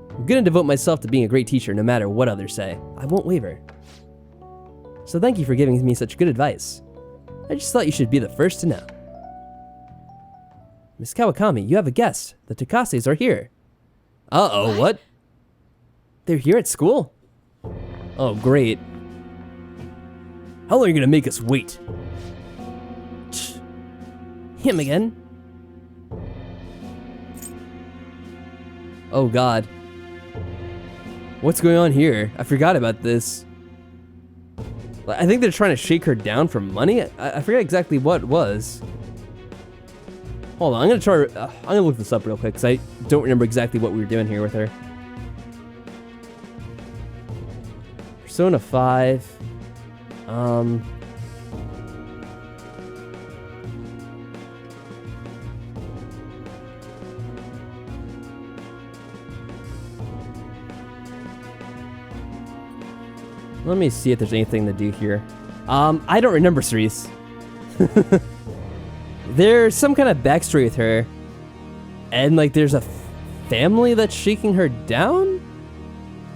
Speaker 2: I'm going to devote myself to being a great teacher no matter what others say. I won't waver. So thank you for giving me such good advice. I just thought you should be the first to know. Miss Kawakami, you have a guest. The Takases are here. Uh-oh, what? They're here at school? Oh, great. How long are you gonna make us wait? Him again? Oh god. What's going on here? I forgot about this. I think they're trying to shake her down for money? I forget exactly what it was. Hold on, I'm gonna look this up real quick because I don't remember exactly what we were doing here with her. Persona 5. Let me see if there's anything to do here. I don't remember Cerise. There's some kind of backstory with her. And, like, there's a family that's shaking her down?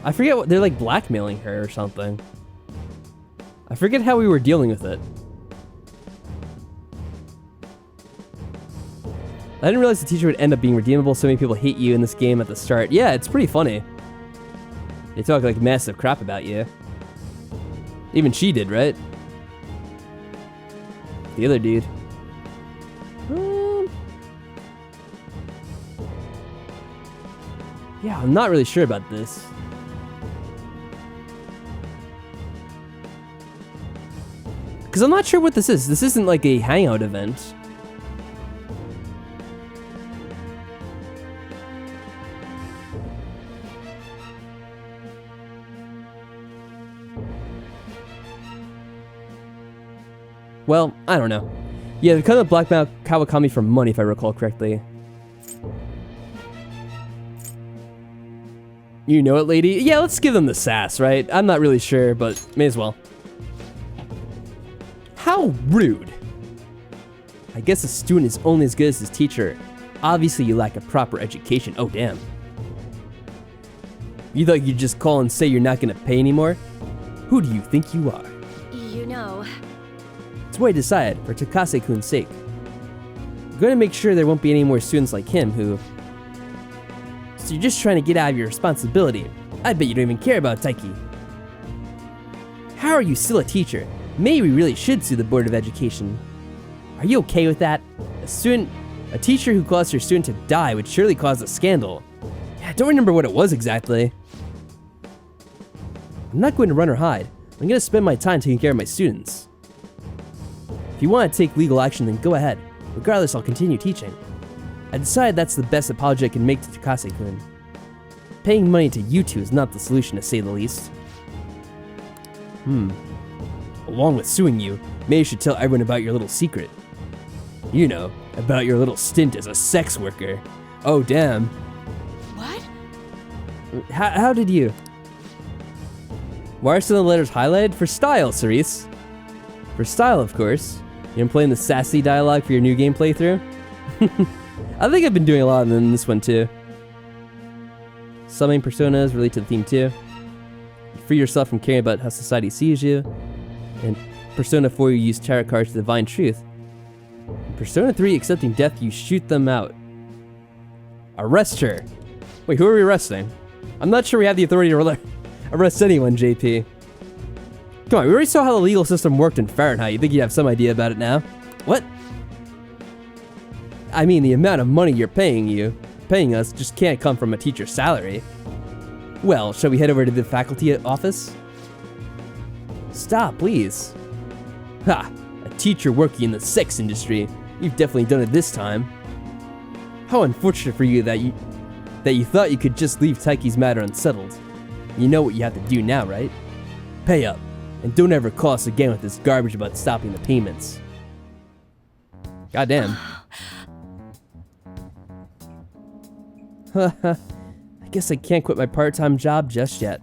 Speaker 2: I forget what, they're, like, blackmailing her or something. I forget how we were dealing with it. I didn't realize the teacher would end up being redeemable. So many people hate you in this game at the start. Yeah, it's pretty funny. They talk, like, massive crap about you. Even she did, right? The other dude. Yeah, I'm not really sure about this. Because I'm not sure what this is. This isn't like a hangout event. Well, I don't know. Yeah, they kind of blackmailed Kawakami for money, if I recall correctly. You know it, lady? Yeah, let's give them the sass, right? I'm not really sure, but may as well. How rude. I guess a student is only as good as his teacher. Obviously, you lack a proper education. Oh, damn. You thought you'd just call and say you're not gonna pay anymore? Who do you think you are?
Speaker 3: You know...
Speaker 2: It's what I decided, for Takase-kun's sake. I'm going to make sure there won't be any more students like him who... So you're just trying to get out of your responsibility. I bet you don't even care about Taiki. How are you still a teacher? Maybe we really should sue the Board of Education. Are you okay with that? A teacher who caused her student to die would surely cause a scandal. Yeah, I don't remember what it was exactly. I'm not going to run or hide. I'm going to spend my time taking care of my students. If you want to take legal action, then go ahead. Regardless, I'll continue teaching. I decided that's the best apology I can make to Takase-kun. Paying money to you two is not the solution, to say the least. Along with suing you, maybe you should tell everyone about your little secret. You know, about your little stint as a sex worker. Oh, damn.
Speaker 12: What?
Speaker 2: How did you? Why are some of the letters highlighted? For style, Cerise. For style, of course. You're playing the sassy dialogue for your new game playthrough? I think I've been doing a lot in this one too. Some main personas relate to the theme too. Free yourself from caring about how society sees you. And Persona 4, you use tarot cards to divine truth. In Persona 3, accepting death, you shoot them out. Arrest her. Wait, who are we arresting? I'm not sure we have the authority to arrest anyone, JP. Come on, we already saw how the legal system worked in Fahrenheit. You think you'd have some idea about it now? What? I mean, the amount of money you're paying us just can't come from a teacher's salary. Well, shall we head over to the faculty office? Stop, please. Ha! A teacher working in the sex industry. You've definitely done it this time. How unfortunate for you that you thought you could just leave Taiki's matter unsettled. You know what you have to do now, right? Pay up. And don't ever call us again with this garbage about stopping the payments. Goddamn. I guess I can't quit my part-time job just yet.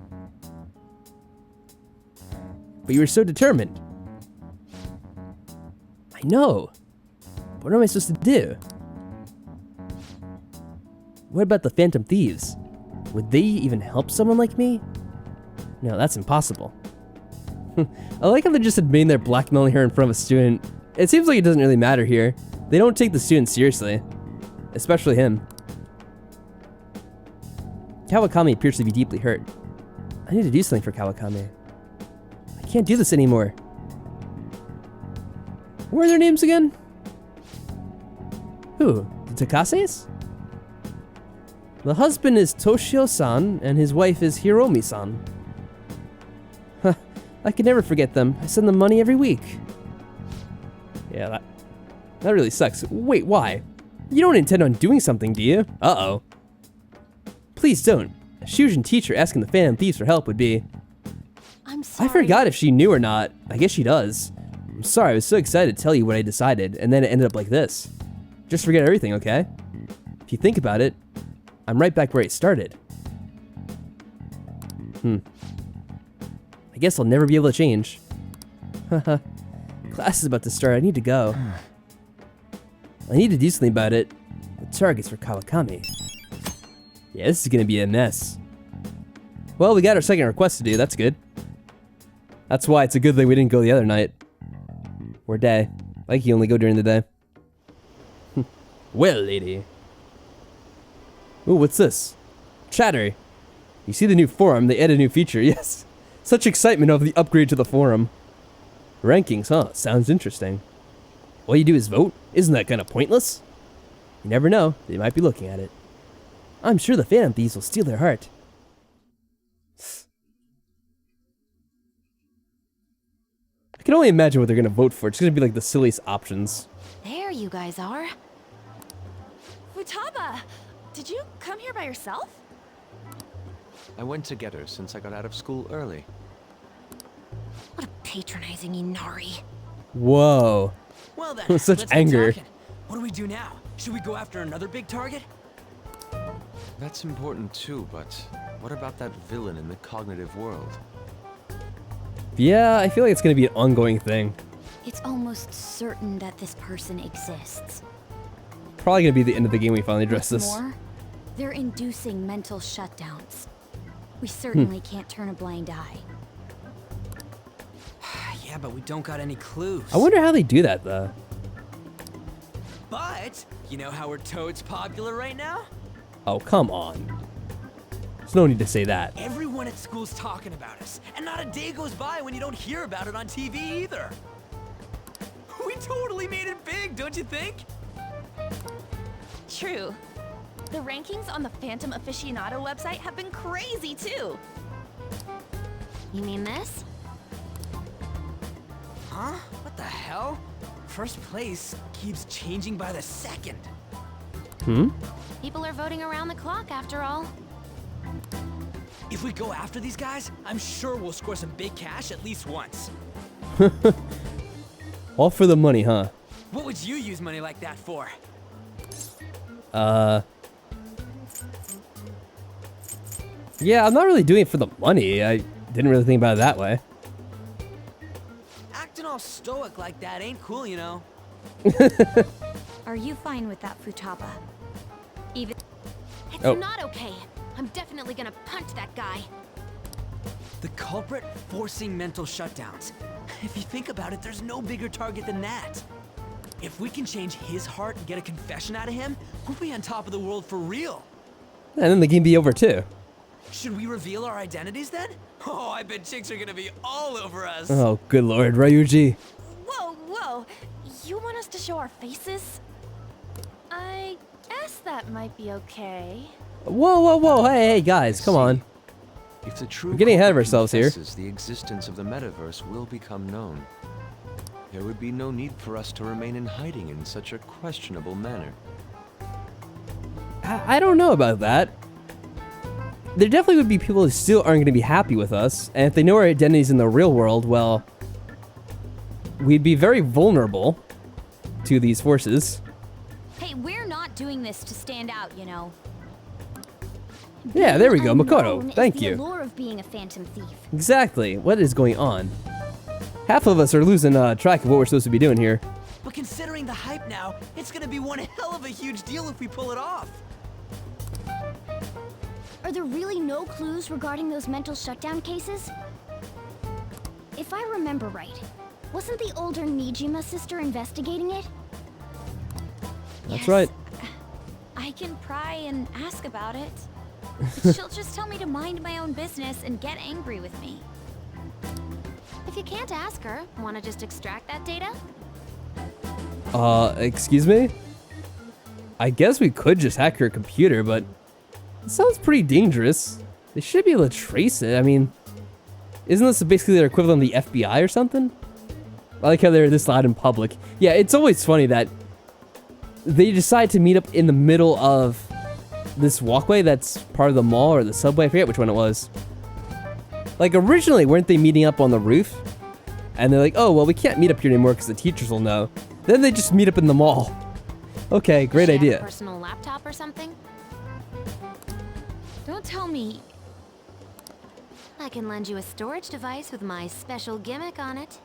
Speaker 2: But you were so determined. I know. But what am I supposed to do? What about the Phantom Thieves? Would they even help someone like me? No, that's impossible. I like how they're just admitting they're blackmailing her in front of a student. It seems like it doesn't really matter here. They don't take the student seriously. Especially him. Kawakami appears to be deeply hurt. I need to do something for Kawakami. I can't do this anymore. What are their names again? Who? The Takases? The husband is Toshio-san, and his wife is Hiromi-san. Huh, I can never forget them. I send them money every week. Yeah, that really sucks. Wait, why? You don't intend on doing something, do you? Uh-oh. Please don't. A Shujin teacher asking the Phantom Thieves for help would be...
Speaker 12: I'm sorry.
Speaker 2: I forgot if she knew or not. I guess she does. I'm sorry, I was so excited to tell you what I decided, and then it ended up like this. Just forget everything, okay? If you think about it, I'm right back where I started. I I guess I'll never be able to change. Haha. Class is about to start. I need to go. I need to do something about it. The target's for Kawakami. Yeah, this is gonna be a mess. Well, we got our second request to do. That's good. That's why it's a good thing we didn't go the other night. Or day. Like you only go during the day. Well, lady. Ooh, what's this? Chatter. You see the new forum? They added a new feature. Yes. Such excitement over the upgrade to the forum. Rankings, huh? Sounds interesting. All you do is vote? Isn't that kind of pointless? You never know. They might be looking at it. I'm sure the Phantom Thieves will steal their heart. I can only imagine what they're gonna vote for. It's gonna be like the silliest options.
Speaker 6: There you guys are.
Speaker 12: Futaba! Did you come here by yourself?
Speaker 13: I went to get her since I got out of school early.
Speaker 6: What a patronizing Inari.
Speaker 2: Whoa.
Speaker 4: Well then,
Speaker 2: Such
Speaker 4: let's get
Speaker 2: anger.
Speaker 4: talking. What do we do now? Should we go after another big target?
Speaker 13: That's important too, but what about that villain in the cognitive world?
Speaker 2: Yeah, I feel like it's gonna be an ongoing thing.
Speaker 6: It's almost certain that this person exists.
Speaker 2: Probably gonna be the end of the game we finally address
Speaker 6: What's
Speaker 2: this.
Speaker 6: more, they're inducing mental shutdowns. We certainly can't turn a blind eye.
Speaker 4: Yeah, but we don't got any clues.
Speaker 2: I wonder how they do that though.
Speaker 4: But, you know how we're toads popular right now?
Speaker 2: Oh, come on. There's no need to say that.
Speaker 4: Everyone at school's talking about us, and not a day goes by when you don't hear about it on TV either. We totally made it big, don't you think?
Speaker 12: True. The rankings on the Phantom Aficionado website have been crazy too.
Speaker 6: You mean this?
Speaker 4: Huh? What the hell? First place keeps changing by the second.
Speaker 6: People are voting around the clock after all.
Speaker 4: If we go after these guys, I'm sure we'll score some big cash at least once.
Speaker 2: All for the money, huh?
Speaker 4: What would you use money like that for?
Speaker 2: Yeah, I'm not really doing it for the money. I didn't really think about it that way.
Speaker 4: Acting all stoic like that ain't cool, you know.
Speaker 6: Are you fine with that, Futaba? Even
Speaker 12: It's
Speaker 2: Oh.
Speaker 12: not okay. I'm definitely gonna punch that guy.
Speaker 4: The culprit forcing mental shutdowns. If you think about it, there's no bigger target than that. If we can change his heart and get a confession out of him, we'll be on top of the world for real.
Speaker 2: And then the game be over too.
Speaker 4: Should we reveal our identities then? Oh, I bet chicks are gonna be all over us.
Speaker 2: Oh, good lord, Ryuji.
Speaker 12: Whoa, whoa. You want us to show our faces? I guess that might be okay.
Speaker 2: Whoa, whoa, whoa, hey, guys, come on.
Speaker 13: If the true
Speaker 2: We're getting ahead of
Speaker 13: culprit
Speaker 2: ourselves here.
Speaker 13: confesses, the existence of the metaverse will become known. There would be no need for us to remain in hiding in such a questionable manner.
Speaker 2: I don't know about that. There definitely would be people who still aren't going to be happy with us, and if they know our identities in the real world, well, we'd be very vulnerable to these forces.
Speaker 6: Hey, we're not doing this to stand out, you know.
Speaker 2: Yeah, there we go,
Speaker 6: Being
Speaker 2: Makoto.
Speaker 6: unknown
Speaker 2: Thank
Speaker 6: is the
Speaker 2: you.
Speaker 6: allure of being a phantom thief.
Speaker 2: Exactly. What is going on? Half of us are losing track of what we're supposed to be doing here.
Speaker 4: But considering the hype now, it's gonna be one hell of a huge deal if we pull it off.
Speaker 6: Are there really no clues regarding those mental shutdown cases? If I remember right, wasn't the older Nijima sister investigating it?
Speaker 2: That's
Speaker 6: Yes.
Speaker 2: right.
Speaker 6: I can pry and ask about it. But she'll just tell me to mind my own business and get angry with me.
Speaker 12: If you can't ask her, wanna just extract that data?
Speaker 2: Excuse me? I guess we could just hack her computer, but it sounds pretty dangerous. They should be able to trace it. I mean, isn't this basically their equivalent of the FBI or something? I like how they're this loud in public. Yeah, it's always funny that they decide to meet up in the middle of this walkway that's part of the mall or the subway. I forget which one it was. Like, originally, weren't they meeting up on the roof? And they're like, oh, well, we can't meet up here anymore because the teachers will know. Then they just meet up in the mall. Okay, great
Speaker 12: She have a
Speaker 2: idea.
Speaker 12: personal laptop or something?
Speaker 6: Don't tell me.
Speaker 14: I can lend you a storage device with my special gimmick on it.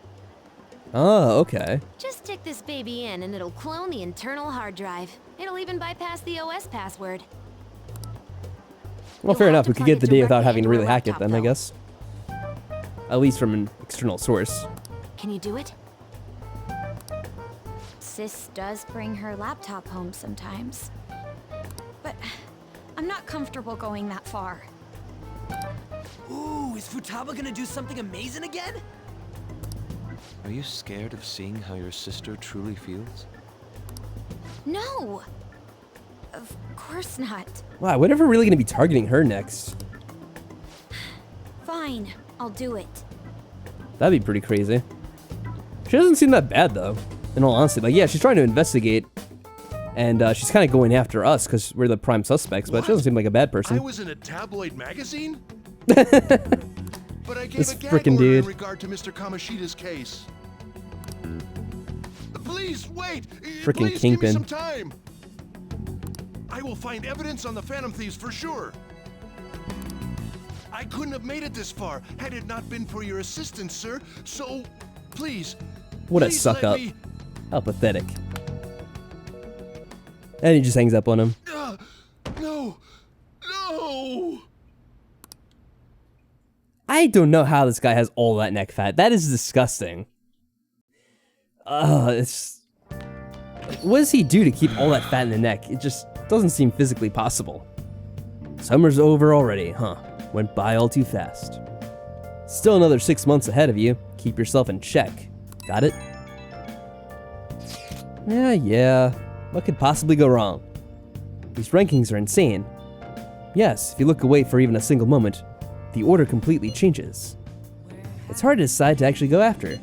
Speaker 2: Oh, okay.
Speaker 14: Just stick this baby in and it'll clone the internal hard drive. It'll even bypass the OS password.
Speaker 2: Well, fair enough. We could get the data without having to really hack it then, I guess. At least from an external source.
Speaker 14: Can you do it?
Speaker 6: Sis does bring her laptop home sometimes.
Speaker 12: But I'm not comfortable going that far.
Speaker 4: Ooh, is Futaba gonna do something amazing again?
Speaker 13: Are you scared of seeing how your sister truly feels?
Speaker 12: No! Of course not.
Speaker 2: Wow, what if we're really going to be targeting her next?
Speaker 12: Fine, I'll do it.
Speaker 2: That'd be pretty crazy. She doesn't seem that bad, though. In all honesty, like, yeah, she's trying to investigate, and she's kind of going after us because we're the prime suspects, but she doesn't seem like a bad person.
Speaker 15: I was in a tabloid magazine? But I gave
Speaker 2: This
Speaker 15: a gag
Speaker 2: frickin'
Speaker 15: order
Speaker 2: dude.
Speaker 15: in regard to Mr. Kamoshida's case. Please wait.
Speaker 2: Frickin'
Speaker 15: Please give me
Speaker 2: Kingpin.
Speaker 15: some time. I will find evidence on the Phantom Thieves for sure. I couldn't have made it this far had it not been for your assistance, sir. So, please.
Speaker 2: What a
Speaker 15: please
Speaker 2: suck
Speaker 15: let
Speaker 2: up.
Speaker 15: me-
Speaker 2: How pathetic. And he just hangs up on him.
Speaker 15: No. No.
Speaker 2: I don't know how this guy has all that neck fat. That is disgusting. It's... What does he do to keep all that fat in the neck? It just doesn't seem physically possible. Summer's over already, huh? Went by all too fast. Still another 6 months ahead of you. Keep yourself in check. Got it? Yeah. What could possibly go wrong? These rankings are insane. Yes, if you look away for even a single moment, the order completely changes. It's hard to decide to actually go after.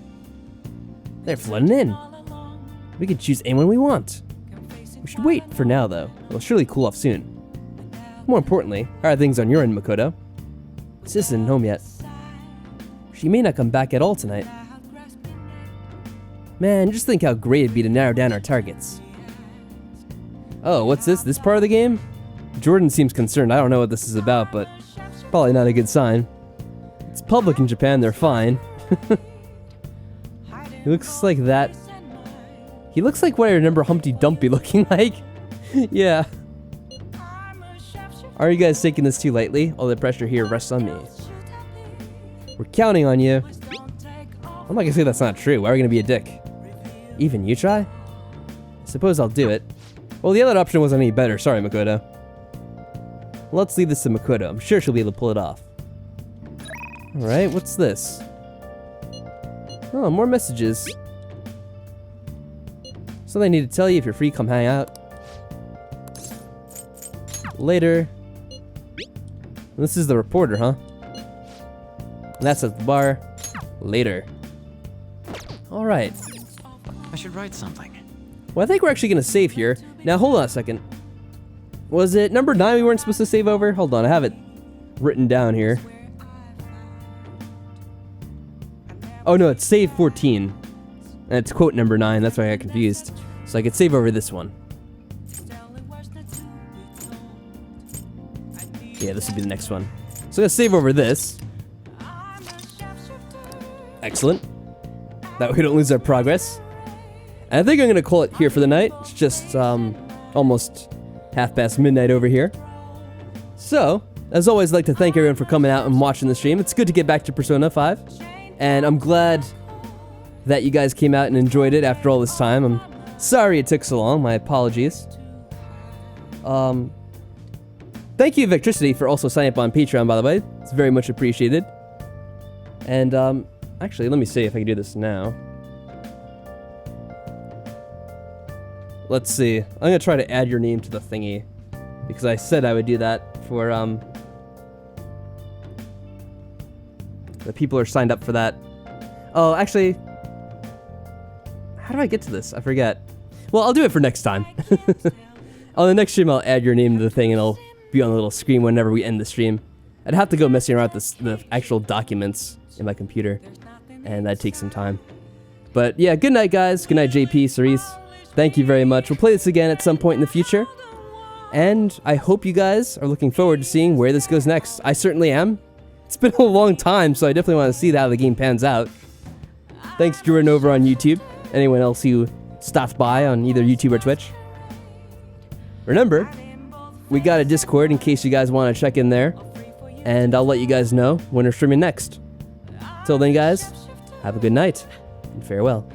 Speaker 2: They're flooding in. We can choose anyone we want. We should wait for now, though. It'll surely cool off soon. More importantly, how are things on your end, Makoto? Sis isn't home yet. She may not come back at all tonight. Man, just think how great it'd be to narrow down our targets. Oh, what's this? This part of the game? Jordan seems concerned. I don't know what this is about, but it's probably not a good sign. It's public in Japan, they're fine. He looks like that. He looks like what I remember Humpty Dumpty looking like. Yeah. Are you guys taking this too lightly? All the pressure here rests on me. We're counting on you. I'm not gonna say that's not true. Why are we gonna be a dick? Even you try? I suppose I'll do it. Well, the other option wasn't any better. Sorry, Makoto. Let's leave this to Makoto. I'm sure she'll be able to pull it off. Alright, what's this? Oh, more messages. Something I need to tell you. If you're free, come hang out. Later. This is the reporter, huh? And that's at the bar. Later. Alright.
Speaker 4: I should write something.
Speaker 2: Well, I think we're actually gonna save here. Now, hold on a second. Was it number 9 we weren't supposed to save over? Hold on, I have it written down here. Oh no, it's save 14. And it's quote number 9, that's why I got confused. So I could save over this one. Yeah, this would be the next one. So I'm gonna save over this. Excellent. That way we don't lose our progress. And I think I'm gonna call it here for the night. It's just almost midnight over here. So, as always, I'd like to thank everyone for coming out and watching the stream. It's good to get back to Persona 5. And I'm glad that you guys came out and enjoyed it after all this time. I'm sorry it took so long. My apologies. Thank you, Victricity, for also signing up on Patreon, by the way. It's very much appreciated. And, actually, let me see if I can do this now. Let's see. I'm gonna try to add your name to the thingy. Because I said I would do that for, the people who are signed up for that. Oh, actually... How do I get to this? I forget. Well, I'll do it for next time. On the next stream, I'll add your name to the thing and it'll be on the little screen whenever we end the stream. I'd have to go messing around with the actual documents in my computer. And that'd take some time. But yeah, good night, guys. Good night, JP, Cerise. Thank you very much. We'll play this again at some point in the future. And I hope you guys are looking forward to seeing where this goes next. I certainly am. It's been a long time, so I definitely want to see how the game pans out. Thanks, Jordan, over on YouTube. Anyone else who stopped by on either YouTube or Twitch. Remember, we got a Discord in case you guys want to check in there. And I'll let you guys know when we're streaming next. Till then, guys, have a good night and farewell.